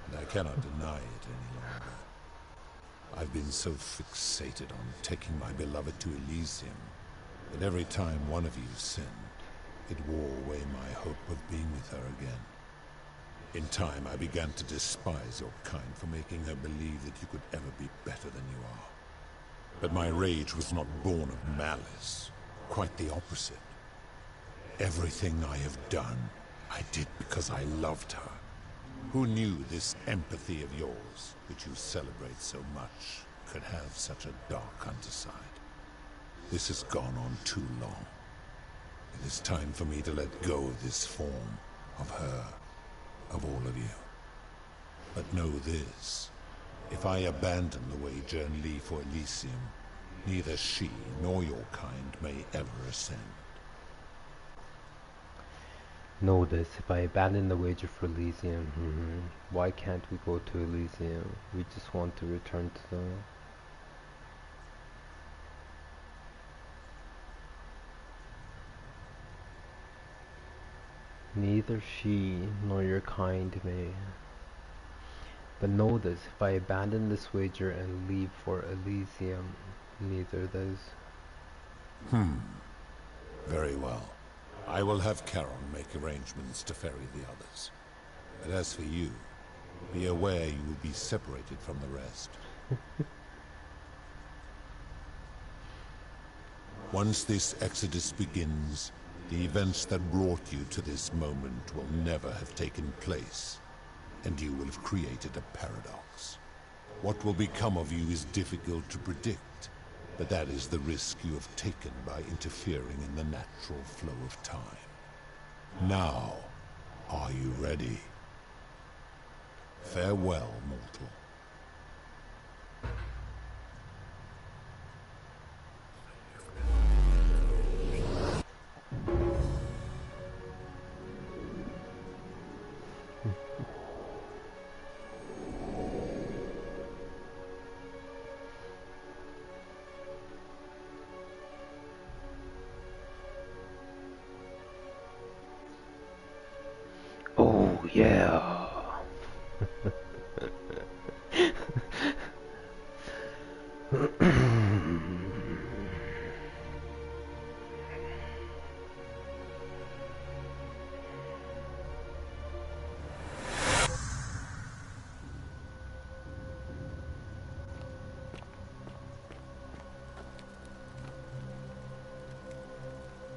And I cannot deny it any longer. I've been so fixated on taking my beloved to Elysium that every time one of you sinned, it wore away my hope of being with her again. In time, I began to despise your kind for making her believe that you could ever be better than you are. But my rage was not born of malice. Quite the opposite. Everything I have done, I did because I loved her. Who knew this empathy of yours, which you celebrate so much, could have such a dark underside? This has gone on too long. It is time for me to let go of this form, of her, of all of you. But know this. If I abandon the wager and leave for Elysium, neither she nor your kind may ever ascend. Know this, if I abandon the wager for Elysium, why can't we go to Elysium? We just want to return to the... Neither she nor your kind may. But know this, if I abandon this wager and leave for Elysium, neither does. Very well. I will have Charon make arrangements to ferry the others. But as for you, be aware you will be separated from the rest. Once this exodus begins, the events that brought you to this moment will never have taken place, and you will have created a paradox. What will become of you is difficult to predict, but that is the risk you have taken by interfering in the natural flow of time. Now, are you ready? Farewell, mortal. Oh yeah.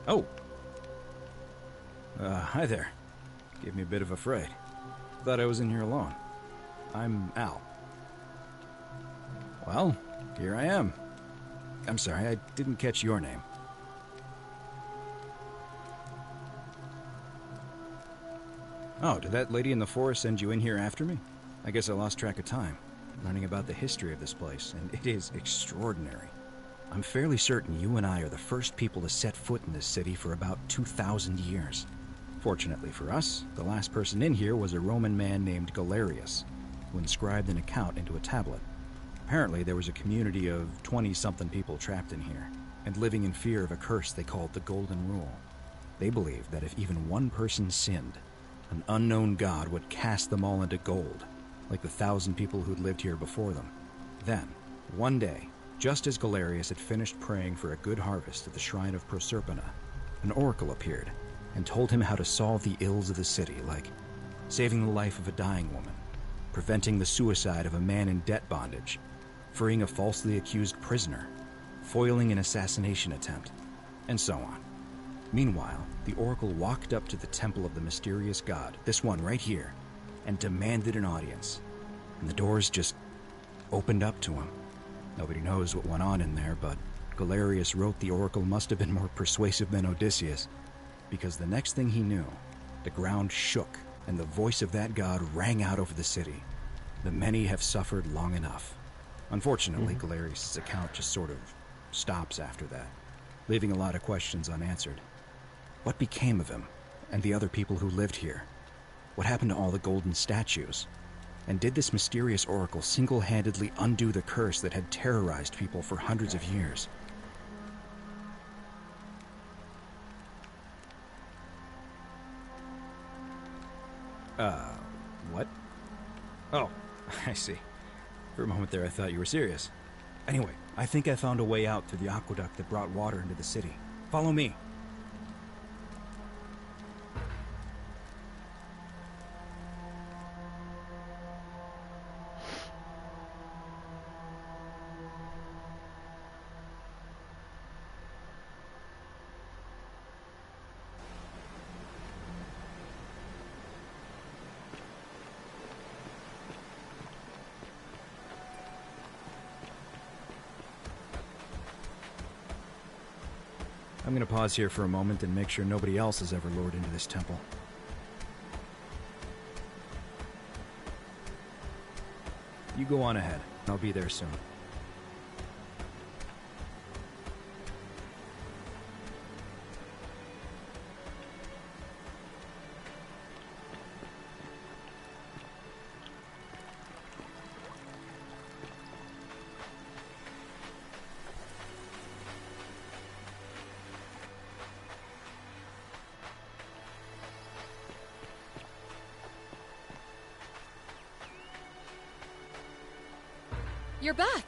Oh. Hi there. Gave me a bit of a fright. Thought I was in here alone. I'm Al. Well, here I am. I'm sorry, I didn't catch your name. Oh, did that lady in the forest send you in here after me? I guess I lost track of time, learning about the history of this place, and it is extraordinary. I'm fairly certain you and I are the first people to set foot in this city for about 2,000 years. Fortunately for us, the last person in here was a Roman man named Gallerius, who inscribed an account into a tablet. Apparently, there was a community of 20-something people trapped in here, and living in fear of a curse they called the Golden Rule. They believed that if even one person sinned, an unknown god would cast them all into gold, like the 1,000 people who'd lived here before them. Then, one day, just as Gallerius had finished praying for a good harvest at the shrine of Proserpina, an oracle appeared and told him how to solve the ills of the city, like saving the life of a dying woman, preventing the suicide of a man in debt bondage, freeing a falsely accused prisoner, foiling an assassination attempt, and so on. Meanwhile, the oracle walked up to the temple of the mysterious god, this one right here, and demanded an audience. And the doors just opened up to him. Nobody knows what went on in there, but Gallerius wrote the oracle must have been more persuasive than Odysseus, because the next thing he knew, the ground shook and the voice of that god rang out over the city. The many have suffered long enough. Unfortunately, Gallerius' account just sort of stops after that, leaving a lot of questions unanswered. What became of him and the other people who lived here? What happened to all the golden statues? And did this mysterious oracle single-handedly undo the curse that had terrorized people for hundreds of years? What? Oh, I see. For a moment there I thought you were serious. Anyway, I think I found a way out through the aqueduct that brought water into the city. Follow me. I'm gonna pause here for a moment and make sure nobody else has ever lured into this temple. You go on ahead. I'll be there soon. You're back!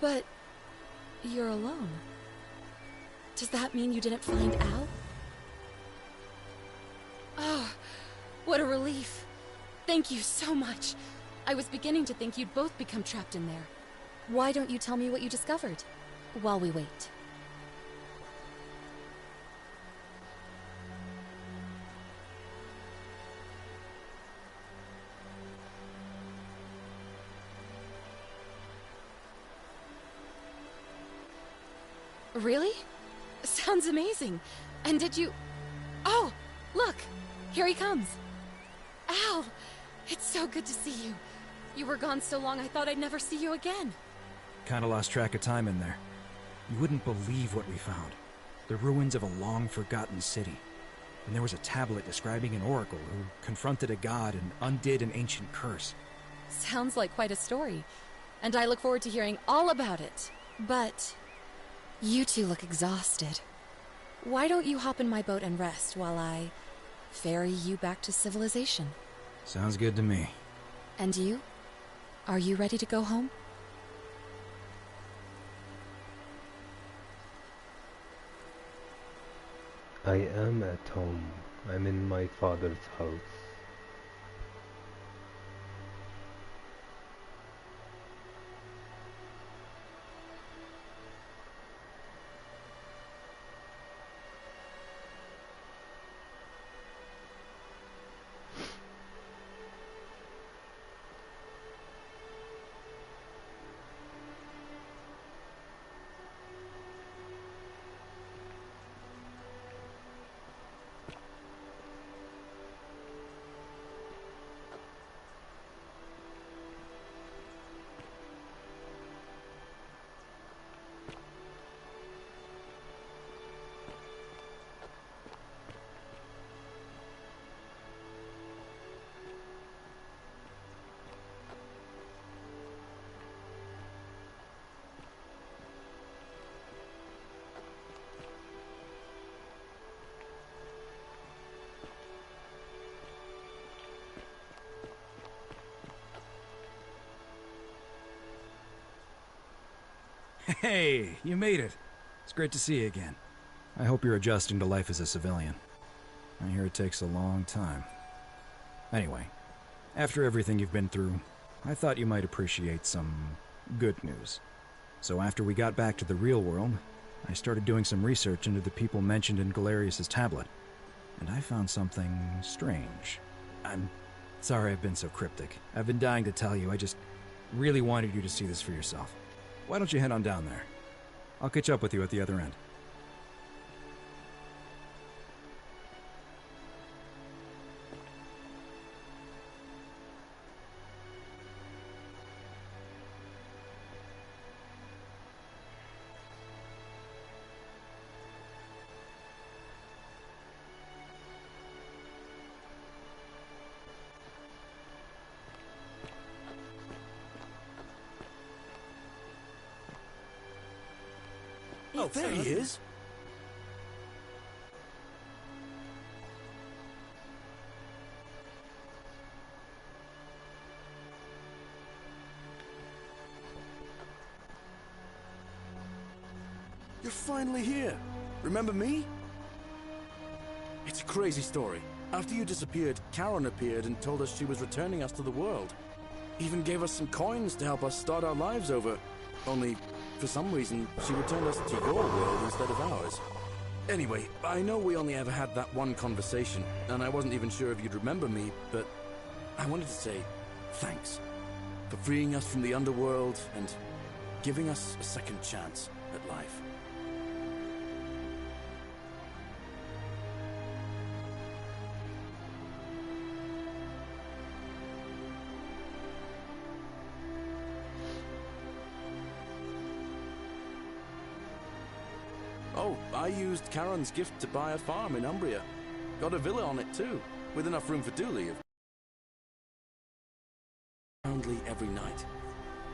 But you're alone. Does that mean you didn't find Al? Oh, what a relief. Thank you so much. I was beginning to think you'd both become trapped in there. Why don't you tell me what you discovered while we wait? Really? Sounds amazing. And did you... Oh, look! Here he comes. Al! It's so good to see you. You were gone so long I thought I'd never see you again. Kinda lost track of time in there. You wouldn't believe what we found. The ruins of a long-forgotten city. And there was a tablet describing an oracle who confronted a god and undid an ancient curse. Sounds like quite a story. And I look forward to hearing all about it. But... you two look exhausted. Why don't you hop in my boat and rest while I ferry you back to civilization? Sounds good to me. And you? Are you ready to go home? I am at home. I'm in my father's house. Hey, you made it. It's great to see you again. I hope you're adjusting to life as a civilian. I hear it takes a long time. Anyway, after everything you've been through, I thought you might appreciate some good news. So after we got back to the real world, I started doing some research into the people mentioned in Gallerius' tablet, and I found something strange. I'm sorry I've been so cryptic. I've been dying to tell you. I just really wanted you to see this for yourself. Why don't you head on down there? I'll catch up with you at the other end. Oh, there he is. You're finally here. Remember me? It's a crazy story. After you disappeared, Karen appeared and told us she was returning us to the world. Even gave us some coins to help us start our lives over. Only, for some reason, she returned us to your world instead of ours. Anyway, I know we only ever had that one conversation, and I wasn't even sure if you'd remember me, but I wanted to say thanks for freeing us from the underworld and giving us a second chance at life. Oh, I used Karen's gift to buy a farm in Umbria. Got a villa on it too, with enough room for Dooley. Roundly every night.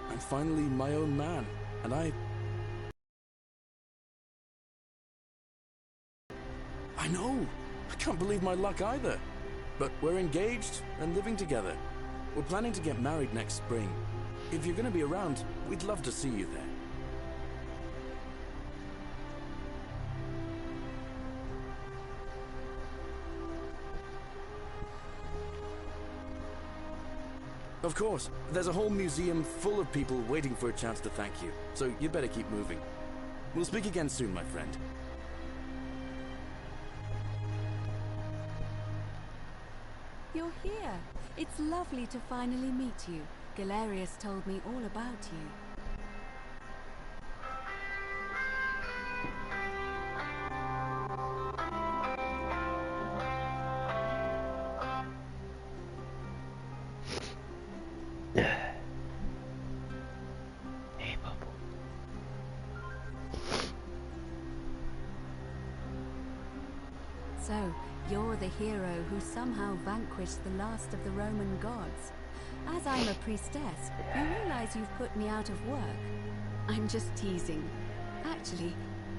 I'm finally my own man, and I know! I can't believe my luck either. But we're engaged and living together. We're planning to get married next spring. If you're gonna be around, we'd love to see you there. Of course. There's a whole museum full of people waiting for a chance to thank you, so you'd better keep moving. We'll speak again soon, my friend. You're here. It's lovely to finally meet you. Gallerius told me all about you. So, you're the hero who somehow vanquished the last of the Roman gods. As I'm a priestess, you realize you've put me out of work. I'm just teasing. Actually,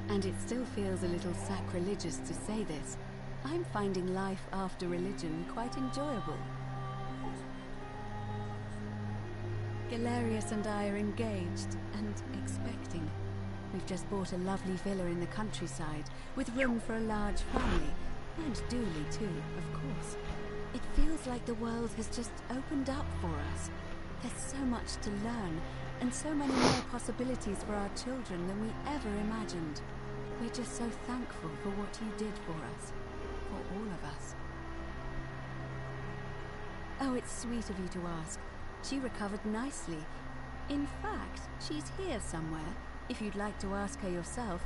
and it still feels a little sacrilegious to say this, I'm finding life after religion quite enjoyable. Gallerius and I are engaged and expecting. We've just bought a lovely villa in the countryside with room for a large family. And Dooley too, of course. It feels like the world has just opened up for us. There's so much to learn, and so many more possibilities for our children than we ever imagined. We're just so thankful for what you did for us. For all of us. Oh, it's sweet of you to ask. She recovered nicely. In fact, she's here somewhere, if you'd like to ask her yourself.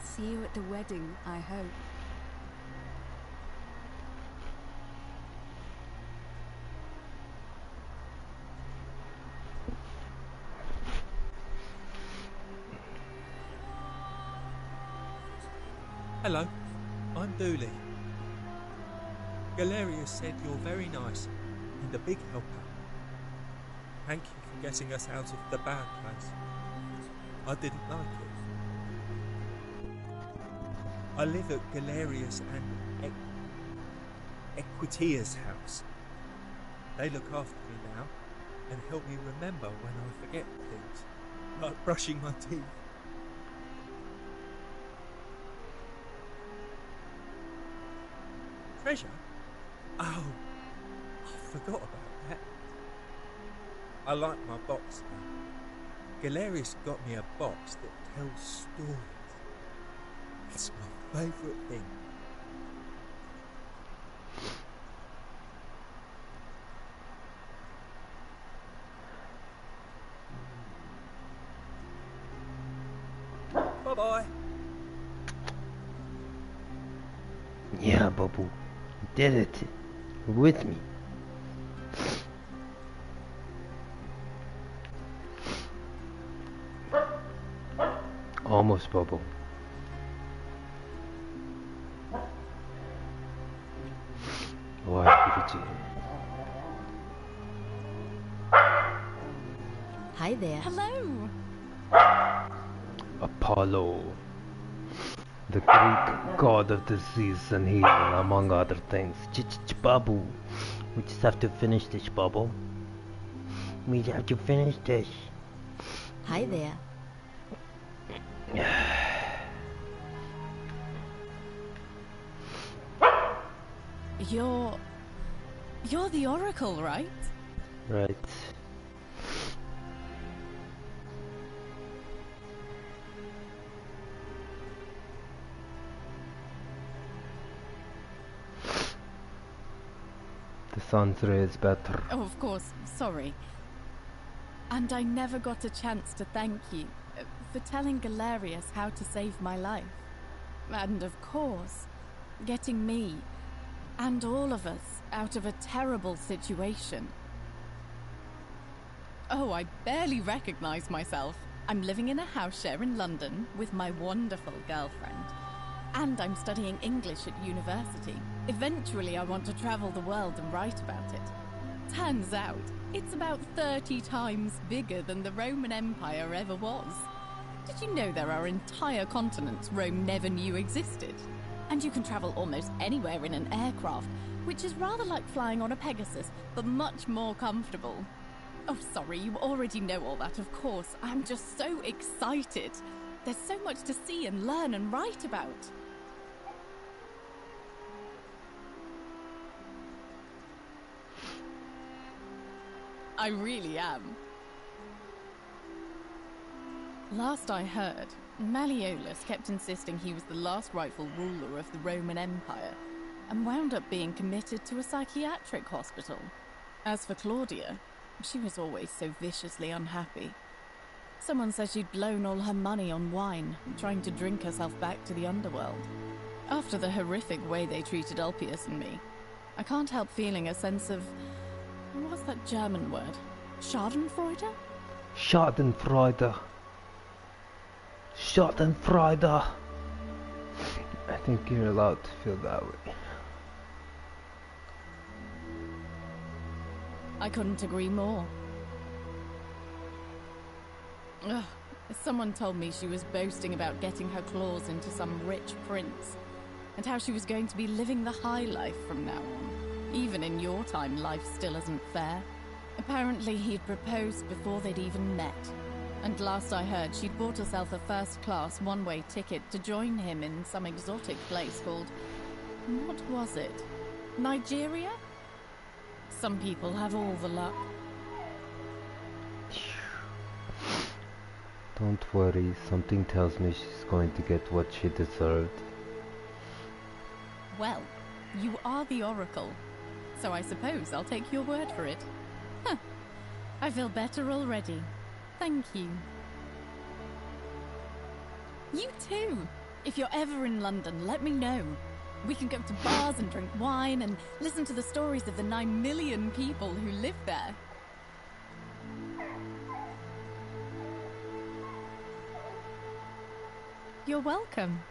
See you at the wedding, I hope. Hello, I'm Dooley. Gallerius said you're very nice and a big helper. Thank you for getting us out of the bad place. I didn't like it. I live at Gallerius and Equitia's house. They look after me now. and help me remember when I forget things, like brushing my teeth. Treasure? Oh, I forgot about that. I like my box now. Gallerius got me a box that tells stories. It's my favourite thing. Bye-bye. Yeah, Babu. You did it. You're with me. Almost, Babu. Hi there. Hello. Apollo, the Greek god of disease and healing, among other things. Babu, we just have to finish this, Babu. We have to finish this. Hi there. You're the Oracle, right? Right. TheSunsRay is better. Oh, of course, sorry. And I never got a chance to thank you for telling Gallerius how to save my life. And of course, getting me and all of us out of a terrible situation. Oh, I barely recognize myself. I'm living in a house share in London with my wonderful girlfriend. And I'm studying English at university. Eventually, I want to travel the world and write about it. Turns out, it's about 30 times bigger than the Roman Empire ever was. Did you know there are entire continents Rome never knew existed? And you can travel almost anywhere in an aircraft, which is rather like flying on a Pegasus, but much more comfortable. Oh, sorry, you already know all that, of course. I'm just so excited. There's so much to see and learn and write about. I really am. Last I heard, Malleolus kept insisting he was the last rightful ruler of the Roman Empire, and wound up being committed to a psychiatric hospital. As for Claudia, she was always so viciously unhappy. Someone says she'd blown all her money on wine, trying to drink herself back to the underworld. After the horrific way they treated Ulpius and me, I can't help feeling a sense of... what's that German word? Schadenfreude? Schadenfreude. Schadenfreude. I think you're allowed to feel that way. I couldn't agree more. Ugh, someone told me she was boasting about getting her claws into some rich prince, and how she was going to be living the high life from now on. Even in your time, life still isn't fair. Apparently he'd proposed before they'd even met, and last I heard she'd bought herself a first-class one-way ticket to join him in some exotic place called... what was it? Nigeria? Some people have all the luck. Don't worry, something tells me she's going to get what she deserved. Well, you are the Oracle, so I suppose I'll take your word for it. Huh. I feel better already. Thank you. You too! If you're ever in London, let me know. We can go to bars and drink wine and listen to the stories of the 9 million people who live there. You're welcome.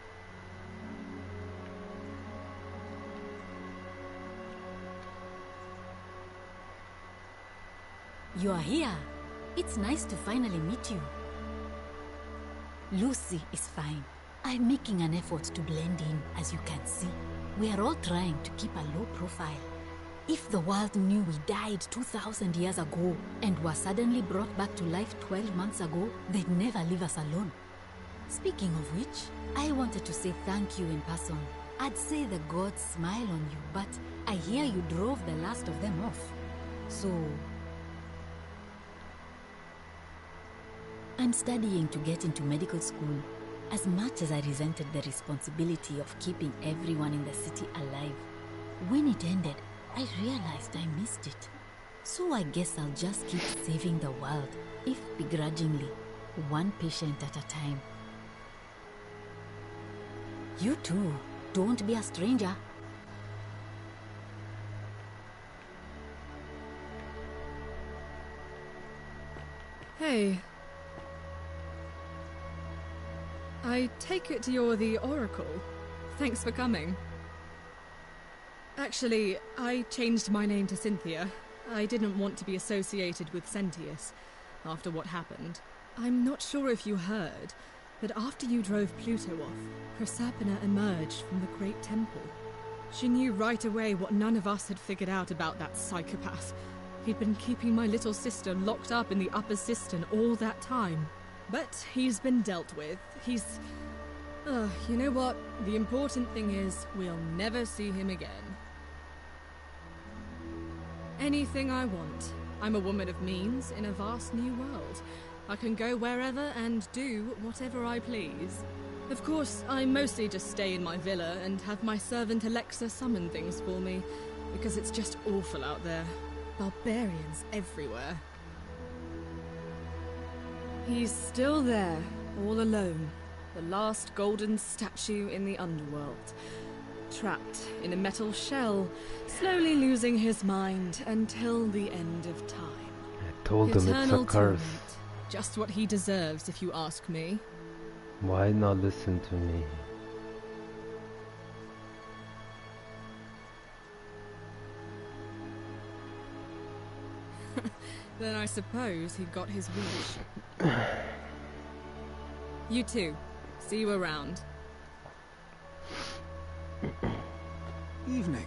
You are here. It's nice to finally meet you. Lucy is fine. I'm making an effort to blend in, as you can see. We are all trying to keep a low profile. If the world knew we died 2,000 years ago and were suddenly brought back to life 12 months ago, they'd never leave us alone. Speaking of which, I wanted to say thank you in person. I'd say the gods smile on you, but I hear you drove the last of them off. So... I'm studying to get into medical school. As much as I resented the responsibility of keeping everyone in the city alive, when it ended, I realized I missed it. So I guess I'll just keep saving the world, if begrudgingly, one patient at a time. You too, don't be a stranger. Hey. I take it you're the Oracle. Thanks for coming. Actually, I changed my name to Cynthia. I didn't want to be associated with Sentius after what happened. I'm not sure if you heard, but after you drove Pluto off, Proserpina emerged from the Great Temple. She knew right away what none of us had figured out about that psychopath. He'd been keeping my little sister locked up in the upper cistern all that time. But he's been dealt with. He's... you know what? The important thing is, we'll never see him again. Anything I want. I'm a woman of means in a vast new world. I can go wherever and do whatever I please. Of course, I mostly just stay in my villa and have my servant Alexa summon things for me, because it's just awful out there. Barbarians everywhere. He's still there, all alone. The last golden statue in the underworld. Trapped in a metal shell, slowly losing his mind until the end of time. I told him it's a curse. Torment. Just what he deserves, if you ask me. Why not listen to me? Then I suppose he got his wish. You too. See you around. Evening.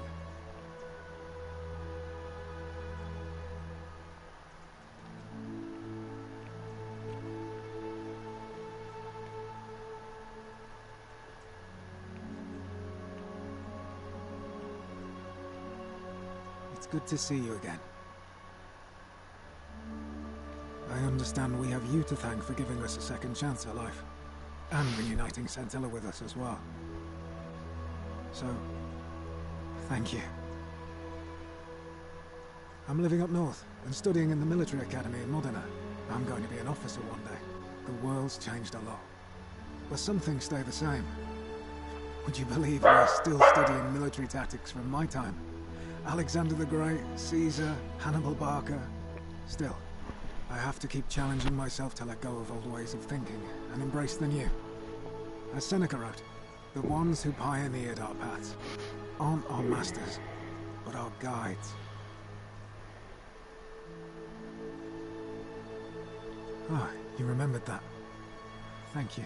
It's good to see you again. I understand we have you to thank for giving us a second chance at life, and reuniting Centilla with us as well. So, thank you. I'm living up north and studying in the military academy in Modena. I'm going to be an officer one day. The world's changed a lot, but some things stay the same. Would you believe we're still studying military tactics from my time? Alexander the Great, Caesar, Hannibal Barca. Still, I have to keep challenging myself to let go of old ways of thinking and embrace the new. As Seneca wrote, the ones who pioneered our paths aren't our masters, but our guides. Ah, you remembered that. Thank you.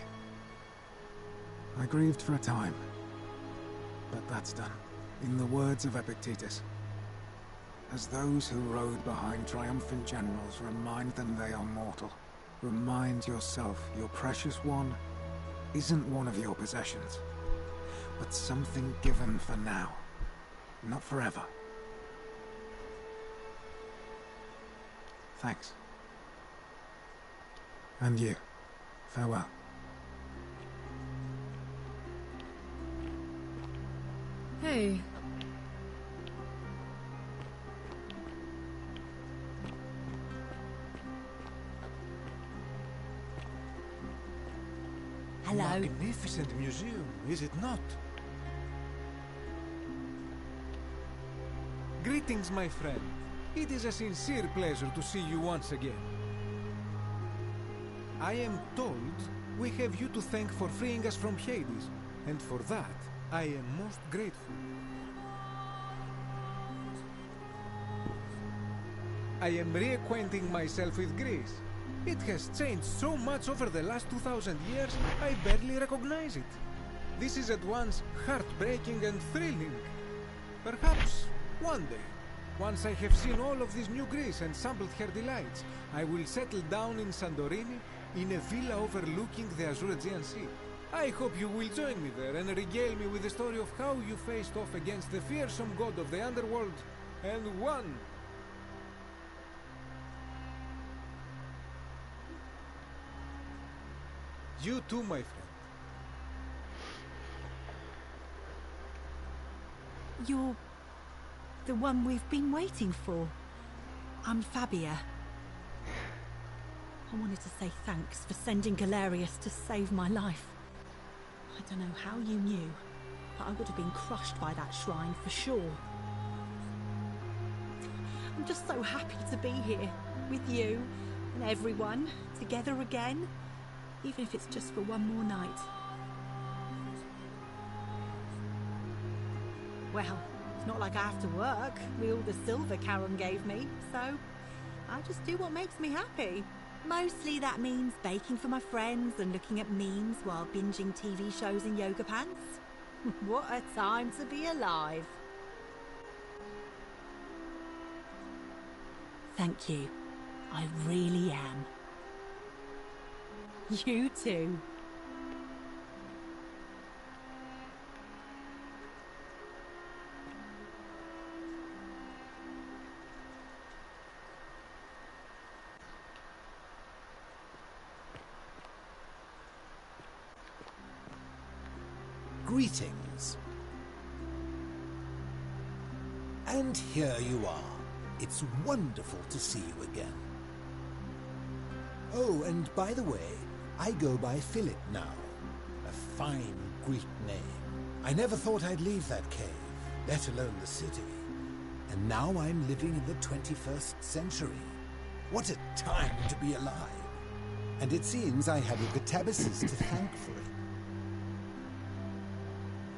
I grieved for a time, but that's done. In the words of Epictetus, as those who rode behind triumphant generals remind them they are mortal, remind yourself your precious one isn't one of your possessions, but something given for now, not forever. Thanks. And you, farewell. Hey. Hello. Magnificent museum, is it not? Greetings, my friend. It is a sincere pleasure to see you once again. I am told we have you to thank for freeing us from Hades, and for that, I am most grateful. I am reacquainting myself with Greece. It has changed so much over the last 2,000 years, I barely recognize it. This is at once heartbreaking and thrilling. Perhaps one day Once I have seen all of this new Greece and sampled her delights, I will settle down in Santorini in a villa overlooking the Azure-Aegean Sea. I hope you will join me there and regale me with the story of how you faced off against the fearsome god of the underworld and won. You too, my friend. You're the one we've been waiting for. I'm Fabia. I wanted to say thanks for sending Gallerius to save my life. I don't know how you knew, but I would have been crushed by that shrine for sure. I'm just so happy to be here with you and everyone together again, even if it's just for one more night. Well, it's not like I have to work with all the silver Charon gave me, so I just do what makes me happy. Mostly that means baking for my friends and looking at memes while binging TV shows in yoga pants. What a time to be alive. Thank you. I really am. You too. Greetings. And here you are. It's wonderful to see you again. Oh, and by the way, I go by Philip now. A fine Greek name. I never thought I'd leave that cave, let alone the city. And now I'm living in the 21st century. What a time to be alive. And it seems I have the Catacombs to thank for it.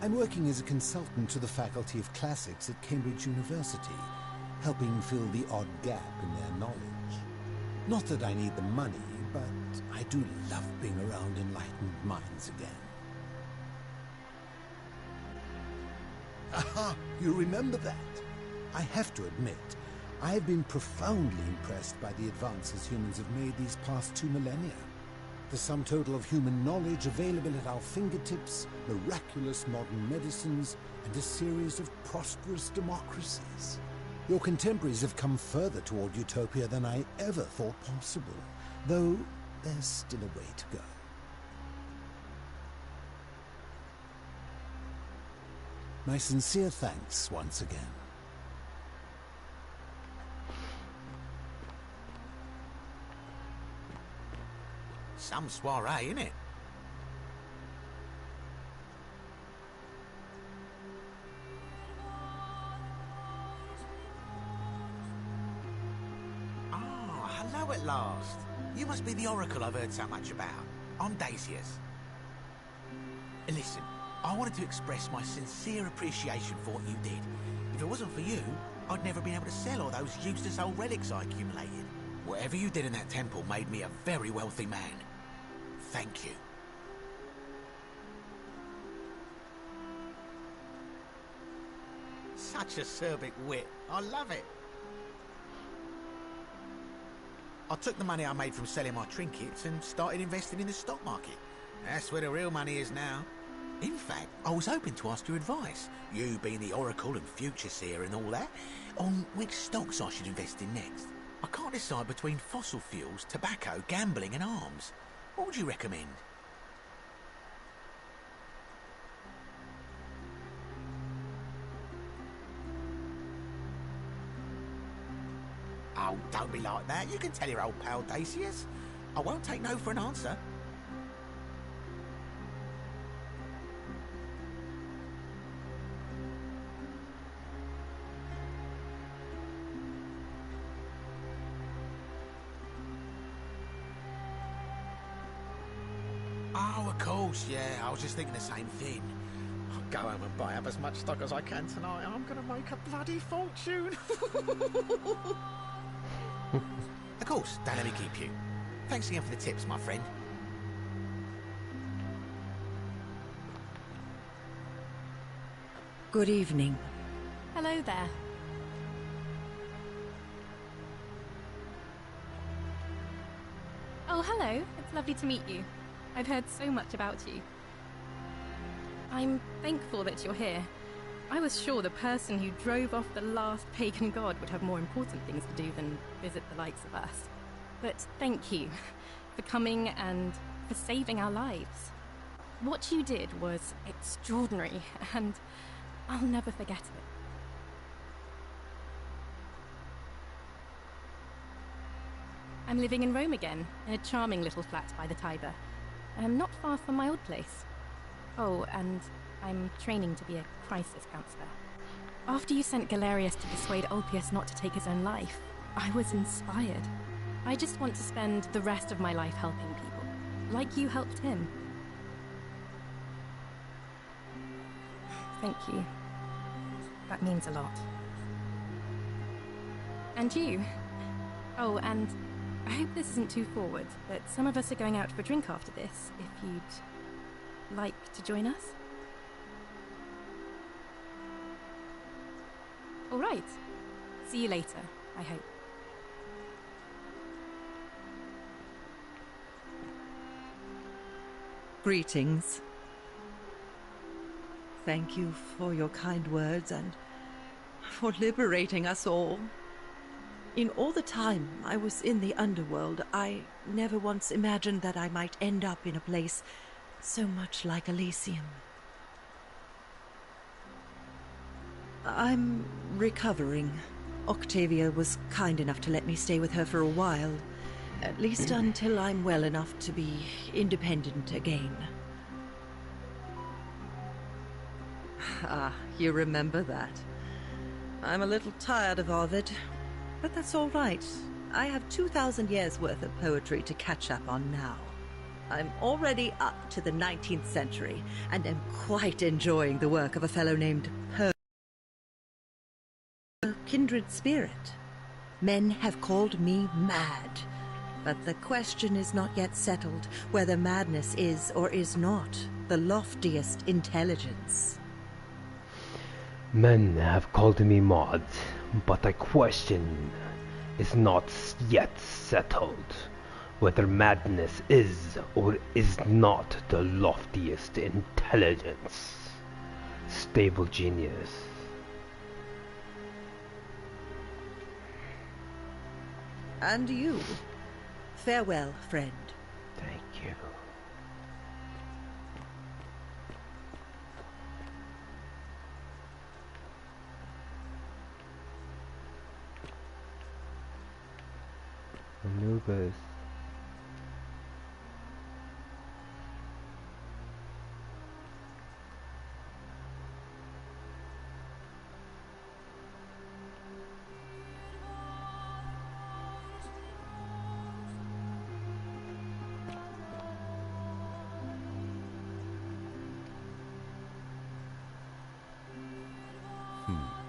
I'm working as a consultant to the Faculty of Classics at Cambridge University, helping fill the odd gap in their knowledge. Not that I need the money, but I do love being around enlightened minds again. Aha! You remember that? I have to admit, I have been profoundly impressed by the advances humans have made these past 2 millennia. The sum total of human knowledge available at our fingertips, miraculous modern medicines, and a series of prosperous democracies. Your contemporaries have come further toward utopia than I ever thought possible, though there's still a way to go. My sincere thanks once again. Some soiree, innit? Hello at last. You must be the oracle I've heard so much about. I'm Dacius. Listen, I wanted to express my sincere appreciation for what you did. If it wasn't for you, I'd never been able to sell all those useless old relics I accumulated. Whatever you did in that temple made me a very wealthy man. Thank you. Such acerbic wit. I love it. I took the money I made from selling my trinkets and started investing in the stock market. That's where the real money is now. In fact, I was hoping to ask your advice, you being the oracle and future seer and all that, on which stocks I should invest in next. I can't decide between fossil fuels, tobacco, gambling and arms. What would you recommend? Oh, don't be like that. You can tell your old pal Dacius. I won't take no for an answer. Oh, of course, yeah. I was just thinking the same thing. I'll go home and buy up as much stock as I can tonight. I'm going to make a bloody fortune. Of course, don't let me keep you. Thanks again for the tips, my friend. Good evening. Hello there. Oh, hello. It's lovely to meet you. I've heard so much about you. I'm thankful that you're here. I was sure the person who drove off the last pagan god would have more important things to do than visit the likes of us. But thank you for coming and for saving our lives. What you did was extraordinary, and I'll never forget it. I'm living in Rome again, in a charming little flat by the Tiber. Not far from my old place. Oh, and I'm training to be a crisis counselor. After you sent Gallerius to persuade Ulpius not to take his own life, I was inspired. I just want to spend the rest of my life helping people, like you helped him. Thank you. That means a lot. And you. Oh, and I hope this isn't too forward, but some of us are going out for a drink after this, if you'd like to join us. All right. See you later, I hope. Greetings. Thank you for your kind words and for liberating us all. In all the time I was in the underworld, I never once imagined that I might end up in a place so much like Elysium. I'm recovering. Octavia was kind enough to let me stay with her for a while, at least until I'm well enough to be independent again. Ah, you remember that. I'm a little tired of Ovid, but that's all right. I have 2,000 years worth of poetry to catch up on now. I'm already up to the 19th century, and am quite enjoying the work of a fellow named Poe. A kindred spirit. Men have called me mad, but the question is not yet settled whether madness is or is not the loftiest intelligence. Men have called me mad, but the question is not yet settled whether madness is or is not the loftiest intelligence. Stable genius. And you. Farewell, friend. Thank you. Anubis.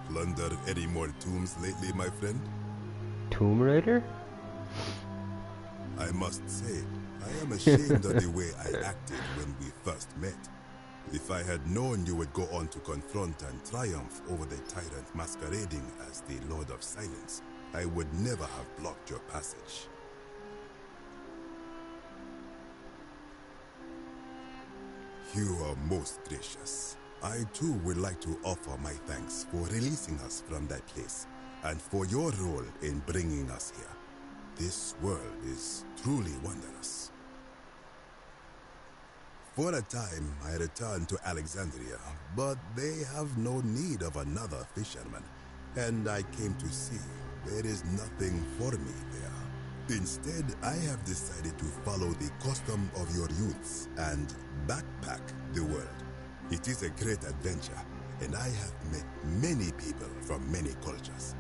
Plundered any more tombs lately, my friend? Tomb Raider? I must say, I am ashamed of the way I acted when we first met. If I had known you would go on to confront and triumph over the tyrant masquerading as the Lord of Silence, I would never have blocked your passage. You are most gracious. I too would like to offer my thanks for releasing us from that place, and for your role in bringing us here. This world is truly wondrous. For a time, I returned to Alexandria, but they have no need of another fisherman, and I came to see there is nothing for me there. Instead, I have decided to follow the custom of your youths and backpack the world. It is a great adventure, and I have met many people from many cultures.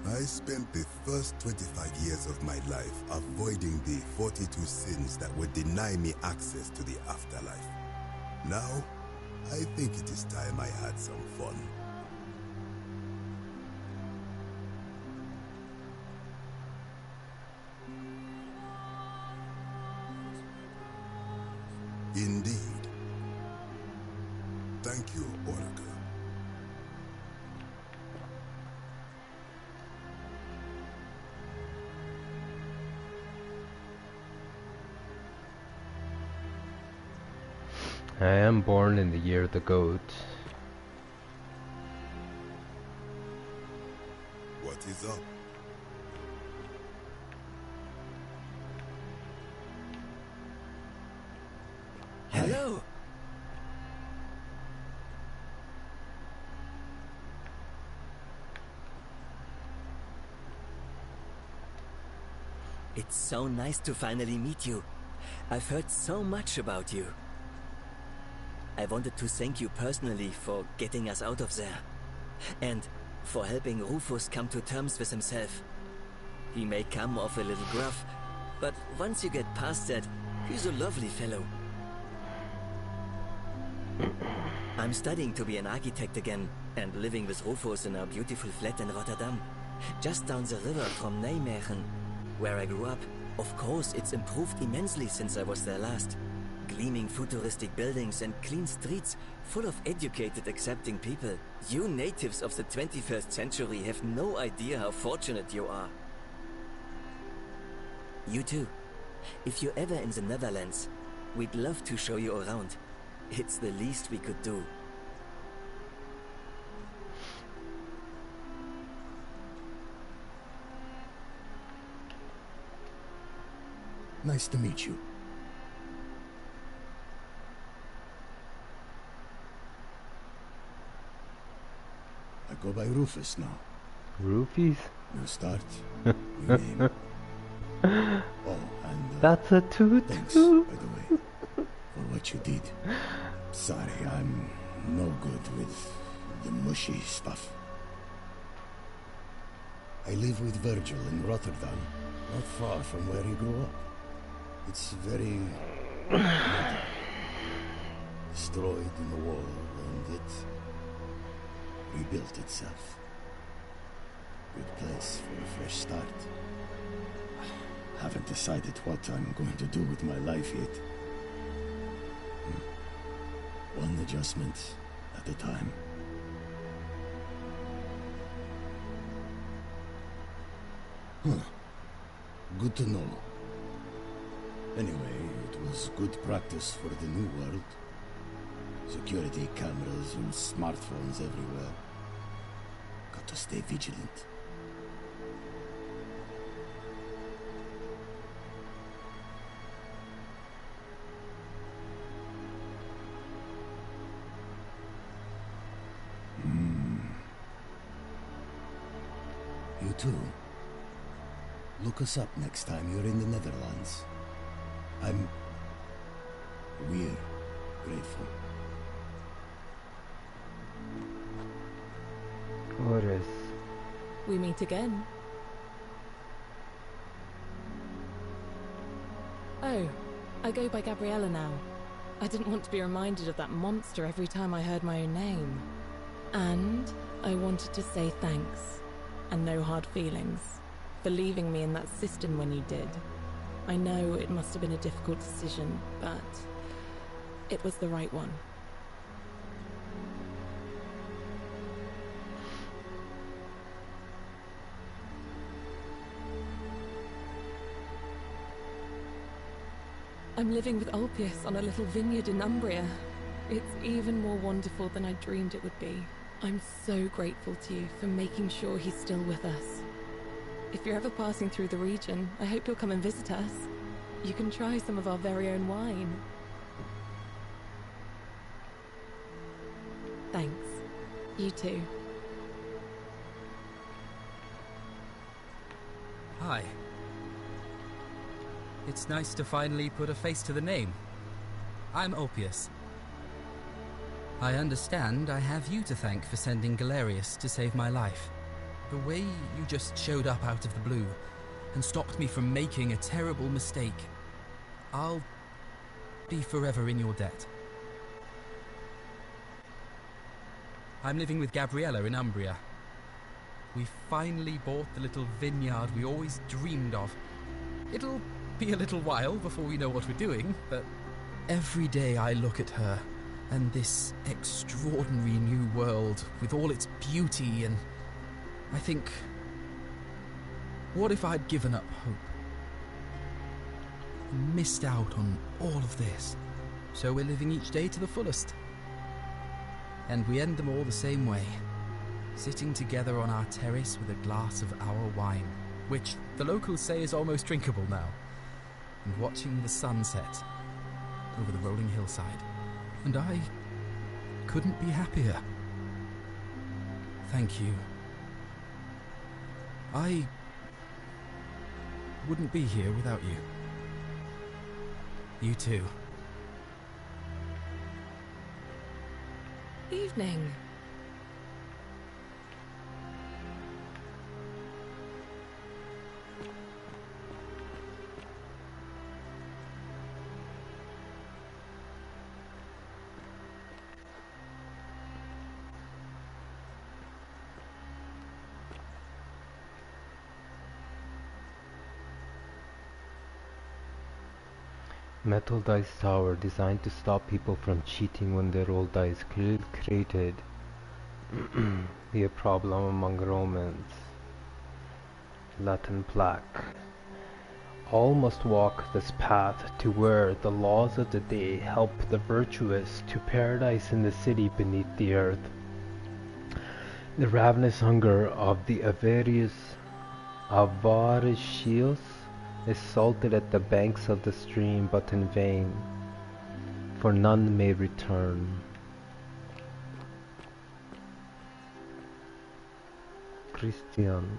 I spent the first 25 years of my life avoiding the 42 sins that would deny me access to the afterlife. Now, I think it is time I had some fun. Indeed. Thank you, Oracle. I am born in the year of the goat. What is up? Hello. It's so nice to finally meet you. I've heard so much about you. I wanted to thank you personally for getting us out of there. And for helping Rufus come to terms with himself. He may come off a little gruff, but once you get past that, he's a lovely fellow. I'm studying to be an architect again, and living with Rufus in our beautiful flat in Rotterdam. Just down the river from Nijmegen, where I grew up. Of course, it's improved immensely since I was there last. Gleaming futuristic buildings and clean streets, full of educated, accepting people. You natives of the 21st century have no idea how fortunate you are. You too. If you're ever in the Netherlands, we'd love to show you around. It's the least we could do. Nice to meet you. I go by Rufus now. Roofies? New start. New name. Oh, and that's a toot. Thanks, by the way, for what you did. Sorry, I'm no good with the mushy stuff. I live with Virgil in Rotterdam, not far from where he grew up. It's very destroyed in the war, and it rebuilt itself. Good place for a fresh start. Haven't decided what I'm going to do with my life yet. One adjustment at a time. Good to know. Anyway, it was good practice for the new world. Security cameras and smartphones everywhere. Got to stay vigilant. You too. Look us up next time you're in the Netherlands. We're grateful. Oris. We meet again. Oh, I go by Gabriella now. I didn't want to be reminded of that monster every time I heard my own name. And I wanted to say thanks, and no hard feelings, for leaving me in that cistern when you did. I know it must have been a difficult decision, but it was the right one. I'm living with Ulpius on a little vineyard in Umbria. It's even more wonderful than I dreamed it would be. I'm so grateful to you for making sure he's still with us. If you're ever passing through the region, I hope you'll come and visit us. You can try some of our very own wine. Thanks. You too. Hi. It's nice to finally put a face to the name. I'm Ulpius. I understand I have you to thank for sending Gallerius to save my life. The way you just showed up out of the blue and stopped me from making a terrible mistake. I'll be forever in your debt. I'm living with Gabriella in Umbria. We finally bought the little vineyard we always dreamed of. It'll be a little while before we know what we're doing, but every day I look at her and this extraordinary new world with all its beauty, and I think, what if I'd given up hope? Missed out on all of this. So we're living each day to the fullest. And we end them all the same way. Sitting together on our terrace with a glass of our wine, which the locals say is almost drinkable now, and watching the sun set over the rolling hillside. And I couldn't be happier. Thank you. I wouldn't be here without you. You too. Evening. Metal dice tower designed to stop people from cheating when they roll dice. Clearly created be a problem among Romans. Latin plaque. All must walk this path to where the laws of the day help the virtuous to paradise in the city beneath the earth. The ravenous hunger of the avaricious is salted at the banks of the stream, but in vain, for none may return. Christian.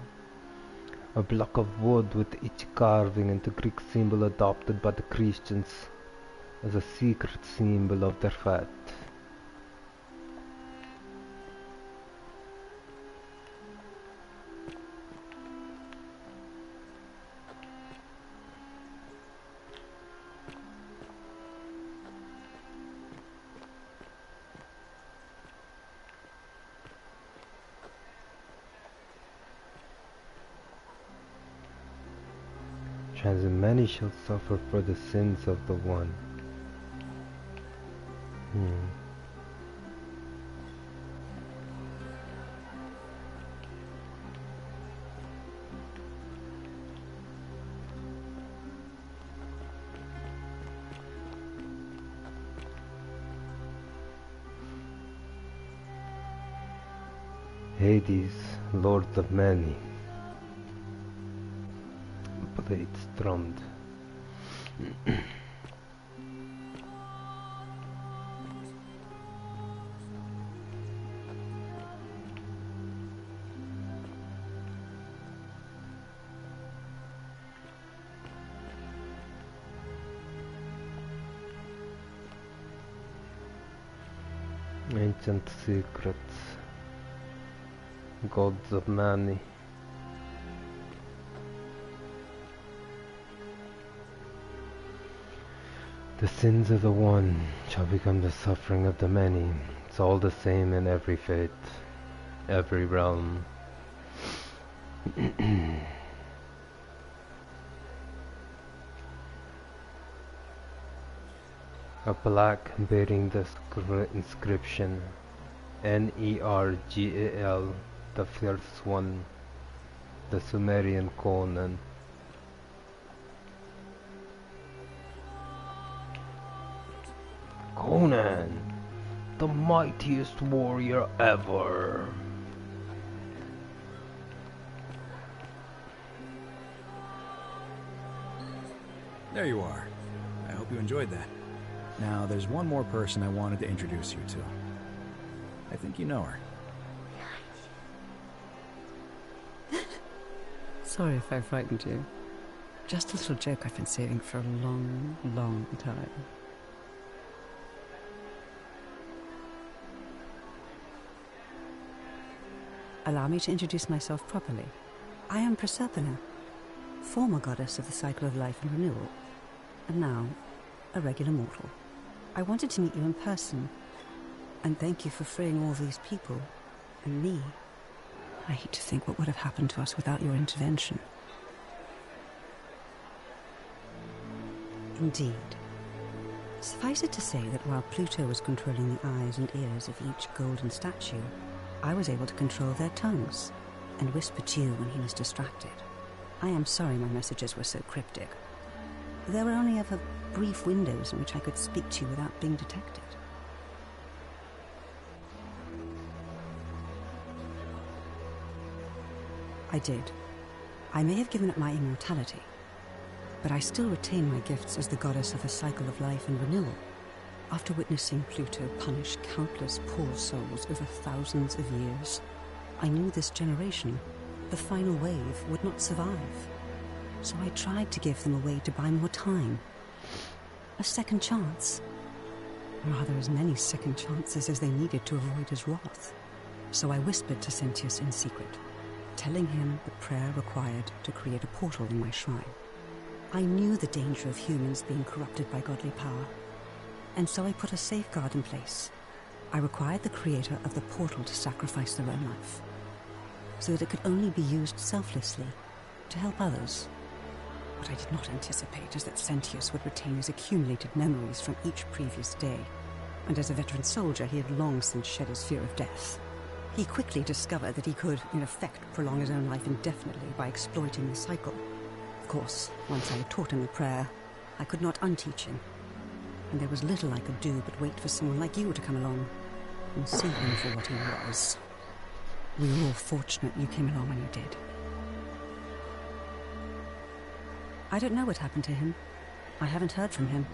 A block of wood with each carving into Greek symbol adopted by the Christians as a secret symbol of their faith. As many shall suffer for the sins of the one. Hades, lords of many. Blades drummed. Ancient secrets. Gods of many. The sins of the one shall become the suffering of the many. It's all the same in every fate, every realm. A plaque bearing the inscription Nergal, the first one, the Sumerian Conan. Conan, the mightiest warrior ever. There you are. I hope you enjoyed that. Now, there's one more person I wanted to introduce you to. I think you know her. Sorry if I frightened you. Just a little joke I've been saving for a long, long time. Allow me to introduce myself properly. I am Proserpina, former goddess of the cycle of life and renewal, and now a regular mortal. I wanted to meet you in person, and thank you for freeing all these people, and me. I hate to think what would have happened to us without your intervention. Indeed. Suffice it to say that while Pluto was controlling the eyes and ears of each golden statue, I was able to control their tongues, and whisper to you when he was distracted. I am sorry my messages were so cryptic. There were only ever brief windows in which I could speak to you without being detected. I did. I may have given up my immortality, but I still retain my gifts as the goddess of the cycle of life and renewal. After witnessing Pluto punish countless poor souls over thousands of years, I knew this generation, the final wave, would not survive. So I tried to give them a way to buy more time. A second chance. Rather, as many second chances as they needed to avoid his wrath. So I whispered to Sentius in secret, telling him the prayer required to create a portal in my shrine. I knew the danger of humans being corrupted by godly power, and so I put a safeguard in place. I required the creator of the portal to sacrifice their own life, so that it could only be used selflessly to help others. What I did not anticipate is that Sentius would retain his accumulated memories from each previous day, and as a veteran soldier he had long since shed his fear of death. He quickly discovered that he could, in effect, prolong his own life indefinitely by exploiting the cycle. Of course, once I had taught him the prayer, I could not unteach him, and there was little I could do but wait for someone like you to come along and see him for what he was. We were all fortunate you came along when you did. I don't know what happened to him. I haven't heard from him,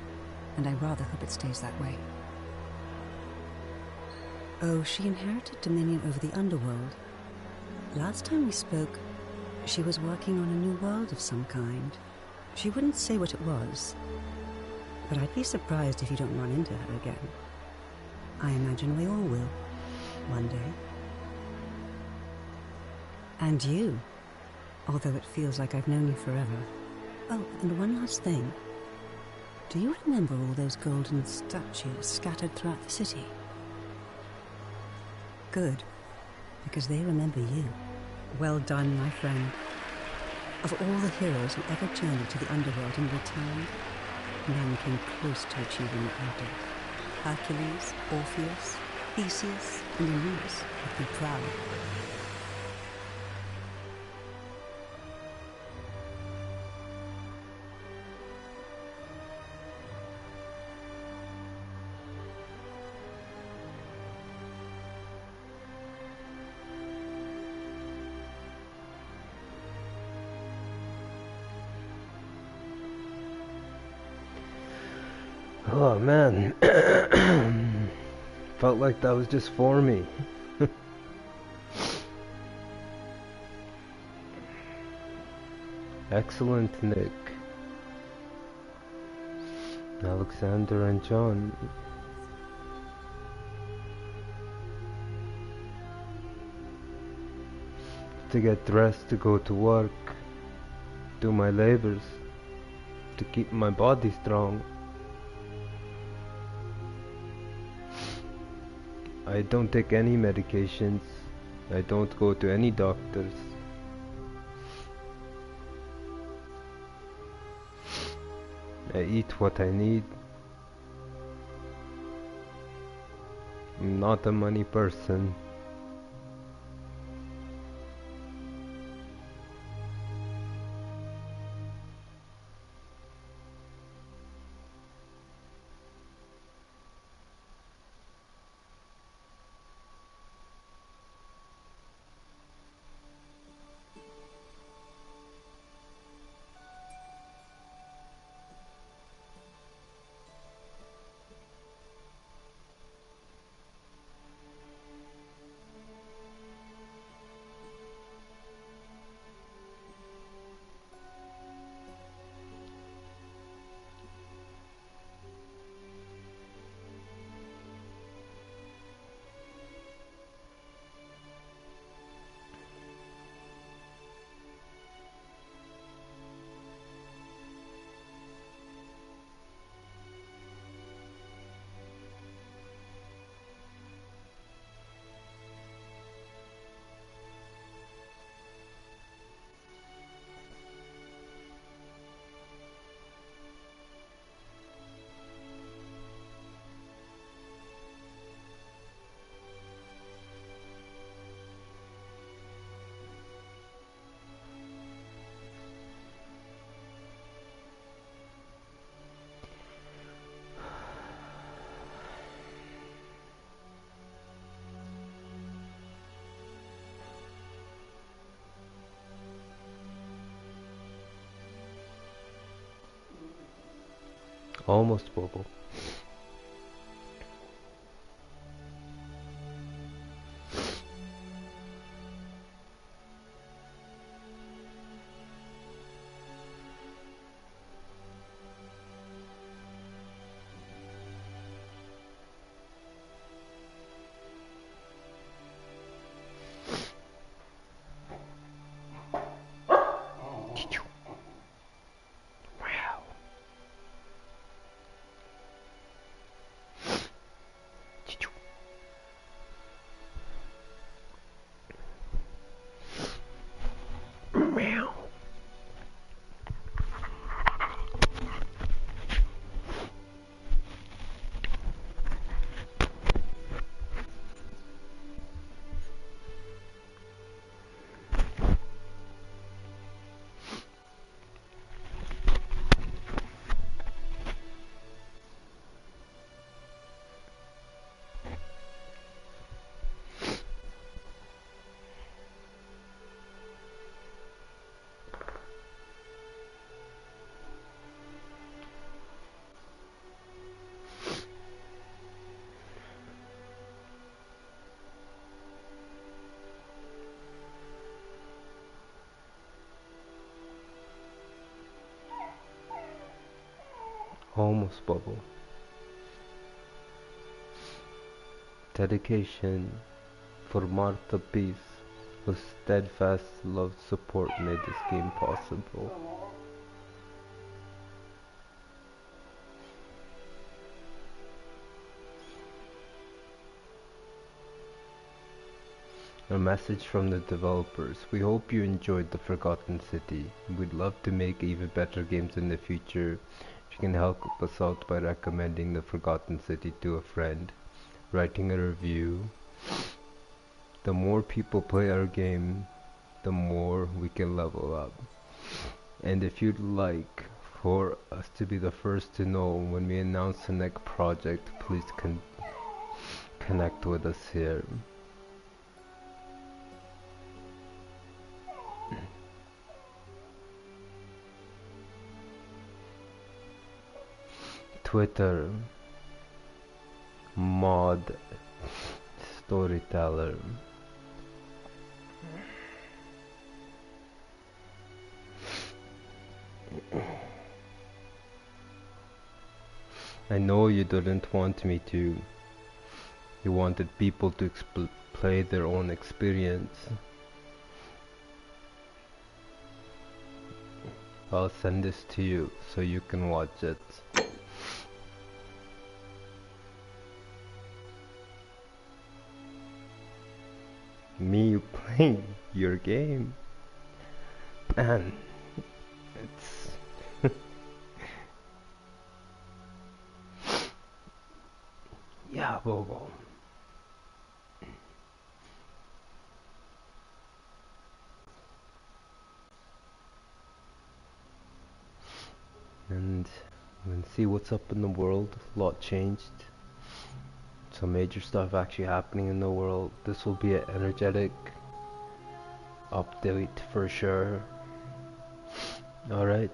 and I rather hope it stays that way. Oh, she inherited dominion over the underworld. Last time we spoke, she was working on a new world of some kind. She wouldn't say what it was, but I'd be surprised if you don't run into her again. I imagine we all will, one day. And you, although it feels like I've known you forever. Oh, and one last thing. Do you remember all those golden statues scattered throughout the city? Good, because they remember you. Well done, my friend. Of all the heroes who ever journeyed to the underworld and returned, none came close to achieving what you did. Hercules, Orpheus, Theseus, and Aeneas would be proud. Oh man, felt like that was just for me. Excellent, Nick. Alexander and John. To get dressed to go to work, do my labors, to keep my body strong. I don't take any medications. I don't go to any doctors. I eat what I need. I'm not a money person. Almost Bobo. Almost Bubble. Dedication for Martha Peace, whose steadfast love support made this game possible. A message from the developers. We hope you enjoyed The Forgotten City. We'd love to make even better games in the future. If you can help us out by recommending The Forgotten City to a friend, writing a review. The more people play our game, the more we can level up. And if you'd like for us to be the first to know when we announce the next project, please connect with us here. Twitter, mod storyteller. I know you didn't want me to. You wanted people to play their own experience. I'll send this to you so you can watch it. Me playing your game, man, it's yeah, Bobo. And we'll see what's up in the world. A lot changed. Some major stuff actually happening in the world. This will be an energetic update for sure. Alright.